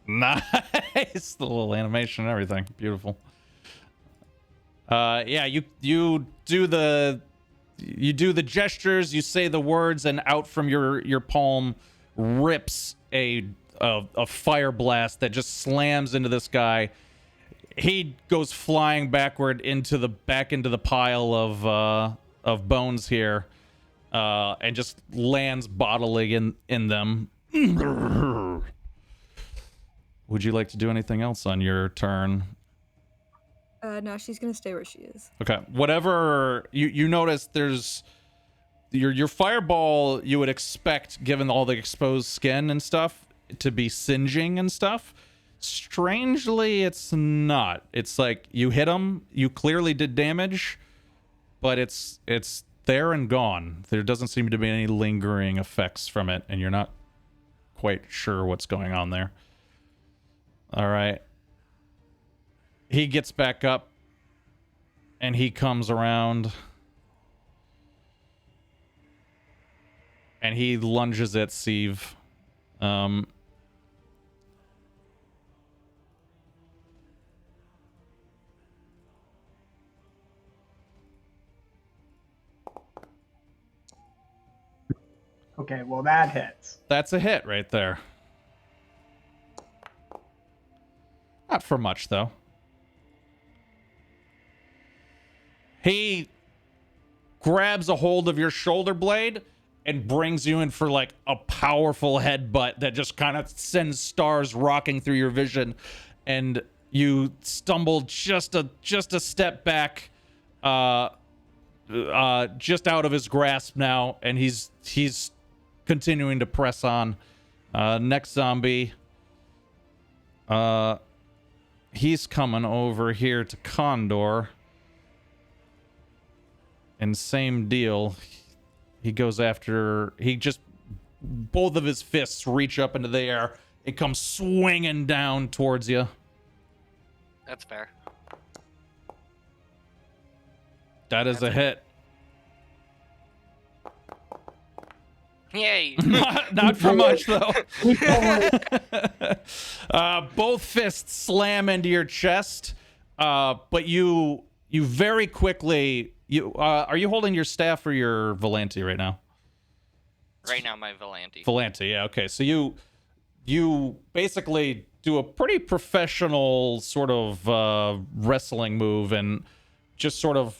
Nice. The little animation and everything. Beautiful. Yeah, you do the gestures, you say the words, and out from your palm rips a fire blast that just slams into this guy. He goes flying backward into the pile of bones here, and just lands bodily in them. Would you like to do anything else on your turn? No, she's gonna stay where she is. Okay. Whatever you notice, there's your fireball. You would expect, given all the exposed skin and stuff, to be singeing and stuff. Strangely, it's not. It's like you hit him, you clearly did damage, but it's there and gone. There doesn't seem to be any lingering effects from it, and you're not quite sure what's going on there. All right. He gets back up, and he comes around, and he lunges at Steve. Okay, well that hits. That's a hit right there. Not for much, though. He grabs a hold of your shoulder blade and brings you in for like a powerful headbutt that just kind of sends stars rocking through your vision, and you stumble just a step back, just out of his grasp now, and he's continuing to press on. Next zombie. He's coming over here to Condor. And same deal. He goes after... both of his fists reach up into the air. It comes swinging down towards you. That's fair. That is a hit. Yay! Not for much, though. Both fists slam into your chest, but you very quickly... are you holding your staff or your Volante right now? Right now, my Volante. Volante, yeah, okay. So you basically do a pretty professional sort of wrestling move and just sort of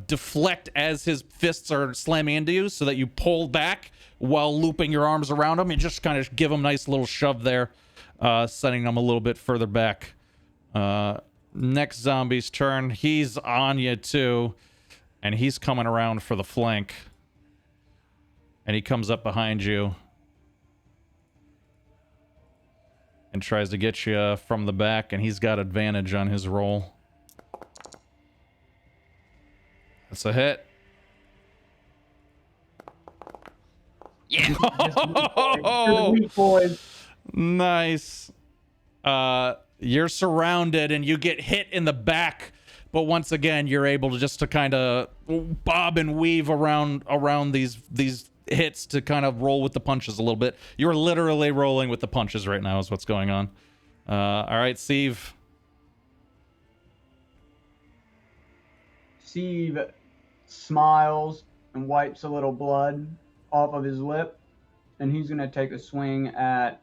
deflect as his fists are slamming into you, so that you pull back while looping your arms around him and just kind of give him a nice little shove there, sending him a little bit further back. Next zombie's turn. He's on you too, and he's coming around for the flank, and he comes up behind you and tries to get you from the back, and he's got advantage on his roll. That's a hit. Yeah. Nice. You're surrounded and you get hit in the back, but once again you're able to just to kind of bob and weave around these hits to kind of roll with the punches a little bit. You're literally rolling with the punches right now is what's going on. All right, Steve. Steve smiles and wipes a little blood off of his lip, and he's going to take a swing at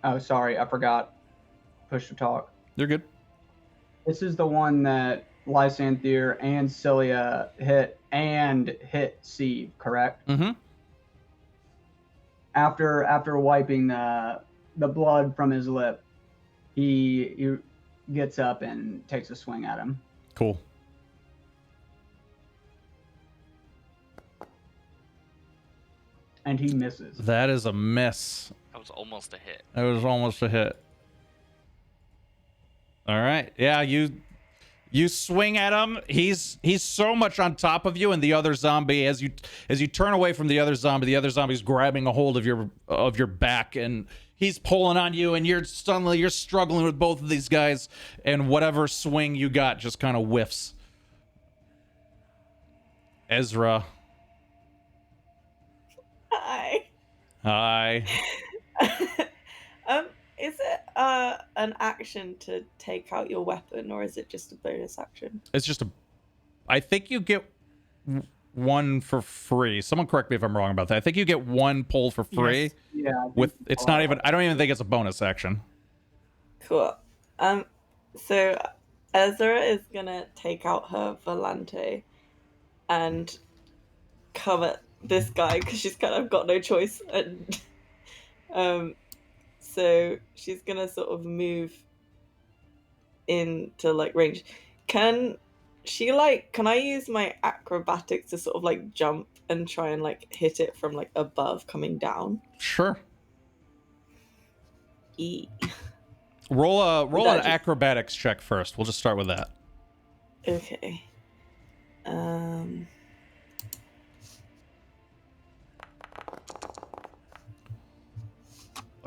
oh, sorry, I forgot. Push to talk. You're good. This is the one that Lysanthier and Cilia hit Steve, correct? Mm-hmm. After wiping the blood from his lip, he gets up and takes a swing at him. Cool. And he misses. That is a miss. That was almost a hit. That was almost a hit. All right. Yeah, you swing at him. He's so much on top of you, and the other zombie, as you turn away from the other zombie's grabbing a hold of your back, and he's pulling on you, and you're struggling with both of these guys, and whatever swing you got just kind of whiffs. Ezra. Hi. Is it an action to take out your weapon, or is it just a bonus action? It's just I think you get one for free. Someone correct me if I'm wrong about that. I think you get one pull for free. Yes. Yeah. It's not even. I don't even think it's a bonus action. Cool. So Ezra is gonna take out her Volante and come at this guy because she's kind of got no choice, and so she's gonna sort of move into like range. Can she like, can I use my acrobatics to sort of like jump and try and like hit it from like above coming down? Sure. E. Roll an That just- acrobatics check first. We'll just start with that. Okay.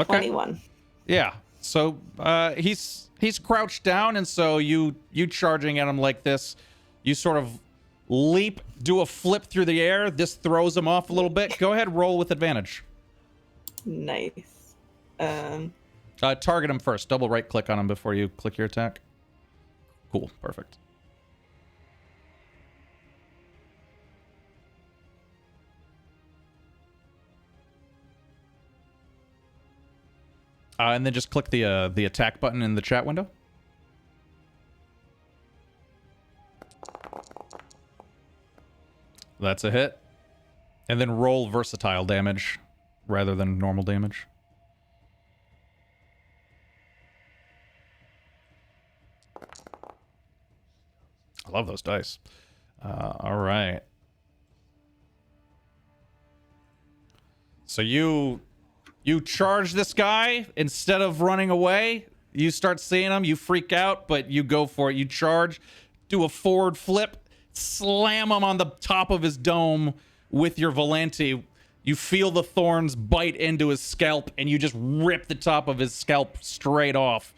21. Yeah. So he's crouched down, and so you charging at him like this, you sort of leap, do a flip through the air. This throws him off a little bit. Go ahead, roll with advantage. Nice. Target him first. Double right click on him before you click your attack. Cool. Perfect. And then just click the attack button in the chat window. That's a hit. And then roll versatile damage rather than normal damage. I love those dice. All right. So you charge this guy instead of running away. You start seeing him, you freak out, but you go for it. You charge, do a forward flip, slam him on the top of his dome with your Volante. You feel the thorns bite into his scalp, and you just rip the top of his scalp straight off.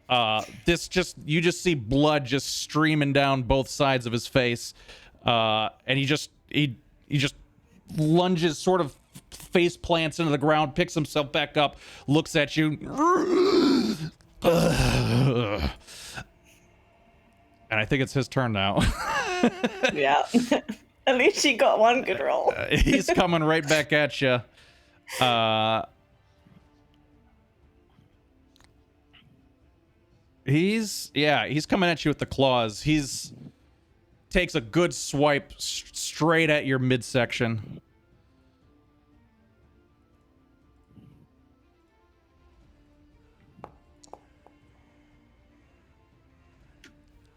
You just see blood just streaming down both sides of his face, and he just lunges, sort of face plants into the ground, picks himself back up, looks at you, and I think it's his turn now. Yeah. At least she got one good roll. He's coming right back at you. He's coming at you with the claws. He's takes a good swipe straight at your midsection.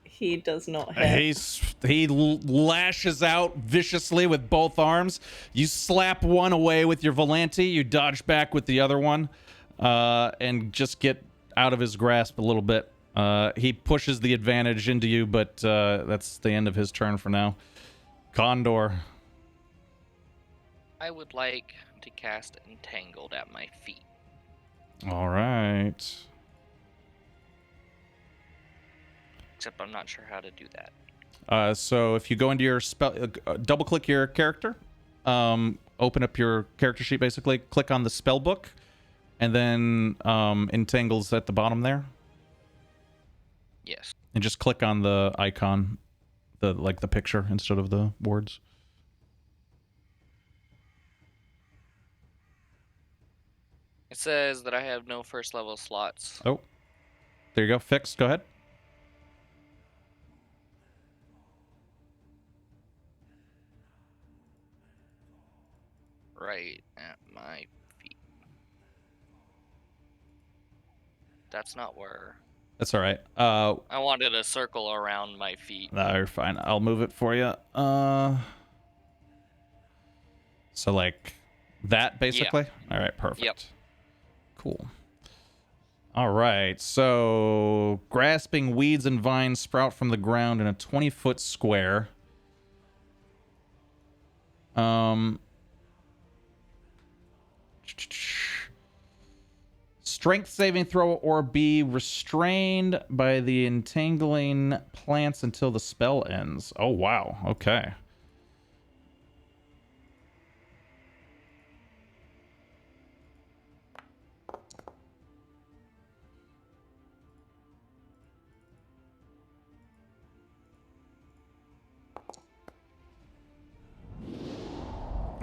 He does not hit. He lashes out viciously with both arms. You slap one away with your Volante. You dodge back with the other one, and just get out of his grasp a little bit. He pushes the advantage into you, but that's the end of his turn for now. Condor. I would like to cast Entangled at my feet. All right. Except I'm not sure how to do that. So if you go into your spell, double click your character, open up your character sheet, basically click on the spell book, and then Entangle's at the bottom there. Yes. And just click on the icon, the picture instead of the words. It says that I have no first level slots. Oh, there you go. Fixed. Go ahead. Right at my feet. That's not where... That's all right. I wanted a circle around my feet. No, you're fine. I'll move it for you. So like that, basically? Yeah. All right, perfect. Yep. Cool. All right, so grasping weeds and vines sprout from the ground in a 20-foot square. Strength saving throw or be restrained by the entangling plants until the spell ends. Oh, wow. Okay.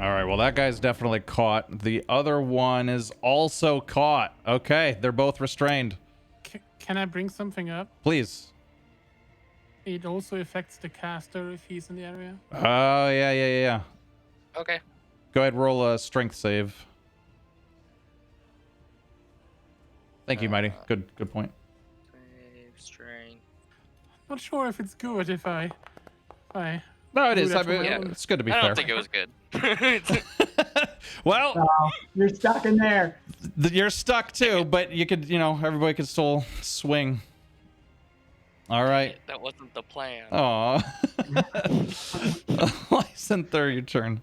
All right, well, that guy's definitely caught. The other one is also caught. Okay, they're both restrained. Can I bring something up? Please. It also affects the caster if he's in the area. Oh, yeah. Okay. Go ahead, roll a strength save. Thank you, Mighty. Good point. Save strength. Not sure if it's good if I I No, it do is. that I for mean, my yeah, own. it's good to be I fair. don't think it was good. Well, You're stuck in there. you're stuck too, but you could, everybody could still swing. All right. That wasn't the plan. Aw. Lysanther, your turn.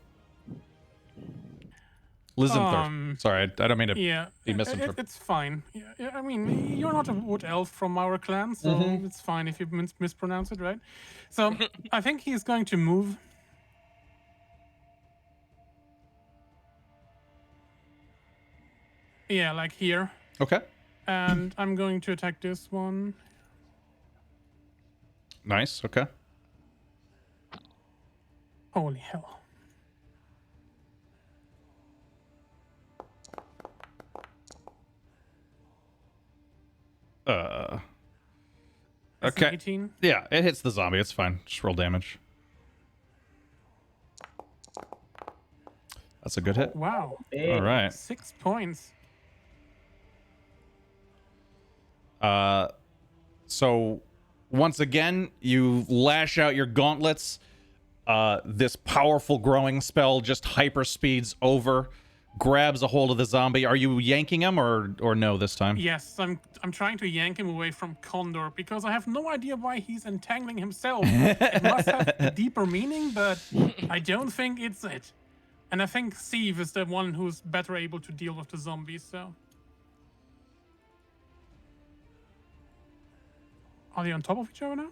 Lysanther. Sorry, I don't mean to Yeah, be misinterpreted. it's fine. Yeah, I mean, you're not a wood elf from our clan, so it's fine if you mispronounce it, right? So I think he's going to move. Yeah, like here. Okay. And I'm going to attack this one. Nice. Okay. Holy hell. That's an Okay. 18. Yeah, it hits the zombie. It's fine. Just roll damage. That's a good hit. Wow. All right. 6 points. So once again, you lash out your gauntlets. This powerful growing spell just hyper speeds over, grabs a hold of the zombie. Are you yanking him or no this time? Yes, I'm trying to yank him away from Condor because I have no idea why he's entangling himself. It must have a deeper meaning, but I don't think it's it. And I think Steve is the one who's better able to deal with the zombies, so. Are they on top of each other now?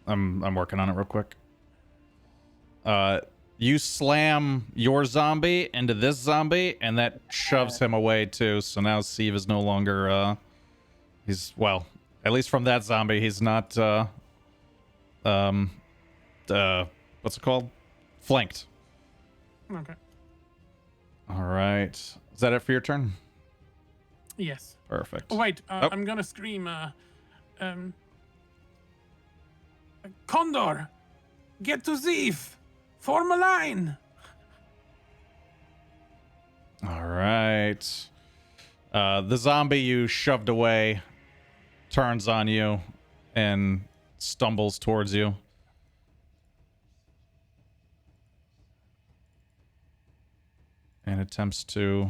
I'm working on it real quick. You slam your zombie into this zombie, and that shoves him away too. So now Steve is no longer he's, well, at least from that zombie, he's not what's it called? Flanked. Okay. All right. Is that it for your turn? Yes. Perfect. Oh, wait, Oh. I'm gonna scream, Condor! Get to Zeef! Form a line! All right. The zombie you shoved away turns on you and stumbles towards you. And attempts to...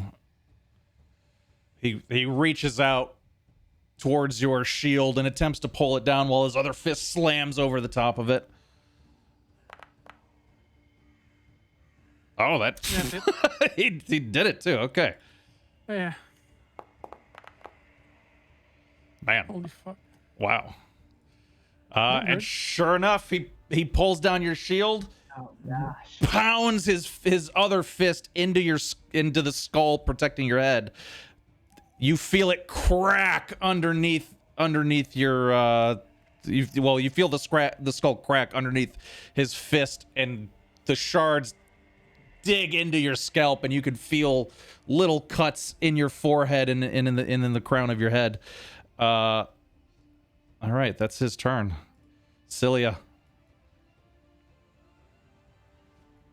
He reaches out towards your shield and attempts to pull it down while his other fist slams over the top of it. Oh, that... That's it. he did it too. Okay. Yeah. Man. Holy fuck. Wow. Not And good. sure enough, he pulls down your shield, Oh gosh. pounds his other fist into the skull, protecting your head. You feel it crack underneath your you feel the skull crack underneath his fist, and the shards dig into your scalp, and you can feel little cuts in your forehead and in the crown of your head. All right, that's his turn. Cilia.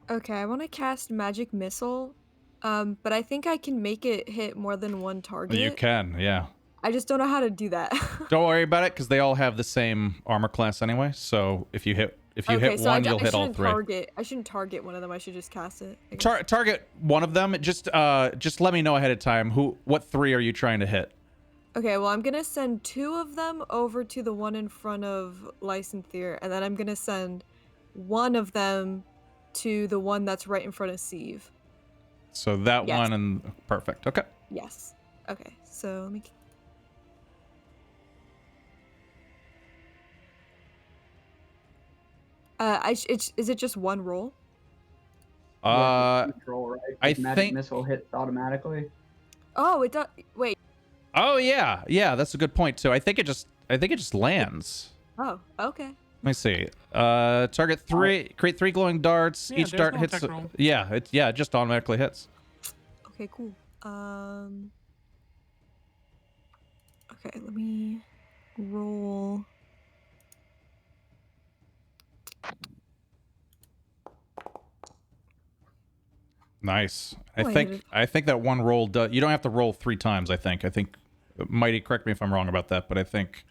Okay, I want to cast Magic Missile, but I think I can make it hit more than one target. You can, yeah. I just don't know how to do that. Don't worry about it, because they all have the same armor class anyway. So if you hit Okay, so one, you'll hit all three. I shouldn't target one of them. I should just cast it. I guess. Target one of them. Just let me know ahead of time. What three are you trying to hit? Okay, well, I'm gonna send 2 of them over to the one in front of Lysanther, and then I'm gonna send one of them to the one that's right in front of Sieve. So that Yes. one and perfect. Okay. Yes. Okay, so let me. Is it just one roll? Control, right? I Magic think- missile hits automatically. Oh, it does. Wait. Oh yeah, that's a good point too. I think it just lands. Oh, okay. Let me see. Target 3. Create 3 glowing darts. Yeah, Each there's dart no hits. attack roll. Yeah, it just automatically hits. Okay, cool. Okay, let me roll. Nice. Oh, I think that one roll does. You don't have to roll 3 times. I think. Mighty, correct me if I'm wrong about that, but I think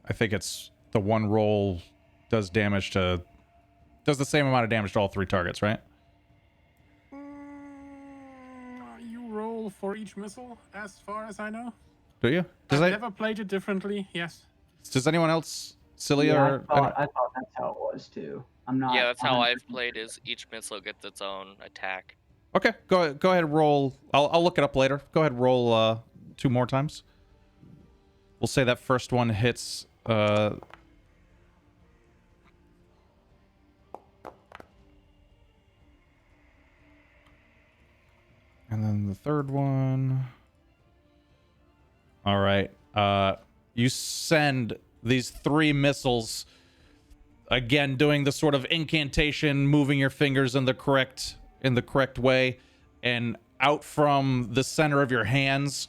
it's the one roll does damage to does the same amount of damage to all 3 targets, right? You roll for each missile, as far as I know. Do you? I've never played it differently. Yes. Does anyone else, Cilia? Yeah, or I thought that's how it was too. I'm not. Yeah, that's how 100% I've played. Is each missile gets its own attack. Okay, go ahead and roll. I'll look it up later. Go ahead and roll 2 more times. We'll say that first one hits. And then the third one. All right. You send these 3 missiles. Again, doing the sort of incantation, moving your fingers in the correct way, and out from the center of your hands,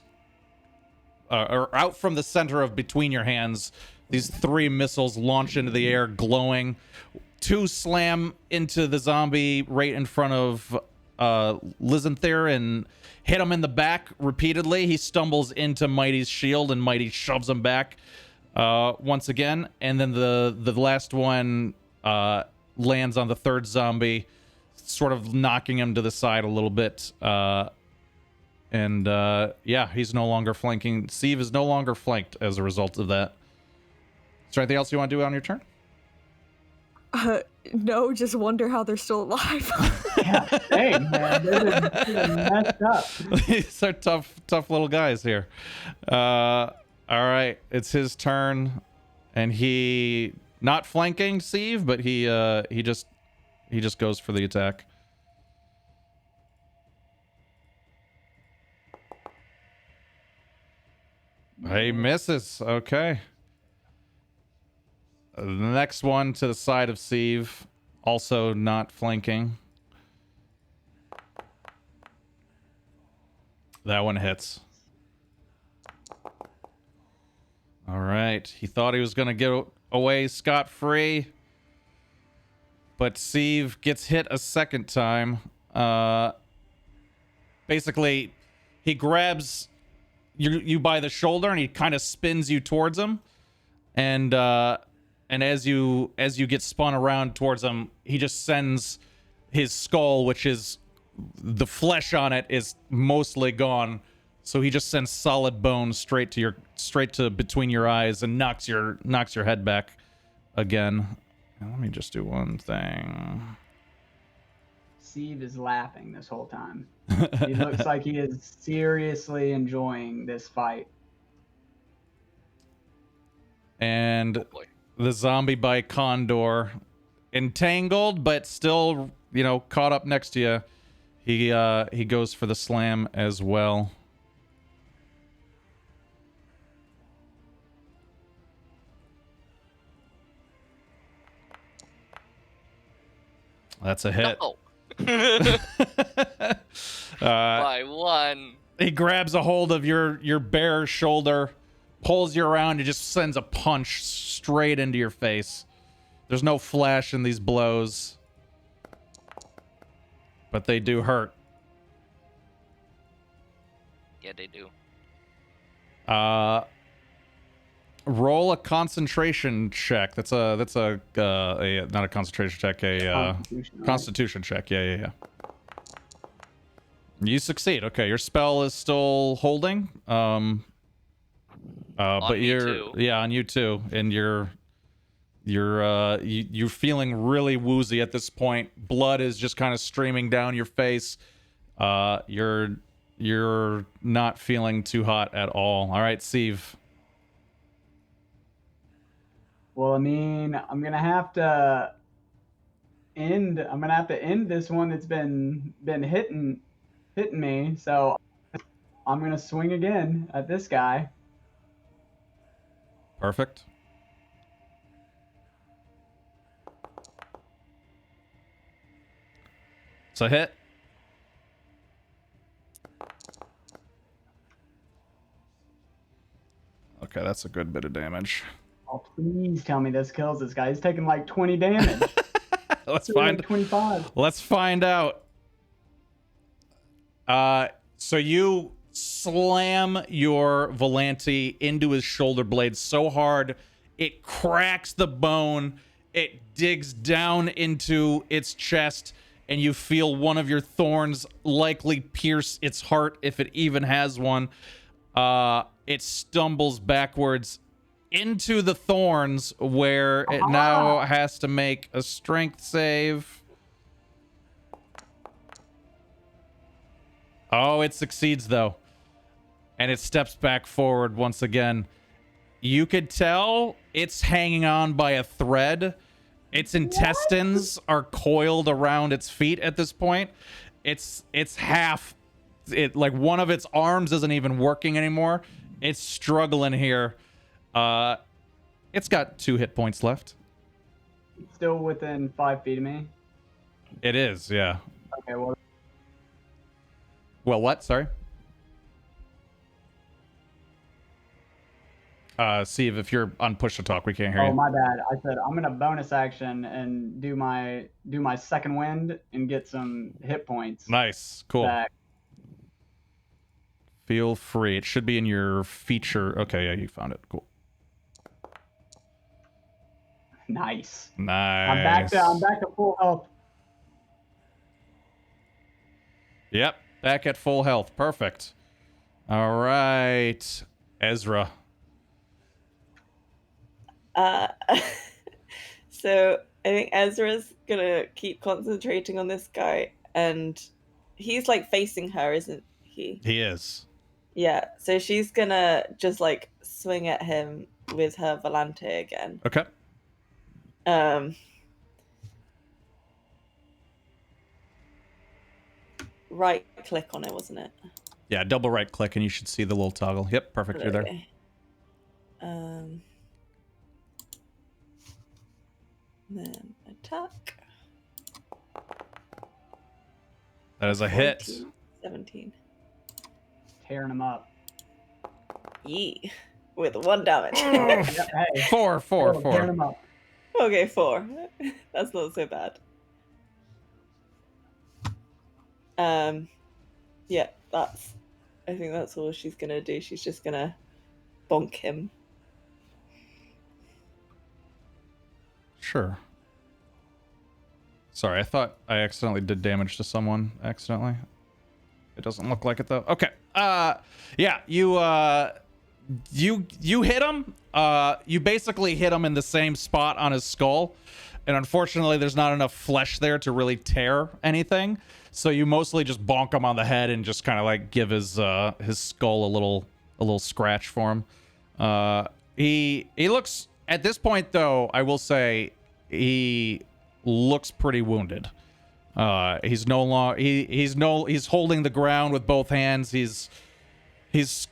or out from the center of between your hands, these 3 missiles launch into the air, glowing. 2 slam into the zombie right in front of Lizanther and hit him in the back repeatedly. He stumbles into Mighty's shield, and Mighty shoves him back once again. And then the last one lands on the 3rd zombie, sort of knocking him to the side a little bit. Yeah, he's no longer flanking. Steve is no longer flanked as a result of that. Is there anything else you want to do on your turn? No, just wonder how they're still alive. Yeah, dang, man. They're messed up. These are tough little guys here. All right, it's his turn, and he not flanking Steve, but he just goes for the attack. He misses. Okay. The next one to the side of Steve, also not flanking. That one hits. All right. He thought he was going to get away scot-free, but Steve gets hit a second time. Basically, he grabs you by the shoulder, and he kind of spins you towards him. And as you get spun around towards him, he just sends his skull, which is the flesh on it is mostly gone, so he just sends solid bone straight to between your eyes and knocks your head back again. Now, let me just do one thing. Steve is laughing this whole time. He looks like he is seriously enjoying this fight. And the zombie by Condor, entangled but still, caught up next to you. He goes for the slam as well. That's a hit. No. uh, By 1. He grabs a hold of your bare shoulder, pulls you around, and just sends a punch straight into your face. There's no flash in these blows, but they do hurt. Yeah, they do. Roll a concentration check. That's a not a concentration check, a constitution check. Yeah. You succeed. Okay, your spell is still holding. But on you too, and you're feeling really woozy at this point. Blood is just kind of streaming down your face. You're not feeling too hot at all. All right, Steve. Well, I mean, I'm gonna have to end this one that's been hitting me. So I'm gonna swing again at this guy. Perfect. It's a hit. Okay, that's a good bit of damage. Oh, please tell me this kills this guy. He's taking like 20 damage. Let's find 25. Let's find out. So you slam your Volante into his shoulder blade so hard it cracks the bone, It digs down into its chest, and you feel one of your thorns likely pierce its heart, if it even has one. It stumbles backwards into the thorns, where it now has to make a strength save. Oh, it succeeds, though. And it steps back forward once again. You could tell it's hanging on by a thread. Its intestines are coiled around its feet at this point. It's half... like one of its arms isn't even working anymore. It's struggling here. It's got 2 hit points left. Still within 5 feet of me. It is, yeah. Okay, well, Well, what? Sorry. Steve, if you're on push to talk, we can't hear you. my bad. I said I'm gonna bonus action and do my second wind and get some hit points Nice. Cool. back. Feel free. It should be in your feature. Okay, yeah, you found it. Cool. Nice. Nice. I'm back to full health. Yep, back at full health. Perfect. All right, Ezra. So I think Ezra's gonna keep concentrating on this guy, and he's like facing her, isn't he? He is. Yeah. So she's gonna just like swing at him with her Volante again. Okay. Right click on it, wasn't it? Yeah, double right click and you should see the little toggle. Yep, perfect. You're there. Okay. Then attack. That is a hit. 14, 17. Tearing him up. Yee. With 1 damage. Yep, hey. Four. Tearing him up. Okay, 4. That's not so bad. Yeah, I think that's all she's gonna do. She's just gonna bonk him. Sure. Sorry, I thought I accidentally did damage to someone. Accidentally. It doesn't look like it though. Okay. Yeah, you hit him. You basically hit him in the same spot on his skull, and unfortunately, there's not enough flesh there to really tear anything. So you mostly just bonk him on the head and just kind of like give his skull a little scratch for him. He looks, at this point though, I will say he looks pretty wounded. He's no longer he's holding the ground with both hands. He's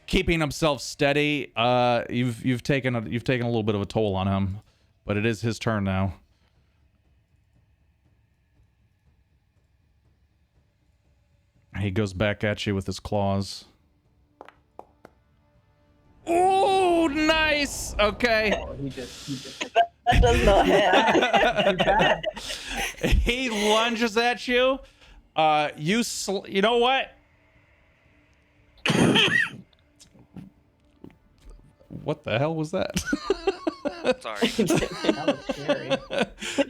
keeping himself steady. You've taken a little bit of a toll on him, but it is his turn now. He goes back at you with his claws. Ooh, nice. Okay. Oh, he just That does not hit. too bad. He lunges at you. You know what? What the hell was that? Sorry. That was scary.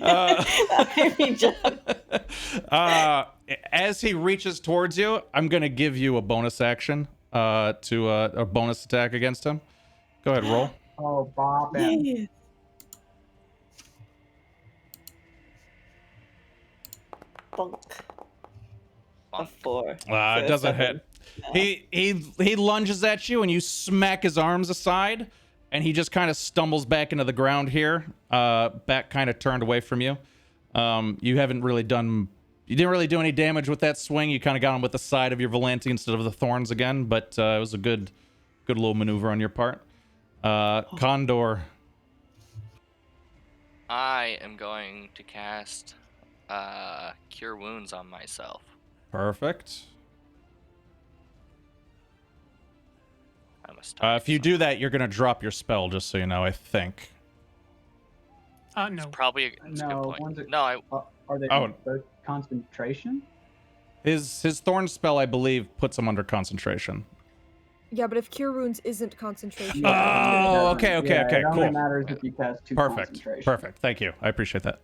That made me jump. As he reaches towards you, I'm gonna give you a bonus action to a bonus attack against him. Go ahead, roll. Oh, Bob. And Yes. Bonk. A 4. It So doesn't 7. hit. He lunges at you and you smack his arms aside, and he just kind of stumbles back into the ground here, back kind of turned away from you. You didn't really do any damage with that swing. You kind of got him with the side of your Volante instead of the thorns again, but it was a good little maneuver on your part. Condor. I am going to cast Cure Wounds on myself. Perfect. I must type If you do that, you're gonna drop your spell, just so you know, I think. No. Probably it's a No, good one's point. a- No, I are they Oh. both concentration? His thorn spell, I believe, puts him under concentration. Yeah, but if Cure Wounds isn't concentration, Yeah, then it Oh, doesn't. okay, okay, Yeah, okay, it only cool. matters if you cast 2 Perfect. concentration. Perfect. Thank you. I appreciate that.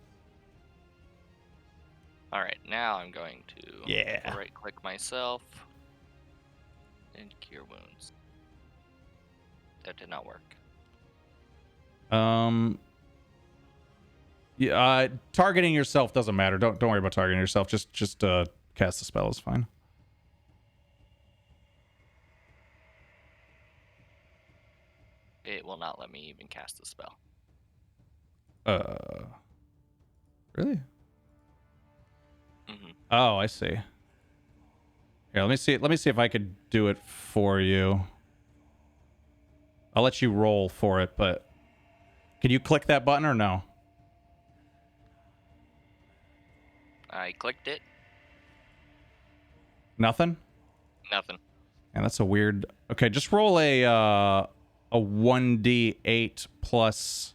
All right, now I'm going to Yeah. right-click myself and cure wounds. That did not work. Yeah, targeting yourself doesn't matter. Don't worry about targeting yourself. Just cast the spell is fine. It will not let me even cast the spell. Really? Mm-hmm. Oh, I see. Here, let me see. Let me see if I could do it for you. I'll let you roll for it, but can you click that button or no? I clicked it. Nothing? Nothing. And that's a weird. Okay, just roll a 1d8 plus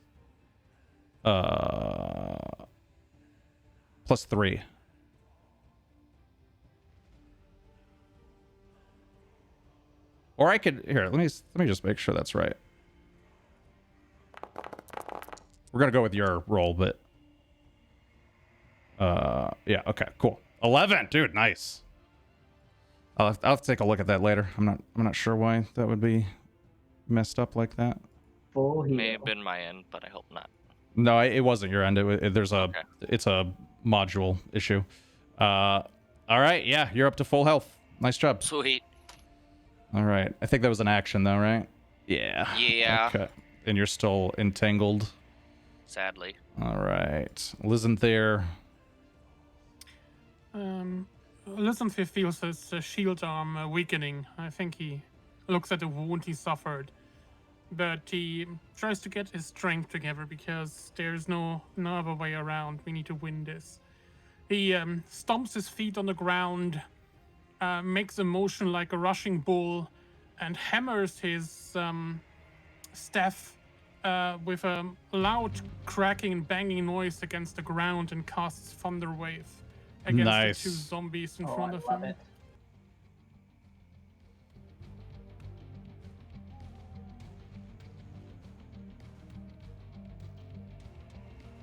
3. Or I could here. Let me just make sure that's right. We're gonna go with your roll, but yeah. Okay, cool. 11, dude. Nice. I'll have to take a look at that later. I'm not sure why that would be messed up like that. Full heal. May have been my end, but I hope not. No, it wasn't your end. There's a Okay. It's a module issue. All right, yeah, you're up to full health. Nice job. Sweet. All right, I think that was an action though, right? Yeah. Yeah. Okay. And you're still entangled. Sadly. All right, Lizanthere. Lysanthe feels his shield arm weakening. I think he looks at the wound he suffered, but he tries to get his strength together because there's no other way around. We need to win this. He stomps his feet on the ground, makes a motion like a rushing bull, and hammers his staff with a loud cracking and banging noise against the ground and casts Thunder Wave against Nice. the 2 zombies in Oh, front I of love him. it.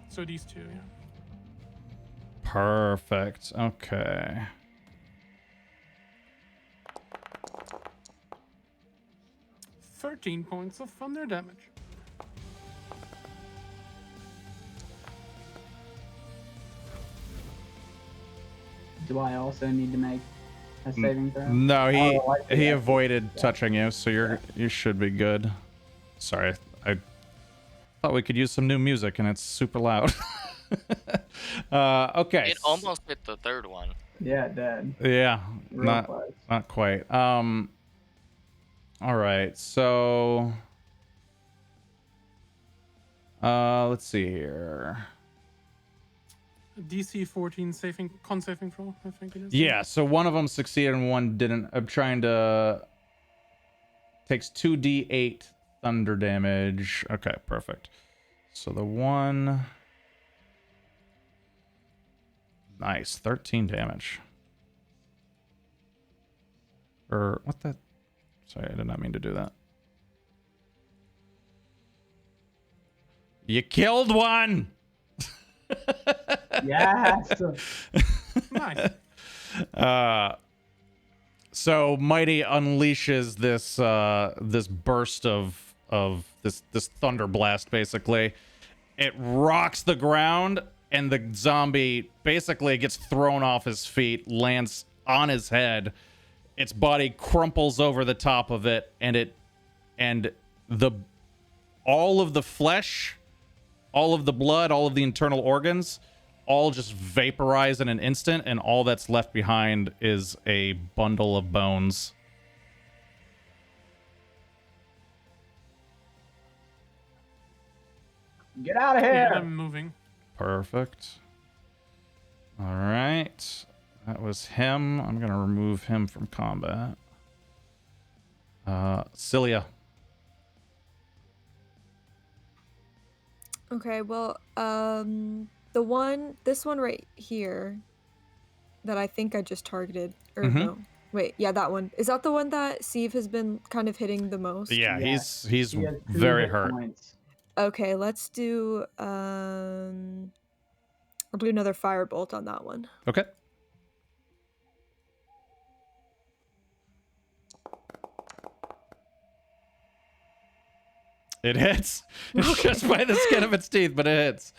So these 2, yeah. Perfect. Okay. $13 points of thunder damage. Do I also need to make a saving throw? No, Oh, I see, he I see. avoided touching you, so you should be good. Sorry, I thought we could use some new music, and it's super loud. Okay. It almost hit the third one. Yeah, it did. Yeah, Real close. not quite. All right, so let's see here. DC 14 con saving throw, I think it is. Yeah, so one of them succeeded and one didn't. I'm trying to. Takes 2d8 thunder damage. Okay, perfect. So the one. Nice, 13 damage. Or what the? Sorry, I did not mean to do that. You killed one! Yes. Nice. So Mighty unleashes this burst of this thunder blast. Basically, it rocks the ground, and the zombie basically gets thrown off his feet, lands on his head. Its body crumples over the top of it, and all of the flesh, all of the blood, all of the internal organs, all just vaporize in an instant, and all that's left behind is a bundle of bones. Get out of Yeah, here. I'm moving. Perfect. All right. That was him. I'm going to remove him from combat. Cilia. Okay, well, this one right here that I think I just targeted, or Mhm. no, Wait, yeah, that one. Is that the one that Steve has been kind of hitting the most? Yeah, Yes. he's He has 2 very hit hurt. points. Okay, let's do I'll do another firebolt on that one. Okay. It hits. It's just by the skin of its teeth, but it hits.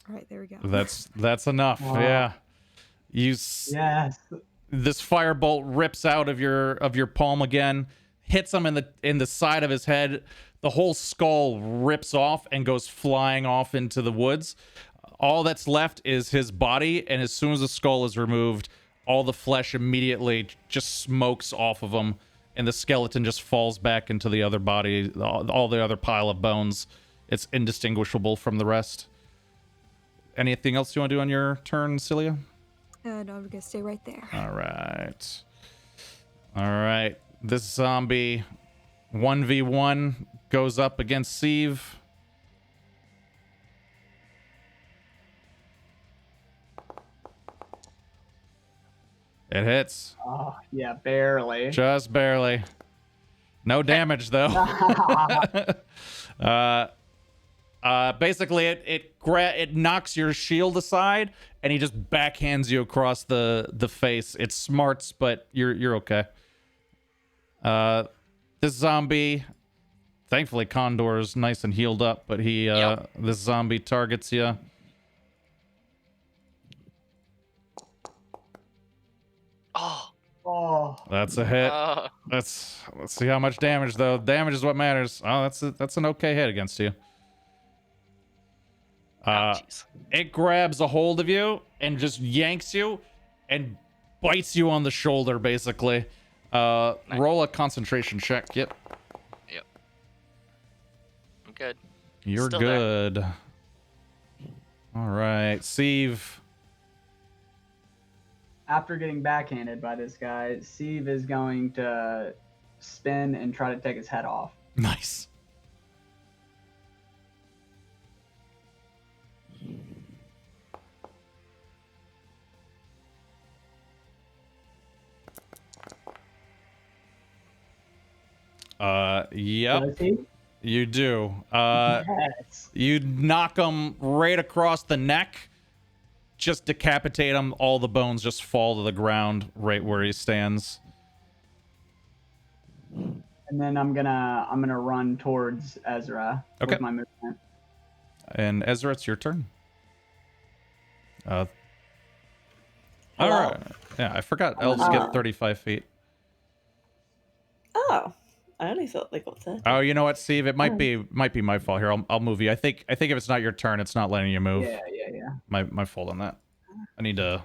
All right, there we go. That's enough. Wow. Yeah. Yes. This firebolt rips out of your palm again, hits him in the side of his head. The whole skull rips off and goes flying off into the woods. All that's left is his body, and as soon as the skull is removed, all the flesh immediately just smokes off of him, and the skeleton just falls back into the other body, all the other pile of bones. It's indistinguishable from the rest. Anything else you want to do on your turn, Celia? No, we're gonna stay right there. All right. This zombie 1v1 goes up against Steve. It hits. Oh, yeah, barely. Just barely. No damage, though. Basically, it knocks your shield aside, and he just backhands you across the face. It smarts, but you're okay. This zombie, thankfully, Condor's nice and healed up, but this zombie targets you. Oh, That's a hit. Let's see how much damage, though. Damage is what matters. Oh, that's an okay hit against you. ouchies. It grabs a hold of you and just yanks you and bites you on the shoulder, basically. Nice. Roll a concentration check. Yep. I'm good. You're Still there. good. All right. Steve. After getting backhanded by this guy, Steve is going to spin and try to take his head off. Nice. Yep, Does he? you do. Yes. You knock him right across the neck, just decapitate him. All the bones just fall to the ground right where he stands. And then I'm gonna run towards Ezra Okay. with my movement. And Ezra, it's your turn. All Hello? right. Yeah, I forgot elves get 35 feet. Oh, I only thought they got 30. Oh, you know what, Steve? It might be my fault here. I'll move you. I think if it's not your turn, it's not letting you move. Yeah. My fault on that. I need to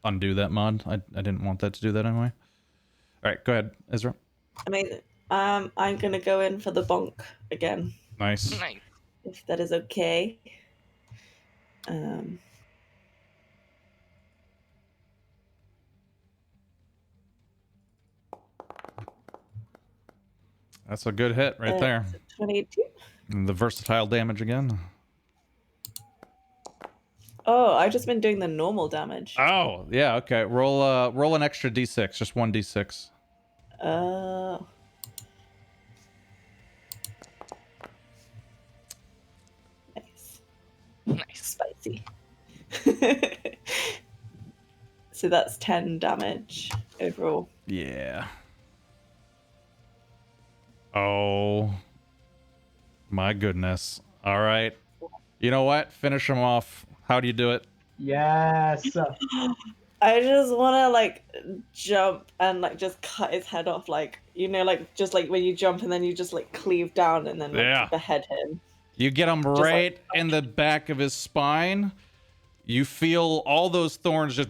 undo that mod. I didn't want that to do that anyway. All right, go ahead, Ezra. Amazing. I'm gonna go in for the bonk again, Nice. Nice. if that is okay. That's a good hit right there. 22. And the versatile damage again. Oh, I've just been doing the normal damage. Oh, yeah, okay. Roll an extra d6, just one d6. Nice. Nice. Spicy. So that's 10 damage overall. Yeah. Oh. My goodness. All right. You know what? Finish him off. How do you do it? Yes. I just want to like jump and like just cut his head off, like, you know, like just like when you jump and then you just like cleave down and then like, Yeah. behead him. You get him like- right in the back of his spine. You feel all those thorns just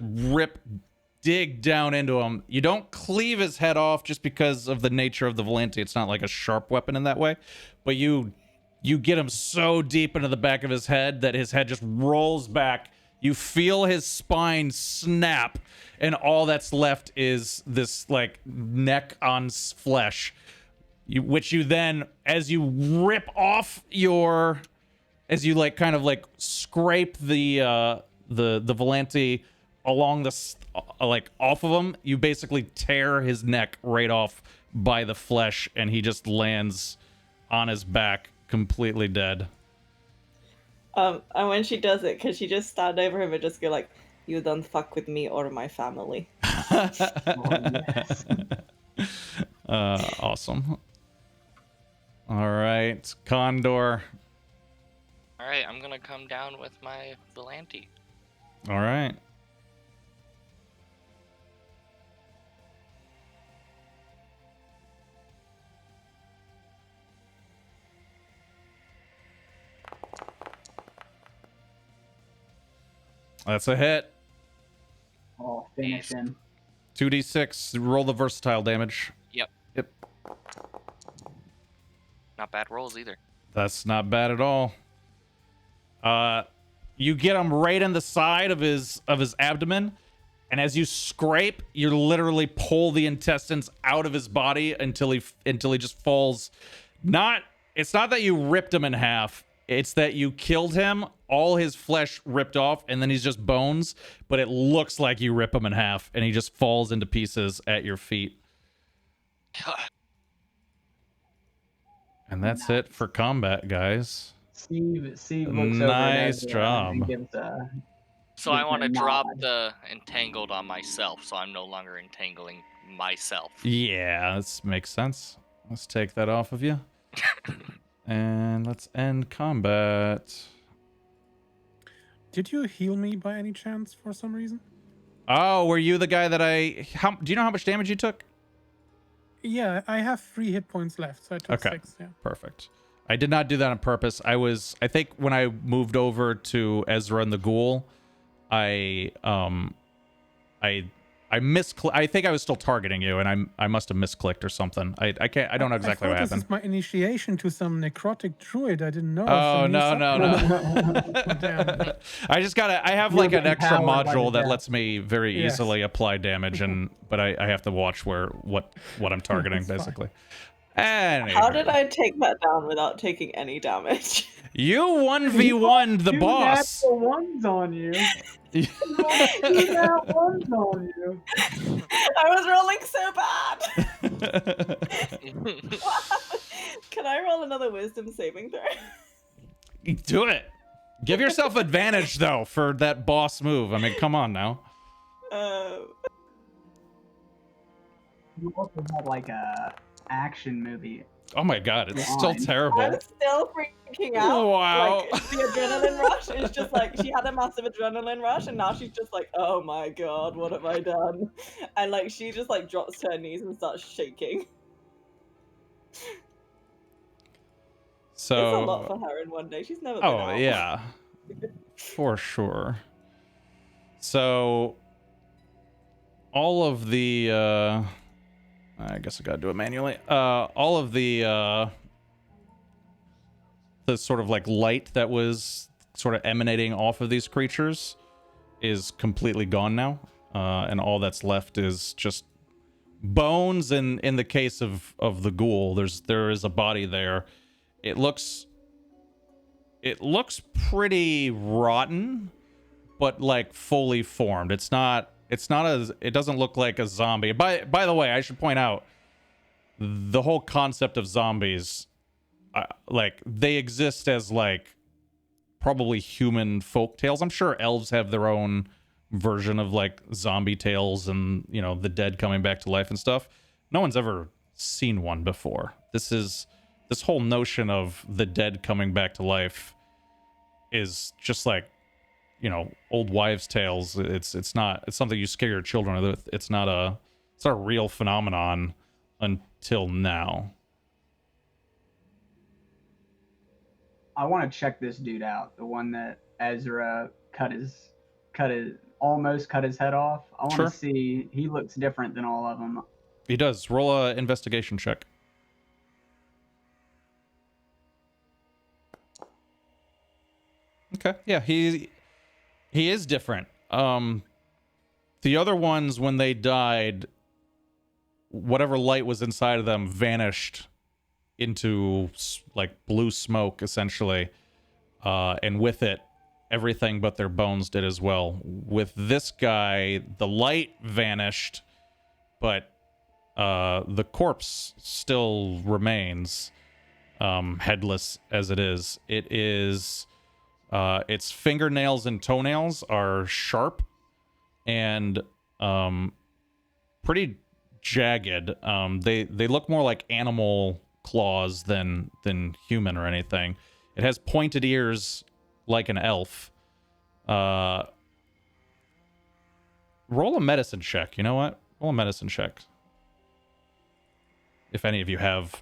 dig down into him. You don't cleave his head off just because of the nature of the Valenti. It's not like a sharp weapon in that way. But you get him so deep into the back of his head that his head just rolls back. You feel his spine snap, and all that's left is this like neck on flesh. which you then, as you rip off your, as you like kind of like scrape the Volante along the like off of him, you basically tear his neck right off by the flesh, and he just lands on his back completely dead. And when she does it, can she just stand over him and just go like, "You don't fuck with me or my family"? Oh, yes. Awesome. All right, Condor. All right, I'm gonna come down with my Volante. All right. That's a hit. Oh, finish him. 2d6. Roll the versatile damage. Yep. Yep. Not bad rolls either. That's not bad at all. You get him right in the side of his abdomen, and as you scrape, you literally pull the intestines out of his body until he just falls. It's not that you ripped him in half. It's that you killed him, all his flesh ripped off, and then he's just bones, but it looks like you rip him in half, and he just falls into pieces at your feet. And that's it for combat, guys. Steve looks Nice over at Ezra job. and gives a, So I gives want a to drop nod. the entangled on myself, so I'm no longer entangling myself. Yeah, this makes sense. Let's take that off of you. And let's end combat. Did you heal me by any chance for some reason? Oh, were you the guy that do you know how much damage you took? Yeah, I have 3 hit points left, so I took Okay. 6. Yeah. Perfect. I did not do that on purpose. I think when I moved over to Ezra and the Ghoul, I think I was still targeting you, and I must have misclicked or something. I don't know exactly I what thought this happened. is my initiation to some necrotic druid. I didn't know. Oh, some new no. supplement. Damn. I have You're like an getting extra powered by module the that death. lets me very Yes. easily apply damage, but I have to watch what I'm targeting, That's fine. basically. Anyway, How did I take that down without taking any damage? you 1v1'd the Two boss. natural ones on you. Two natural ones on you. I was rolling so bad. Can I roll another wisdom saving throw? Do it. Give yourself advantage though for that boss move. I mean, come on now. You also had like a action movie. Oh my god, it's still Fine. terrible. I'm still freaking out. Wow. Like, the adrenaline rush is just like, she had a massive adrenaline rush, and now she's just like, oh my god, what have I done? And like, she just like drops to her knees and starts shaking. So It's a lot for her in one day. She's never been oh out. yeah, for sure. So all of the I guess I gotta do it manually. All of the sort of like light that was sort of emanating off of these creatures is completely gone now, and all that's left is just bones. And in the case of the ghoul, there is a body there. It looks pretty rotten, but like fully formed. It doesn't look like a zombie. By the way, I should point out the whole concept of zombies, like they exist as like probably human folk tales. I'm sure elves have their own version of like zombie tales and, you know, the dead coming back to life and stuff. No one's ever seen one before. This whole notion of the dead coming back to life is just like, you know, old wives' tales. It's something you scare your children with. It's not a real phenomenon until now. I want to check this dude out. The one that Ezra almost cut his head off. I want Sure. to see. He looks different than all of them. He does. Roll a investigation check. Okay. Yeah, he is different. The other ones, when they died, whatever light was inside of them vanished into like blue smoke, essentially. And with it, everything but their bones did as well. With this guy, the light vanished, but the corpse still remains, headless as it is. It is, its fingernails and toenails are sharp and pretty jagged. They look more like animal claws than human or anything. It has pointed ears like an elf. Roll a medicine check. You know what? Roll a medicine check. If any of you have.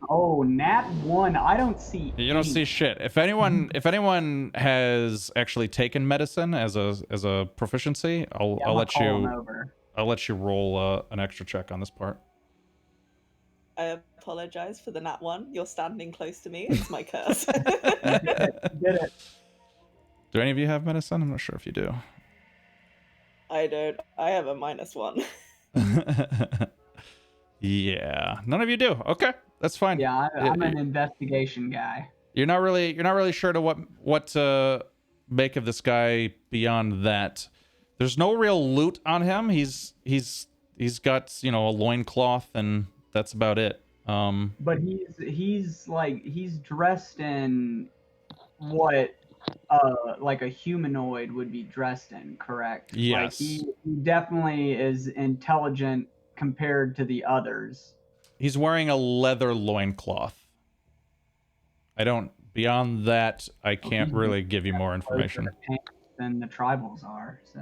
Oh, nat 1. I don't see. You don't see shit. If anyone has actually taken medicine as a proficiency, I'll let you roll an extra check on this part. I apologize for the nat 1. You're standing close to me. It's my curse. You did it. Do any of you have medicine? I'm not sure if you do. I don't. I have a -1. Yeah, none of you do. Okay, that's fine. Yeah, I'm an investigation guy. You're not really sure to what to make of this guy beyond that. There's no real loot on him. He's got, a loincloth, and that's about it. But he's dressed in what like a humanoid would be dressed in, correct? Yes. Like he definitely is intelligent compared to the others. He's wearing a leather loincloth. Beyond that, I can't really give you more information. Than the tribals are, so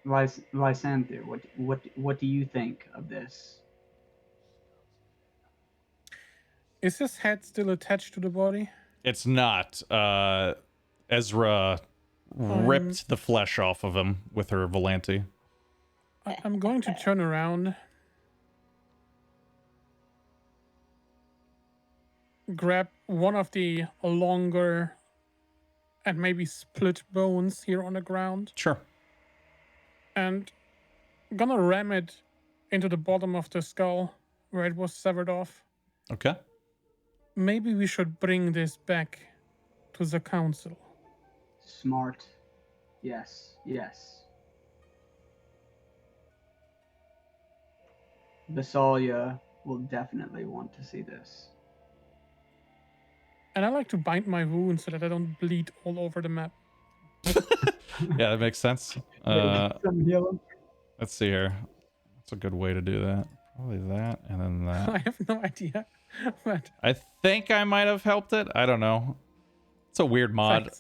Lysanthu, what do you think of this? Is his head still attached to the body? It's not. Ezra ripped the flesh off of him with her Volanti. I'm going to turn around, grab one of the longer and maybe split bones here on the ground. Sure. And gonna ram it into the bottom of the skull where it was severed off. Okay. Maybe we should bring this back to the council. Smart. Yes. Basalia will definitely want to see this. And I like to bind my wounds so that I don't bleed all over the map. Yeah, that makes sense. Some healing. Let's see here. That's a good way to do that. Probably that, and then that. I have no idea. But I think I might have helped it. I don't know. It's a weird mod.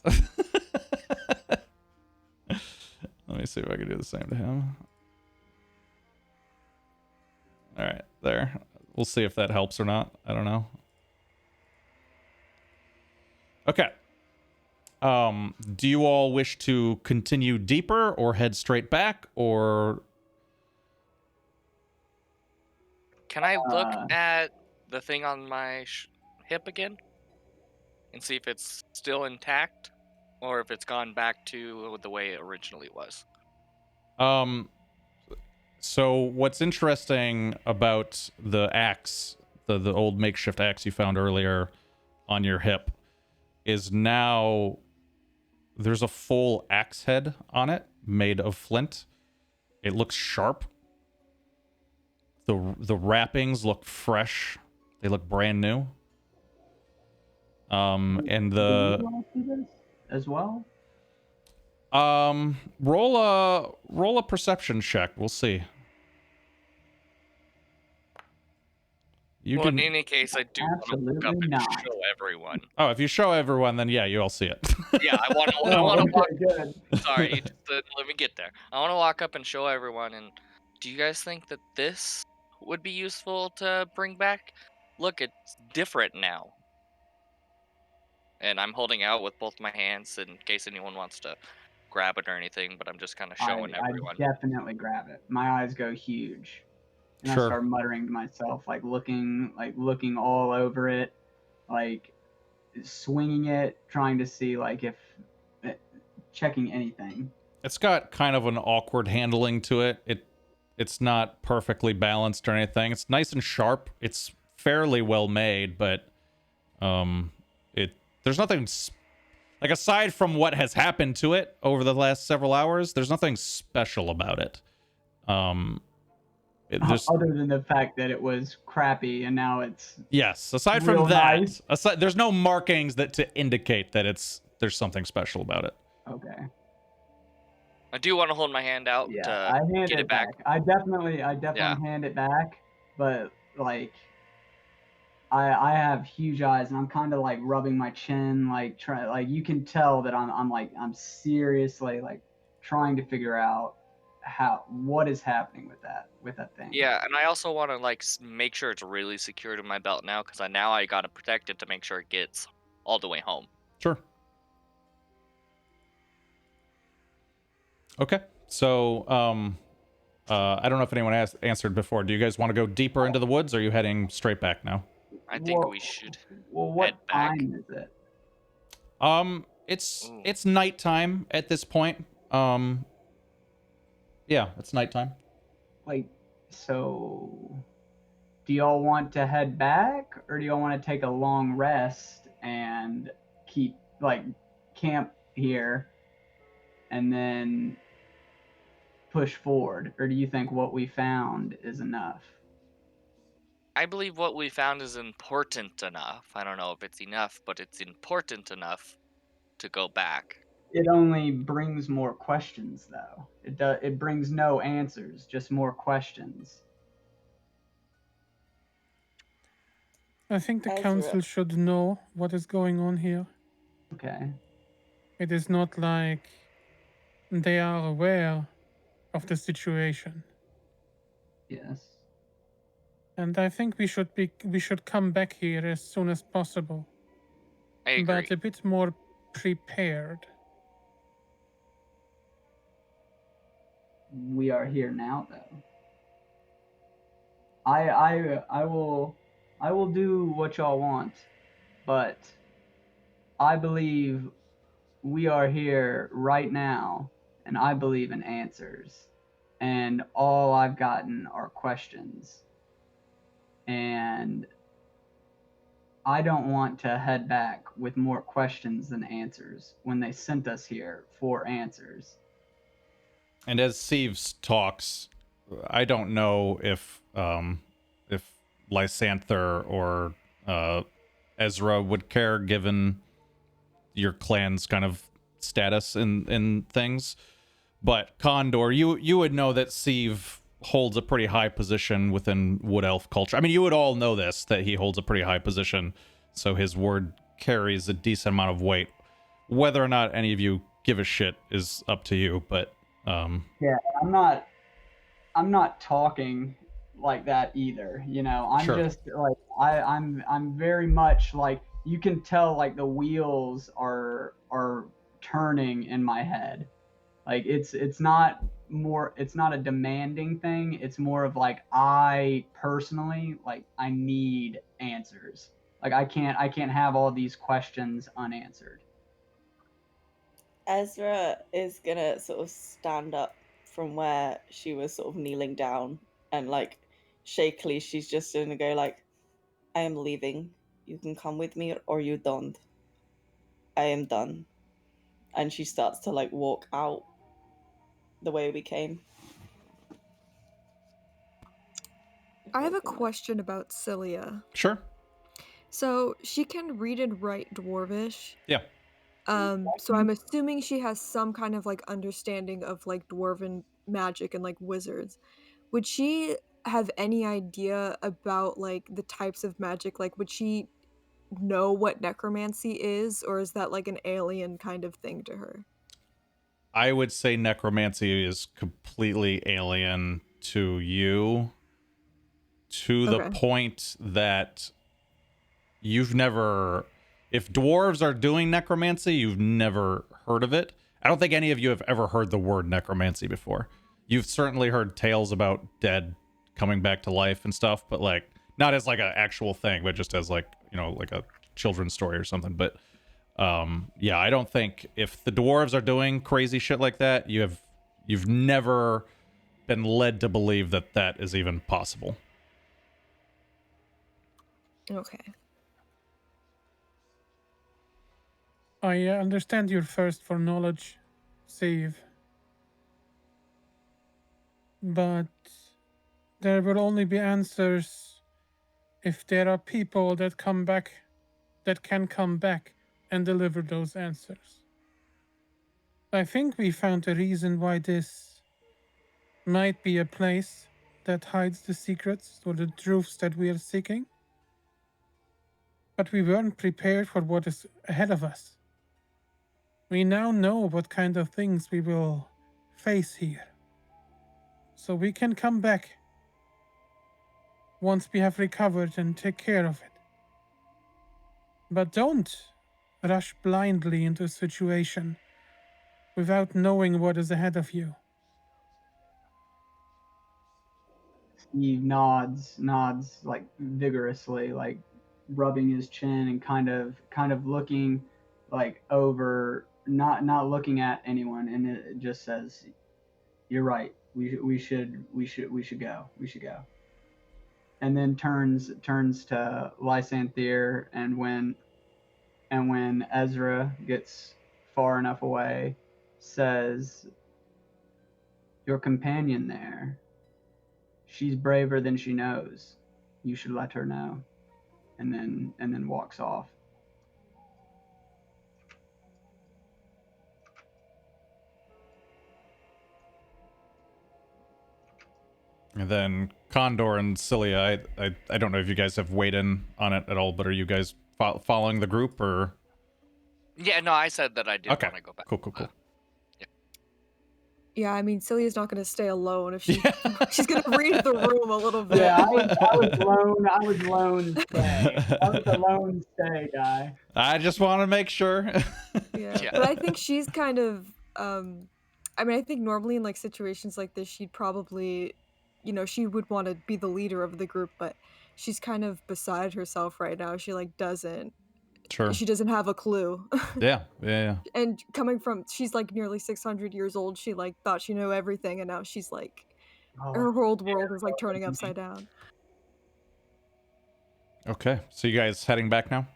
Let me see if I can do the same to him. All right, there. We'll see if that helps or not. I don't know. Okay. Do you all wish to continue deeper or head straight back, or... Can I look at the thing on my hip again and see if it's still intact or if it's gone back to the way it originally was? So what's interesting about the axe, the old makeshift axe you found earlier on your hip, is now there's a full axe head on it made of flint. It looks sharp. The wrappings look fresh. They look brand new. And the Do you want to see this as well? roll a perception check. We'll see. Well, in any case, I do want to look up Absolutely and not. show everyone. Oh, if you show everyone, then yeah, you all see it. Yeah, I want to walk. Good. Sorry, you just, let me get there. I want to walk up and show everyone. And do you guys think that this would be useful to bring back? Look, it's different now. And I'm holding out with both my hands in case anyone wants to grab it or anything, but I'm just kind of showing everyone. I definitely grab it. My eyes go huge. And Sure. I start muttering to myself, looking all over it, swinging it, trying to see if checking anything. It's got kind of an awkward handling to it. It's not perfectly balanced or anything. It's nice and sharp. It's fairly well made, but there's nothing like, aside from what has happened to it over the last several hours, there's nothing special about it. Other than the fact that it was crappy and now it's yes. Aside real from that, nice. there's no markings to indicate that there's something special about it. Okay. I do want to hold my hand out Yeah, to I hand get it back. I definitely Yeah. hand it back, but like I have huge eyes and I'm kind of like rubbing my chin, like you can tell that I'm seriously like trying to figure out what is happening with that thing. Yeah, and I also want to like make sure it's really secured in my belt now, because now I gotta protect it to make sure it gets all the way home. Sure. Okay. So, I don't know if anyone answered before. Do you guys want to go deeper into the woods, or are you heading straight back now? I think we should Well, what head back. time is it? It's nighttime at this point. Yeah, it's nighttime. Like, so do y'all want to head back, or do y'all want to take a long rest and keep camp here and then push forward, or do you think what we found is enough? I believe what we found is important enough. I don't know if it's enough, but it's important enough to go back. It only brings more questions, though. It brings no answers, just more questions. I think the Ezra. council should know what is going on here. Okay. It is not like they are aware of the situation. Yes. And I think we should come back here as soon as possible. I agree. But a bit more prepared. We are here now, though. I will do what y'all want, but I believe we are here right now, and I believe in answers, and all I've gotten are questions, and I don't want to head back with more questions than answers when they sent us here for answers. And as Sieves talks, I don't know if Lysanther or Ezra would care, given your clan's kind of status in things. But Condor, you would know that Sieve holds a pretty high position within Wood Elf culture. I mean, you would all know this, that he holds a pretty high position, so his word carries a decent amount of weight. Whether or not any of you give a shit is up to you, but yeah, I'm not talking like that either. You know, I'm Sure. just like I'm very much like, you can tell like the wheels are turning in my head. Like it's not a demanding thing. It's more of like, I personally, like, I need answers. Like I can't have all these questions unanswered. Ezra is gonna sort of stand up from where she was sort of kneeling down, and like shakily she's just gonna go like, I am leaving. You can come with me or you don't. I am done. And she starts to like walk out the way we came. I have a question about Cilia. sure. So she can read and write Dwarvish. Yeah. So I'm assuming she has some kind of like understanding of like dwarven magic and like wizards. Would she have any idea about like the types of magic? Like, would she know what necromancy is, or is that like an alien kind of thing to her? I would say necromancy is completely alien to you, to the Okay. point that you've never, if dwarves are doing necromancy, you've never heard of it. I don't think any of you have ever heard the word necromancy before. You've certainly heard tales about dead coming back to life and stuff, but like not as like an actual thing, but just as like, you know, like a children's story or something. But Yeah, I don't think if the dwarves are doing crazy shit like that, you've never been led to believe that that is even possible. Okay. I understand your thirst for knowledge, Save. But there will only be answers if there are people that come back, that can come back and deliver those answers. I think we found a reason why this might be a place that hides the secrets or the truths that we are seeking. But we weren't prepared for what is ahead of us. We now know what kind of things we will face here. So we can come back once we have recovered and take care of it. But don't rush blindly into a situation without knowing what is ahead of you. Steve nods like vigorously, like rubbing his chin and kind of looking like over, not looking at anyone, and it just says, "You're right. We should go. We should go." And then turns to Lysanthier, and when Ezra gets far enough away, says, "Your companion there. She's braver than she knows. You should let her know." And then walks off. And then Condor and Cilia, I don't know if you guys have weighed in on it at all, but are you guys following the group or? Yeah, no, I said that I did Okay, want to go back. cool. Yeah, I mean, Celia's not going to stay alone if she's going to read the room a little bit. Yeah, I was lone stay. I was a lone stay guy. I just want to make sure. Yeah, but I think she's kind of, I mean, I think normally in like situations like this, she'd probably, she would want to be the leader of the group, but she's kind of beside herself right now. She like doesn't. Sure. She doesn't have a clue. Yeah. And coming from, she's like nearly 600 years old. She like thought she knew everything, and now she's like, her whole world is like turning upside down. Okay, so you guys heading back now?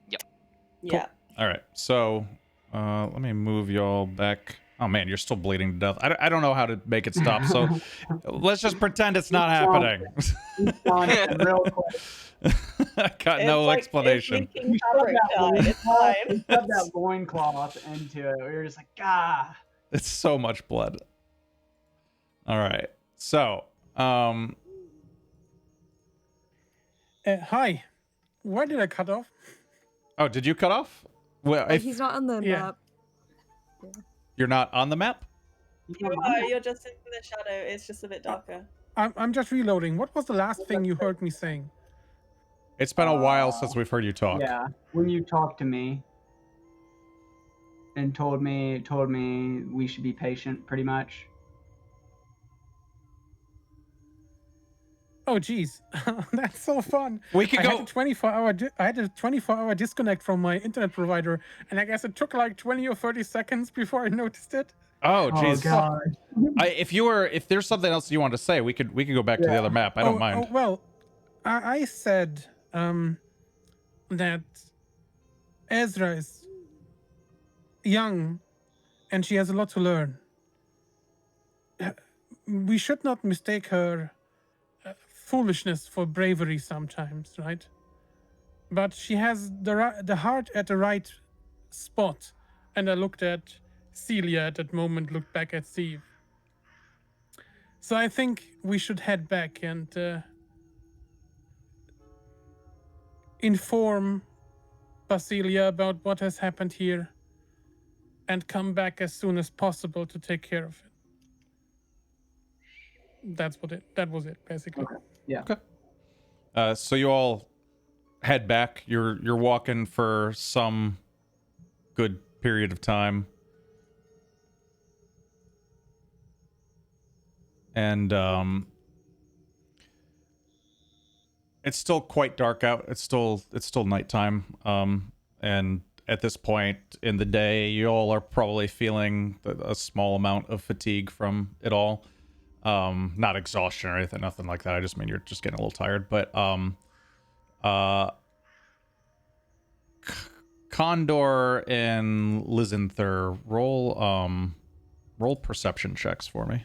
Yep. Yeah. All right, so let me move y'all back. Oh man, you're still bleeding to death. I don't know how to make it stop, so let's just pretend it's not happening. Real quick. I got no explanation. You shoved that loincloth into it. We were just like, ah. It's so much blood. All right, so Hi. Why did I cut off? oh, did you cut off? Well, He's not on the map. Yeah. You're not on the map? You're just in the shadow. It's just a bit darker. I'm just reloading. What was the last thing you heard me saying? It's been a while since we've heard you talk. Yeah, when you talked to me and told me we should be patient, pretty much. Oh, geez, that's so fun. We could I go. had a 24-hour disconnect from my internet provider, and I guess it took like 20 or 30 seconds before I noticed it. Oh, jeez. God. If there's something else you want to say, we could go back to the other map. I don't mind. Oh, well, I said that Ezra is young, and she has a lot to learn. We should not mistake her foolishness for bravery sometimes, right? But she has the heart at the right spot. And I looked at Celia at that moment, looked back at Steve. So I think we should head back and inform Basilia about what has happened here and come back as soon as possible to take care of it. That was it, basically. Okay. Yeah. Okay. So you all head back. You're walking for some good period of time. And it's still quite dark out. It's still nighttime. And at this point in the day, you all are probably feeling a small amount of fatigue from it all. Not exhaustion or anything, nothing like that. I just mean you're just getting a little tired. But Condor and Lizanther, roll perception checks for me.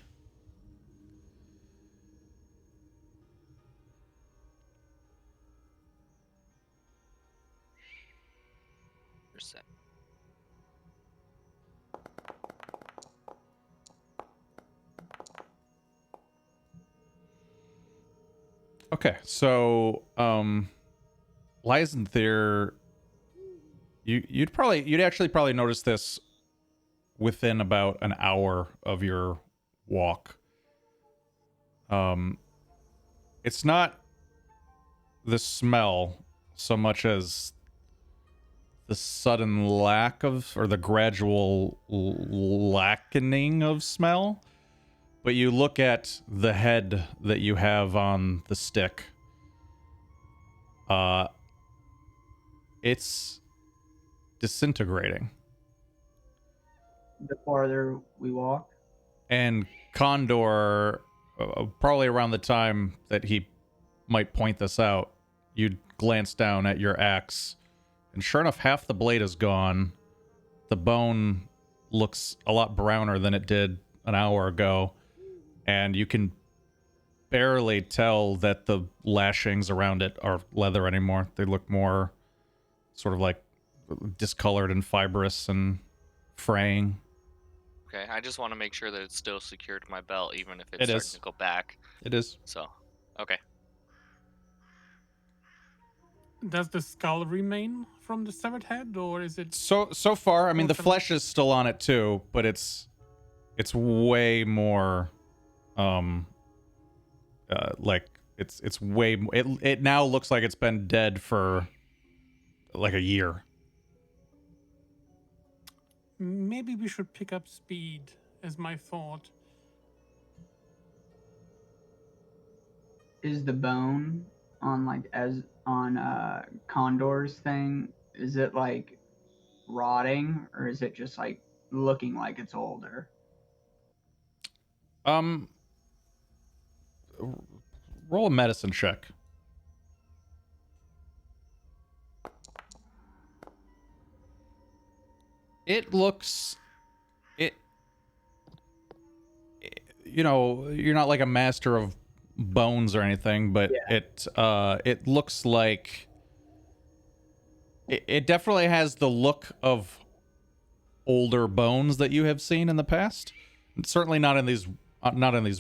Percent. Okay, so Lizanther, you'd actually probably notice this within about an hour of your walk. It's not the smell so much as the sudden lack of, or the gradual lackening of smell. But you look at the head that you have on the stick. It's disintegrating. The farther we walk. And Condor, probably around the time that he might point this out, you'd glance down at your axe, and sure enough, half the blade is gone. The bone looks a lot browner than it did an hour ago, and you can barely tell that the lashings around it are leather anymore. They look more sort of like discolored and fibrous and fraying. Okay, I just want to make sure that it's still secured to my belt, even if it's It starting is. to go back. It is. So, okay. Does the skull remain from the severed head, or is it? So far, I mean, the Awesome. flesh is still on it too, but it's way more, like it's way. It now looks like it's been dead for like a year. Maybe we should pick up speed, is my thought. Is the bone on Condor's thing, is it like rotting, or is it just like looking like it's older? Roll a medicine check. It looks, you know, you're not like a master of bones or anything, but Yeah. it looks like it definitely has the look of older bones that you have seen in the past. Certainly not in these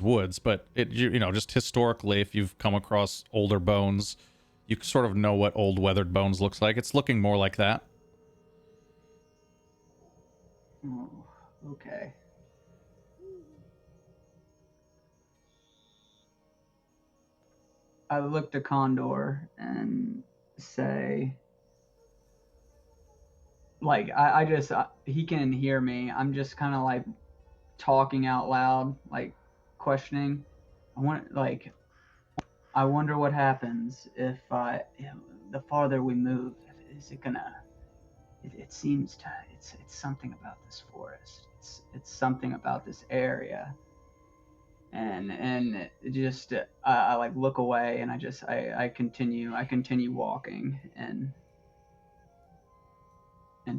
woods, but you know, just historically, if you've come across older bones, you sort of know what old weathered bones looks like. It's looking more like that. Oh, okay. I look to Condor and say, like, I just, he can hear me. I'm just kind of like talking out loud, like questioning. I wonder what happens if the farther we move. Is it gonna? It seems to. It's something about this forest. It's something about this area. And it just I like look away, and I continue walking and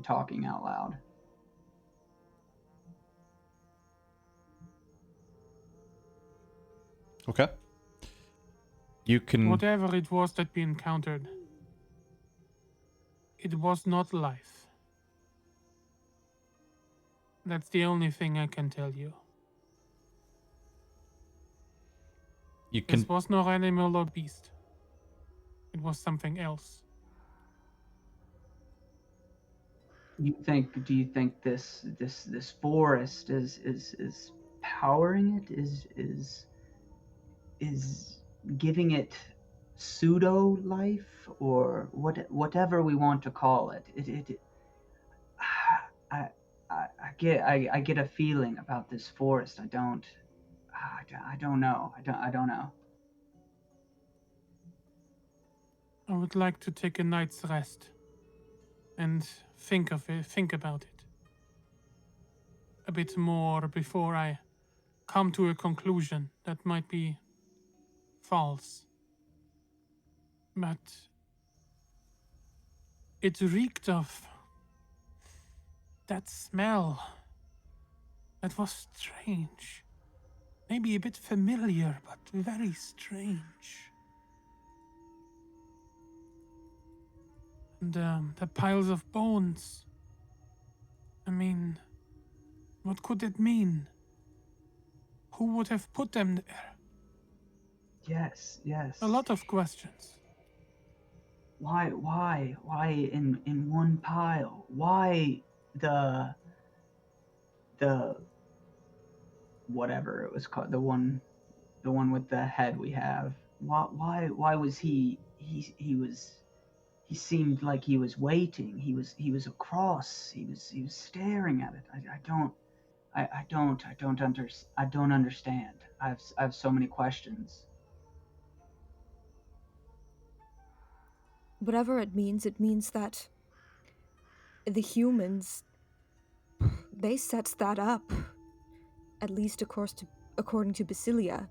talking out loud. Okay. You can. Whatever it was that we encountered, it was not life. That's the only thing I can tell you. You can. This was no animal or beast. It was something else. Do you think this forest is powering it? Is giving it pseudo life, or whatever we want to call it? I get a feeling about this forest. I don't know. I don't know. I would like to take a night's rest. and think about it a bit more before I come to a conclusion that might be false. But it reeked of that smell. That was strange. Maybe a bit familiar, but very strange. And the piles of bones. I mean, what could it mean? Who would have put them there? Yes, yes. A lot of questions. Why in one pile? Why the whatever it was called, the one with the head we have? Why was he seemed like he was waiting. He was across. He was staring at it. I don't understand. I have so many questions. Whatever it means that the humans, they set that up, at least according to Basilia.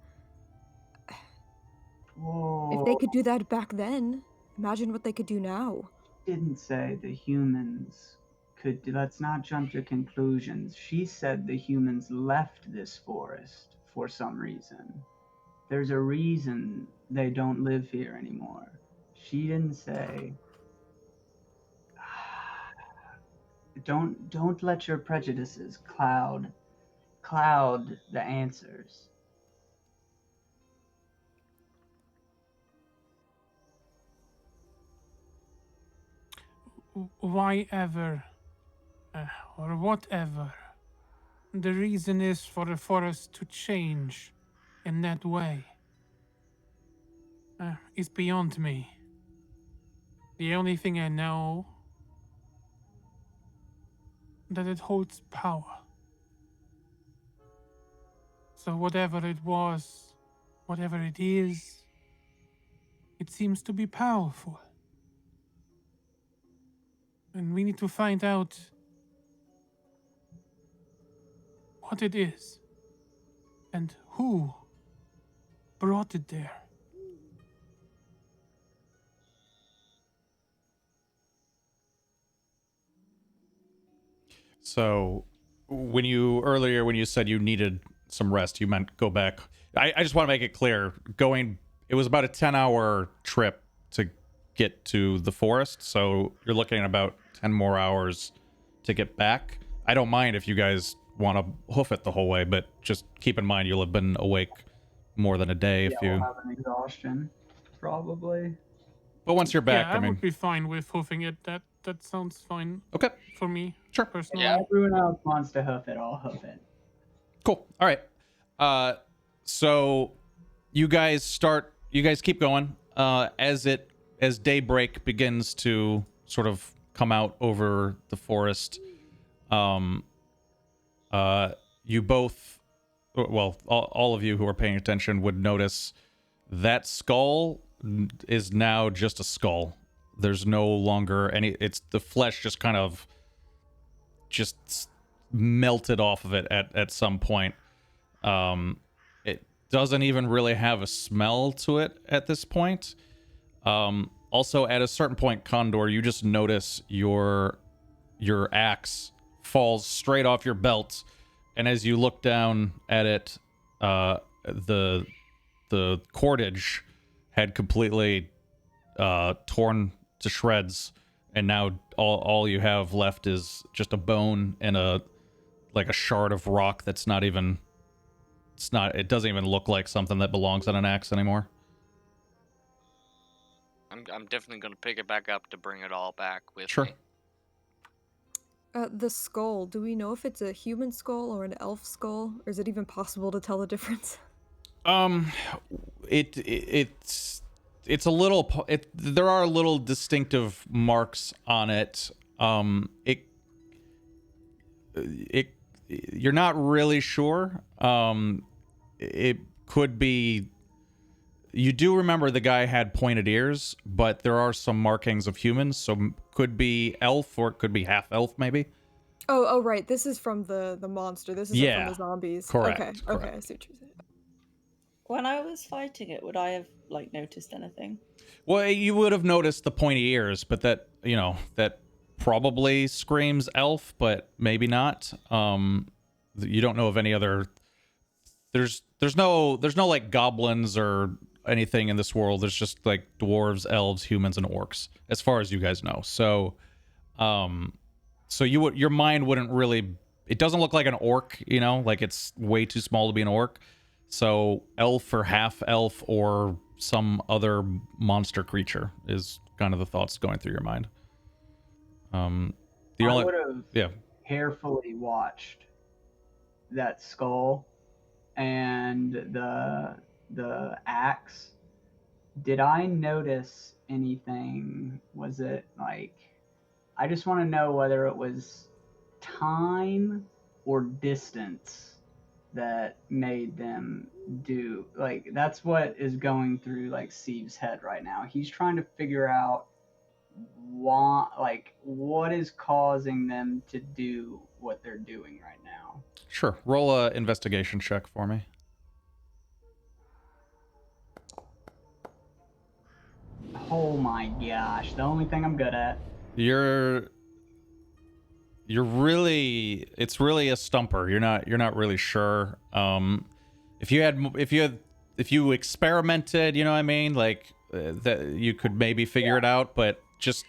Whoa. If they could do that back then, imagine what they could do now. Didn't say the humans could do. Let's not jump to conclusions. She said the humans left this forest for some reason. There's a reason they don't live here anymore. She didn't say. Don't let your prejudices cloud the answers. Why ever, or whatever, the reason is for the forest to change in that way is beyond me. The only thing I know that it holds power. So whatever it was, whatever it is, it seems to be powerful. And we need to find out what it is and who brought it there. So when you said you needed some rest, you meant go back. I just want to make it clear. It was about a 10-hour trip to get to the forest, so you're looking at about 10 more hours to get back. I don't mind if you guys want to hoof it the whole way, but just keep in mind you'll have been awake more than a day if you. We'll have an exhaustion, probably. But once you're back, Yeah, I mean, would be fine with hoofing it. That sounds fine. Okay. For me, Sure. personally. Yeah. Everyone else wants to hoof it. I'll hoof it. Cool. All right. So you guys keep going. As daybreak begins to sort of come out over the forest, you both, well, all of you who are paying attention would notice that skull is now just a skull. There's no longer it's the flesh just kind of just melted off of it at some point. It doesn't even really have a smell to it at this point. Also, at a certain point, Condor, you just notice your axe falls straight off your belt, and as you look down at it, the cordage had completely torn to shreds, and now all you have left is just a bone and a shard of rock that's not even. It doesn't even look like something that belongs on an axe anymore. I'm definitely gonna pick it back up to bring it all back with Sure. me. The skull, do we know if it's a human skull or an elf skull? Or is it even possible to tell the difference? It's a little. There are little distinctive marks on it. You're not really sure. It could be. you do remember the guy had pointed ears, but there are some markings of humans, so could be elf or it could be half elf, maybe. Oh, right. This is from the monster. This isn't from Yeah, the zombies. correct, Okay, correct. I see what you're saying. When I was fighting it, would I have like noticed anything? Well, you would have noticed the pointy ears, but that, you know, that probably screams elf, but maybe not. You don't know of any other. There's no like goblins or anything in this world. There's just like dwarves, elves, humans, and orcs, as far as you guys know. So, so your mind wouldn't really. It doesn't look like an orc, you know, like it's way too small to be an orc. So elf or half elf or some other monster creature is kind of the thoughts going through your mind. The I only would have yeah. carefully watched that skull and the axe. Did I notice anything? Was it like, I just want to know whether it was time or distance that made them do, like, that's what is going through like Steve's head right now. He's trying to figure out why, like, what is causing them to do what they're doing right now. Sure. Roll a investigation check for me. Oh my gosh, the only thing I'm good at. You're really, it's really a stumper. You're not really sure. If you experimented, you know what I mean, like that you could maybe figure it out, but just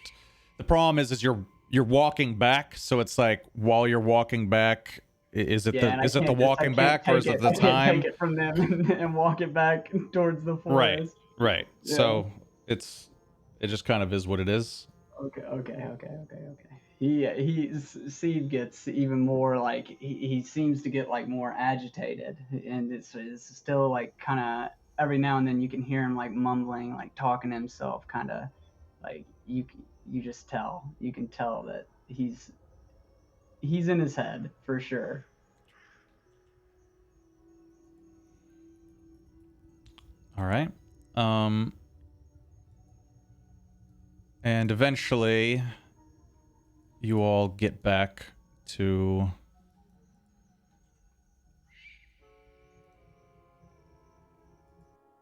the problem is you're walking back, so it's like while you're walking back, is it the walking back or is it the I can't time? take it from them and walk it back towards the Right, forest. right. Yeah. So it just kind of is what it is. Okay. Steve gets even more like he seems to get like more agitated, and it's still like kind of every now and then you can hear him like mumbling, like talking to himself, kind of like you can tell that he's in his head for sure. All right. And eventually you all get back to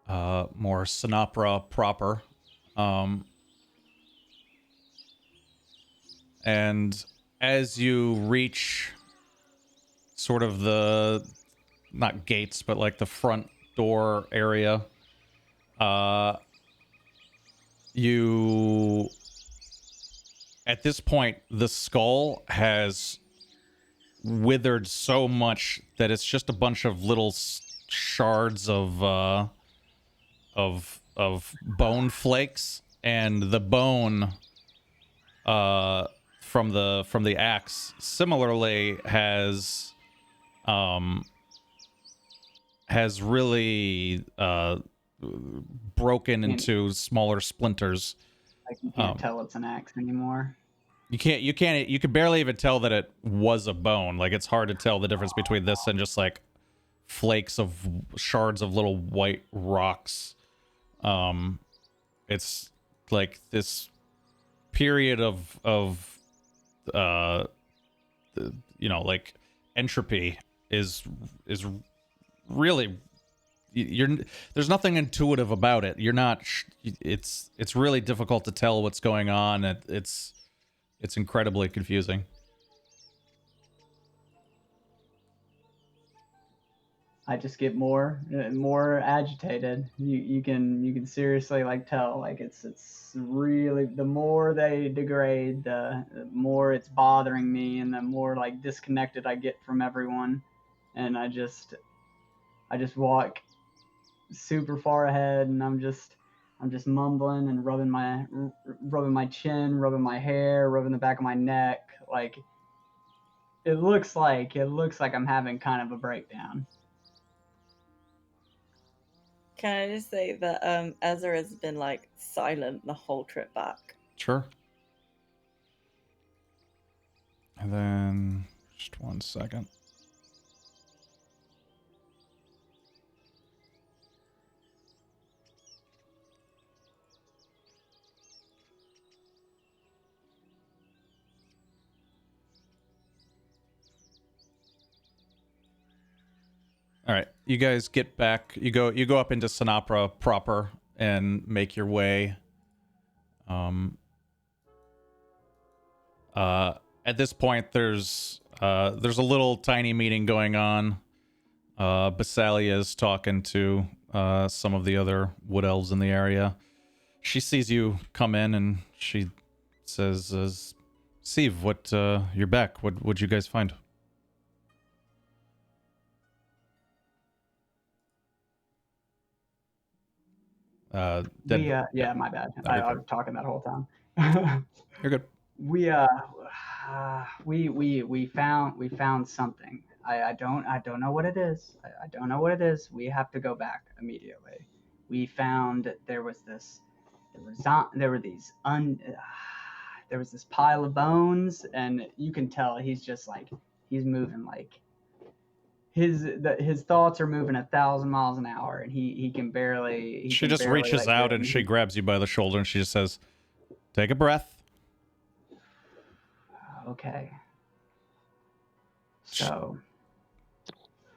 more Sonopra proper. And as you reach sort of the, not gates, but like the front door area, you, at this point, the skull has withered so much that it's just a bunch of little shards of bone flakes, and the bone from the axe similarly has really broken into smaller splinters. Like you can't tell it's an axe anymore. You could barely even tell that it was a bone. Like, it's hard to tell the difference between this and just like flakes of shards of little white rocks. It's like this period of you know, like entropy is really, there's nothing intuitive about it. You're not it's really difficult to tell what's going on. It's incredibly confusing. I just get more agitated. You can seriously like tell, like it's really, the more they degrade, the more it's bothering me, and the more like disconnected I get from everyone. And I just walk super far ahead, and I'm just mumbling and rubbing my chin, rubbing my hair, rubbing the back of my neck. Like it looks like I'm having kind of a breakdown. Can I just say that Ezra has been like silent the whole trip back? Sure. And then just 1 second. you guys get back. You go up into Sonopra proper and make your way. At this point, there's a little tiny meeting going on. Basalia is talking to some of the other wood elves in the area. She sees you come in and she says, "Steve, what? You're back. What'd you guys find?" Yeah, my bad. No, you're I good. was talking that whole time. You're good. We found something. I don't know what it is. I don't know what it is. We have to go back immediately. We found there was this there was this pile of bones, and you can tell he's just like he's moving like his thoughts are moving 1,000 miles an hour, and he can barely. She just reaches out and she grabs you by the shoulder and she just says, "Take a breath." Okay. So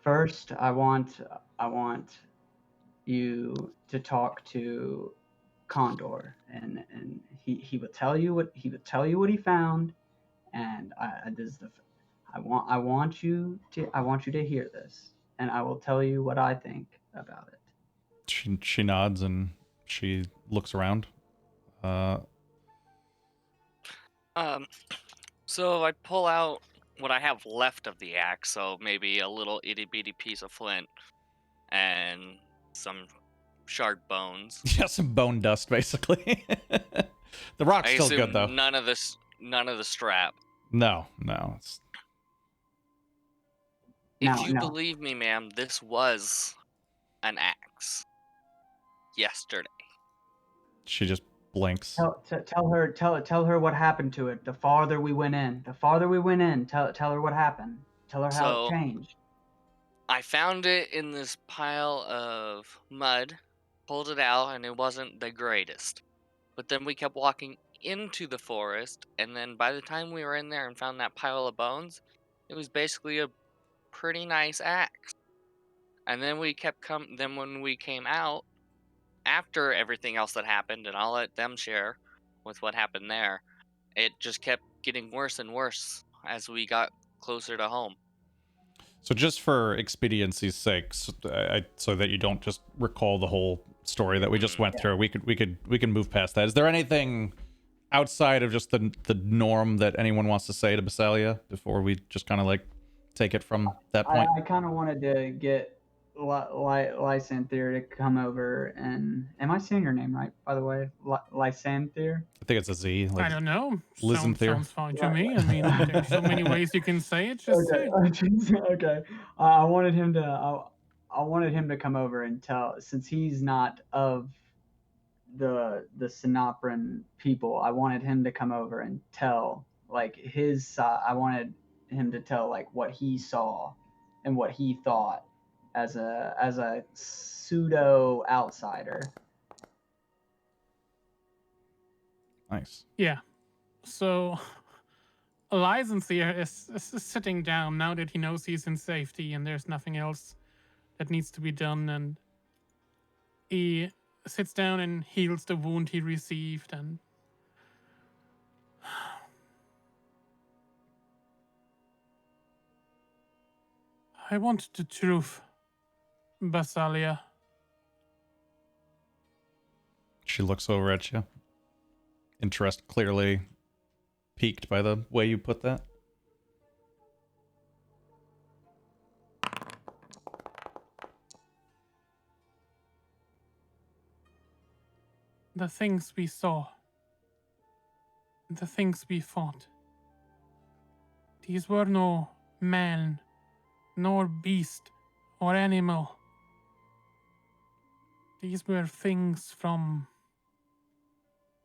first, I want you to talk to Condor, and he will tell you what he found, and I want you to hear this, and I will tell you what I think about it. She nods and she looks around. So I pull out what I have left of the axe, so maybe a little itty bitty piece of flint and some shard bones. Yeah, some bone dust, basically. The rock's I still assume good, though. none of the strap. No. If you No. believe me, ma'am, this was an axe yesterday. She just blinks. Tell her what happened to it. The farther we went in, tell her what happened. Tell her how it changed. I found it in this pile of mud, pulled it out, and it wasn't the greatest. But then we kept walking into the forest, and then by the time we were in there and found that pile of bones, it was basically a pretty nice axe. And then then when we came out, after everything else that happened, and I'll let them share with what happened there, it just kept getting worse and worse as we got closer to home. So just for expediency's sake, so that you don't just recall the whole story that we just went through, we can move past that. Is there anything outside of just the norm that anyone wants to say to Basalia before we just kind of like take it from that point? I kind of wanted to get Lysanther to come over, and am I saying your name right, by the way? Lysanther? I think it's a Z. I don't know. Lysanther. Sounds fine to me. I mean, there's so many ways you can say it. Just say it. Okay. I wanted him to come over and tell, since he's not of the Sonopran people. I wanted him to come over and tell like his side. I wanted him to tell like what he saw and what he thought as a pseudo outsider. Nice. Yeah. So, Lysanther is sitting down now that he knows he's in safety and there's nothing else that needs to be done, and he sits down and heals the wound he received, and I want the truth, Basalia. She looks over at you. Interest clearly piqued by the way you put that. The things we saw, the things we fought, these were no man, nor beast, or animal. These were things from,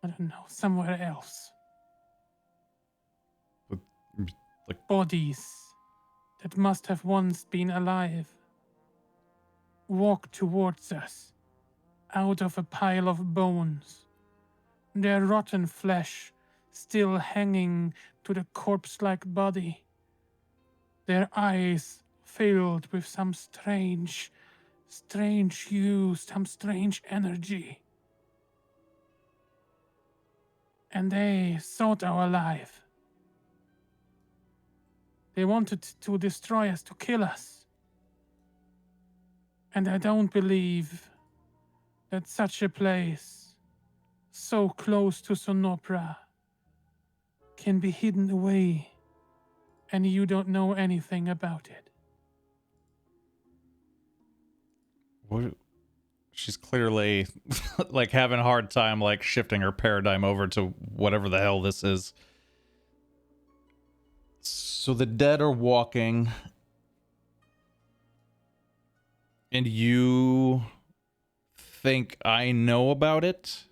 I don't know, somewhere else. Like bodies that must have once been alive walk towards us out of a pile of bones, their rotten flesh still hanging to the corpse-like body, their eyes filled with some strange strange hue, some strange energy. And they sought our life. They wanted to destroy us, to kill us. And I don't believe that such a place, so close to Sonopra, can be hidden away and you don't know anything about it. What? She's clearly like having a hard time like shifting her paradigm over to whatever the hell this is. So the dead are walking, and you think I know about it?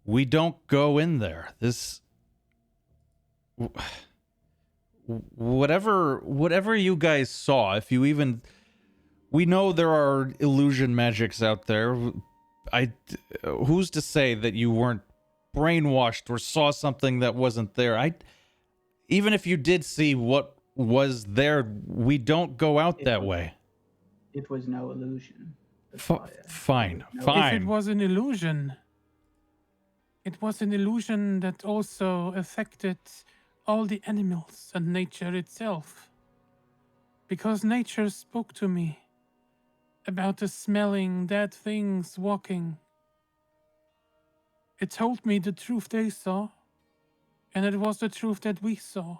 We don't go in there. Whatever you guys saw, if you even, we know there are illusion magics out there. Who's to say that you weren't brainwashed or saw something that wasn't there? Even if you did see what was there, we don't go out that way. It was no illusion. Fine. If it was an illusion, it was an illusion that also affected all the animals and nature itself. Because nature spoke to me about the smelling dead things walking. It told me the truth they saw, and it was the truth that we saw.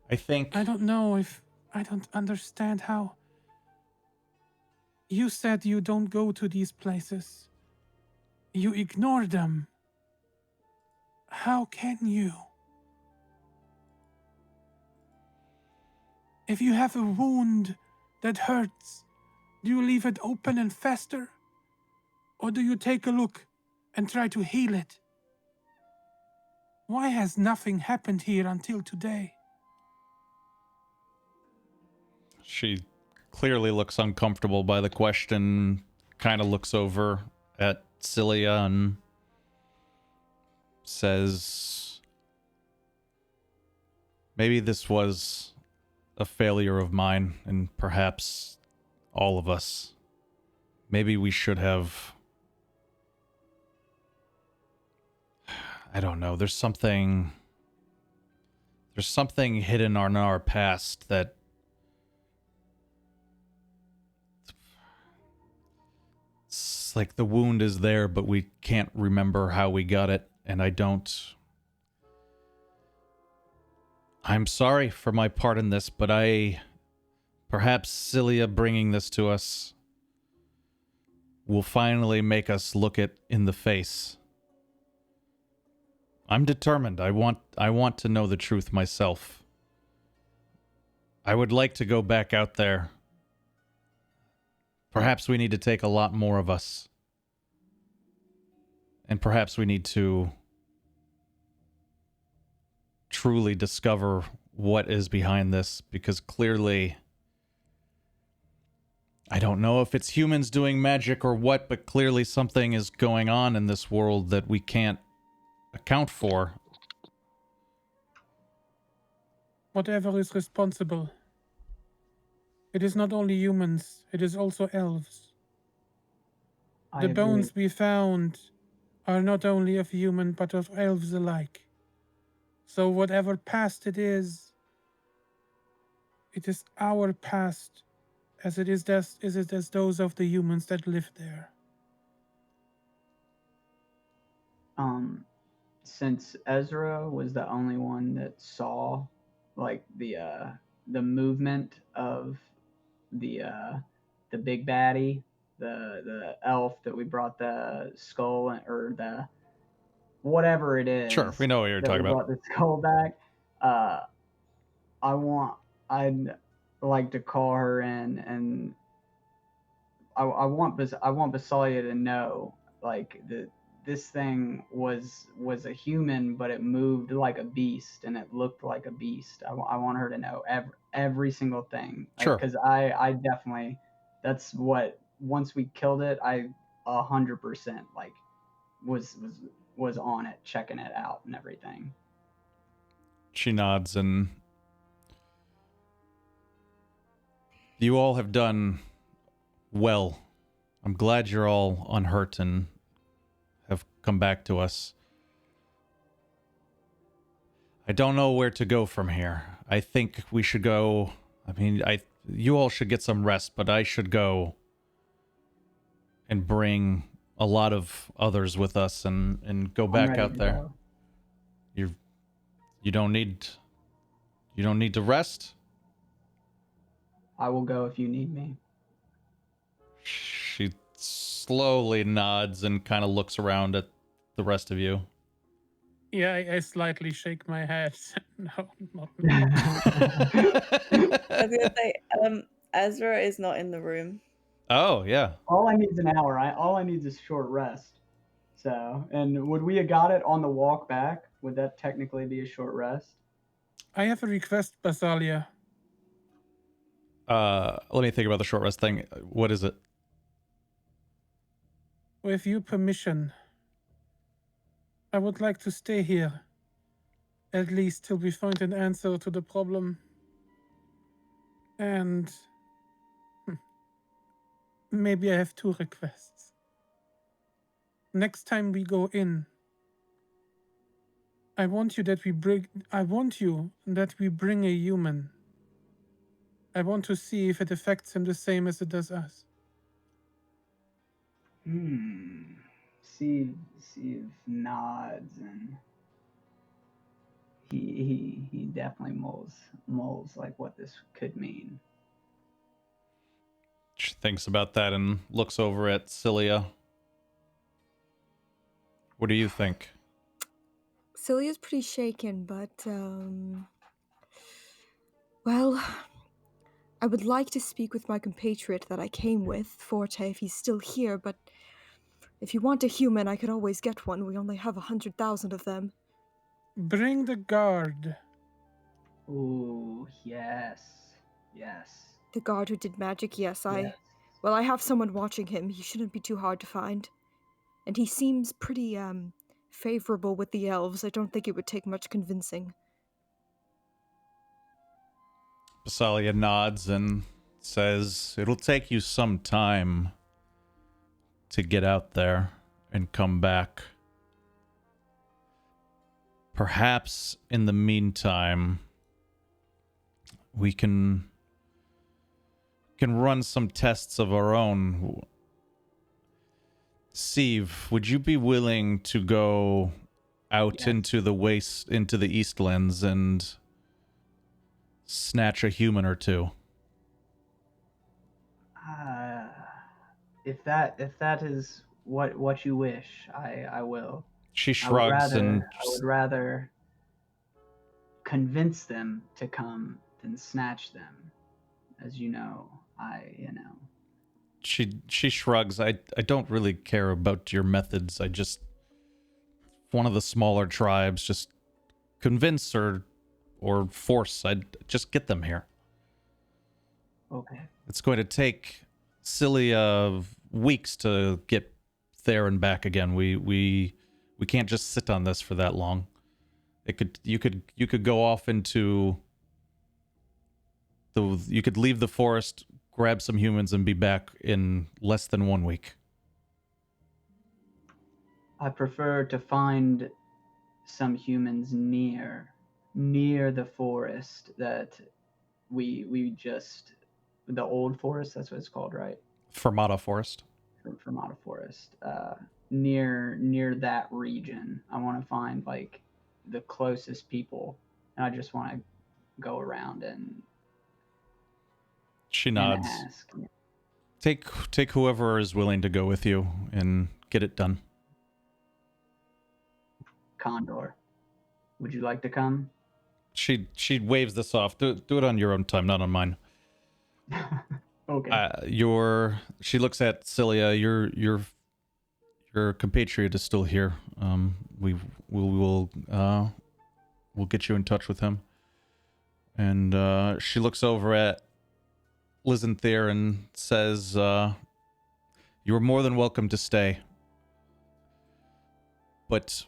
I don't know if I don't understand how. You said you don't go to these places. You ignore them. How can you? If you have a wound that hurts, do you leave it open and fester? Or do you take a look and try to heal it? Why has nothing happened here until today? She clearly looks uncomfortable by the question, kind of looks over at Cilia and says, maybe this was a failure of mine and perhaps all of us. Maybe we should have... I don't know, there's something hidden in our past that it's like the wound is there, but we can't remember how we got it, and I'm sorry for my part in this, but perhaps Cilia bringing this to us will finally make us look it in the face. I'm determined. I want to know the truth myself. I would like to go back out there. Perhaps we need to take a lot more of us. And perhaps we need to truly discover what is behind this, because clearly, I don't know if it's humans doing magic or what, but clearly something is going on in this world that we can't account for. Whatever is responsible. It is not only humans, it is also elves. The bones we found are not only of human, but of elves alike. So whatever past it is our past, as it is as those of the humans that live there. Since Ezra was the only one that saw, like, the movement of the big baddie, the elf that we brought the skull, or the whatever it is. Sure, we know what you're talking about. Brought the skull back. I'd like to call her in, and I want Basalia to know, like, this thing was a human, but it moved like a beast, and it looked like a beast. I want her to know every single thing. Sure. Because I definitely, that's what, once we killed it, I 100% like was was on it, checking it out and everything. She nods, and you all have done well. I'm glad you're all unhurt and have come back to us. I don't know where to go from here. I think we should go. I mean, you all should get some rest, but I should go and bring a lot of others with us and go back out there. You don't need to rest? I will go if you need me. She slowly nods and kind of looks around at the rest of you. Yeah, I slightly shake my head. No, not I was gonna say, Ezra is not in the room. Oh, yeah. All I need is an hour. All I need is a short rest. So, and would we have got it on the walk back? Would that technically be a short rest? I have a request, Basalia. Let me think about the short rest thing. What is it? With your permission, I would like to stay here. At least till we find an answer to the problem. And maybe I have 2 requests. Next time we go in, I want you that we bring a human. I want to see if it affects him the same as it does us. Steve nods, and he definitely mulls like what this could mean. She thinks about that and looks over at Cilia. What do you think? Cilia's pretty shaken, but well, I would like to speak with my compatriot that I came with, Forte, if he's still here, but if you want a human, I could always get one. We only have 100,000 of them. Bring the guard. Ooh, yes. The guard who did magic, yes. Yes. Well, I have someone watching him. He shouldn't be too hard to find. And he seems pretty, favorable with the elves. I don't think it would take much convincing. Basalia nods and says, it'll take you some time to get out there and come back. Perhaps in the meantime, we can run some tests of our own. Steve, would you be willing to go out into the Eastlands and snatch a human or two? If that is what you wish, I will. She shrugs and I would rather convince them to come than snatch them. As you know, She shrugs. I don't really care about your methods. I just, one of the smaller tribes, just convince or force. I'd just get them here. Okay. It's going to take Cilia weeks to get there and back again. We can't just sit on this for that long. You could go off into you could leave the forest, grab some humans, and be back in less than 1 week. I prefer to find some humans near the forest that we just, the old forest, that's what it's called, right? Fermata Forest. Fermata Forest. Near that region. I want to find like the closest people, and I just want to go around and she nods. Ask. Take whoever is willing to go with you and get it done. Condor, would you like to come? She waves this off. Do it on your own time, not on mine. Okay. She looks at Cilia. Your compatriot is still here. We'll get you in touch with him. And she looks over at Lizanthere and says, you are more than welcome to stay. But,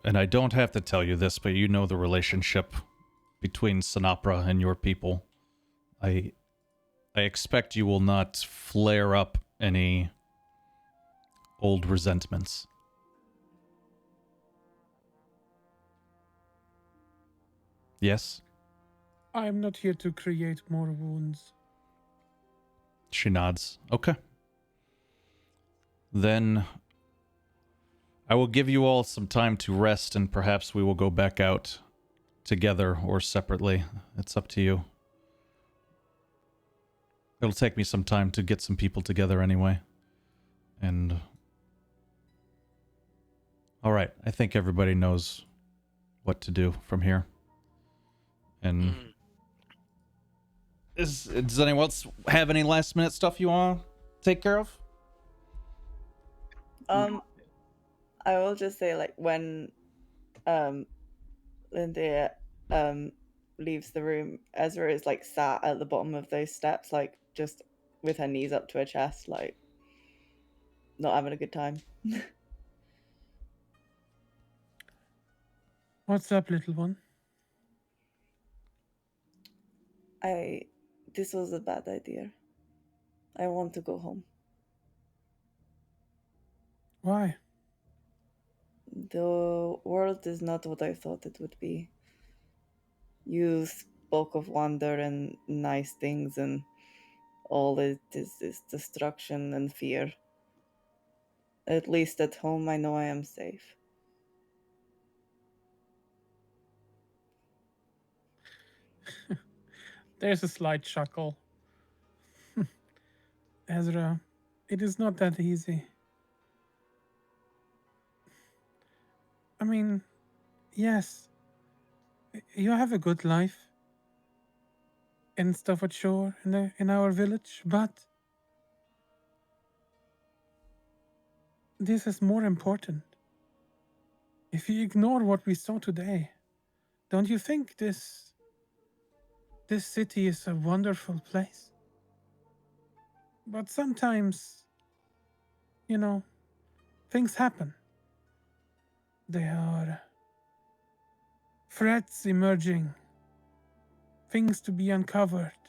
and I don't have to tell you this, but you know the relationship between Sonopra and your people. I expect you will not flare up any old resentments. Yes? I'm not here to create more wounds. She nods. Okay. Then I will give you all some time to rest, and perhaps we will go back out together or separately. It's up to you. It'll take me some time to get some people together anyway. And... Alright, I think everybody knows what to do from here. And... Does anyone else have any last minute stuff you want to take care of? I will just say, like, when Linda leaves the room, Ezra is like sat at the bottom of those steps, like just with her knees up to her chest, like not having a good time. What's up, little one? This was a bad idea. I want to go home. Why? The world is not what I thought it would be. You spoke of wonder and nice things, and all it is destruction and fear. At least at home, I know I am safe. There's a slight chuckle. Ezra, it is not that easy. I mean, yes, you have a good life in Staffordshire, in our village, but this is more important. If you ignore what we saw today, don't you think this city is a wonderful place? But sometimes, you know, things happen. There are threats emerging, things to be uncovered,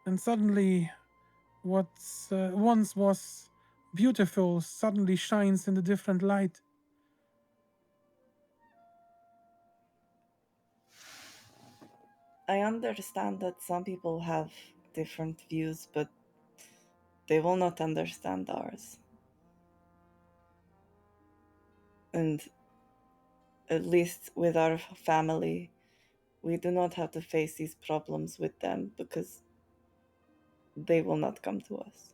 and suddenly what once was beautiful suddenly shines in a different light. I understand that some people have different views, but they will not understand ours. And at least with our family, we do not have to face these problems with them because they will not come to us.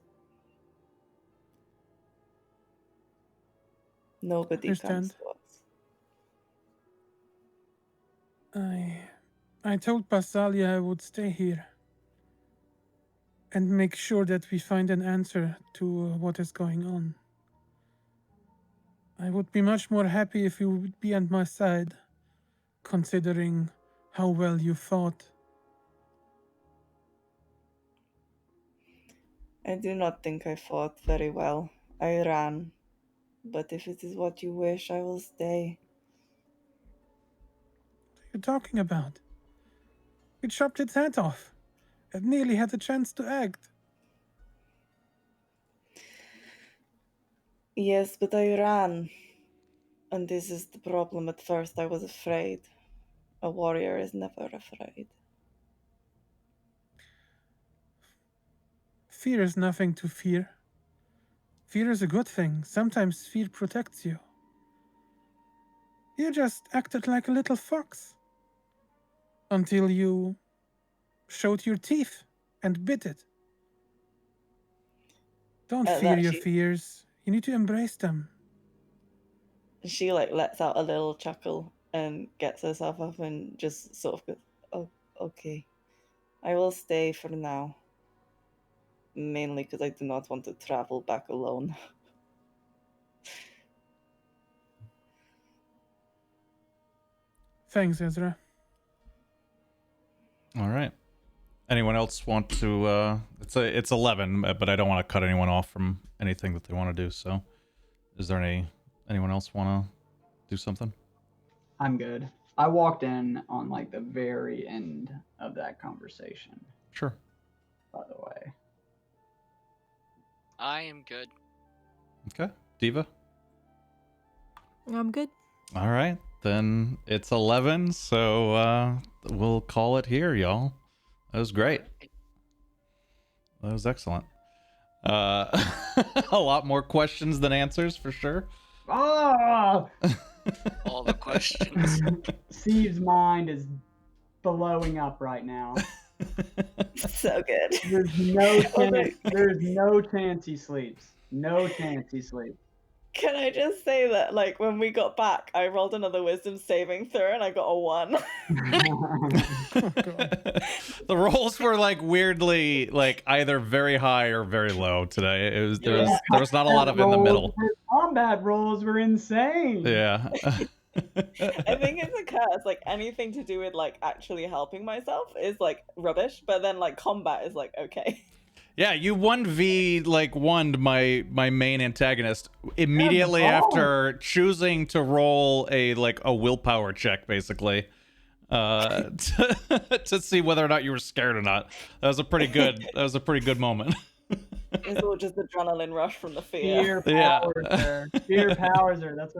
Nobody comes Understand. to us. I told Pasalia I would stay here and make sure that we find an answer to what is going on. I would be much more happy if you would be at my side, considering how well you fought. I do not think I fought very well. I ran. But if it is what you wish, I will stay. What are you talking about? We chopped its head off. It nearly had a chance to act. Yes, but I ran. And this is the problem. At first, I was afraid. A warrior is never afraid. Fear is nothing to fear. Fear is a good thing. Sometimes fear protects you. You just acted like a little fox. Until you showed your teeth and bit it. Don't fear your fears. You need to embrace them. She lets out a little chuckle and gets herself up and just sort of goes, "Oh, okay. I will stay for now. Mainly because I do not want to travel back alone." Thanks, Ezra. All right. Anyone else want to? It's 11, but I don't want to cut anyone off from anything that they want to do. So, is there any Anyone else want to do something? I'm good. I walked in on like the very end of that conversation, Sure. by the way. I am good. Okay. Diva? I'm good. All right. Then it's 11, so we'll call it here, y'all. That was great. That was excellent. A lot more questions than answers, for sure. Ah! All the questions. Steve's mind is blowing up right now. So good. There's no chance he sleeps. No chance he sleeps. Can I just say that, like, when we got back, I rolled another wisdom saving throw and I got a 1. The rolls were like weirdly like either very high or very low today. There was not a lot of in the middle. His combat rolls were insane. Yeah. I think it's a curse. Like, anything to do with, like, actually helping myself is, like, rubbish. But then, like, combat is, like, okay. Yeah, you 1v1'd my main antagonist immediately after choosing to roll a willpower check, basically, to see whether or not you were scared or not. That was a pretty good moment. It's all just adrenaline rush from the fear. Fear powers her. Fear powers her. That's what it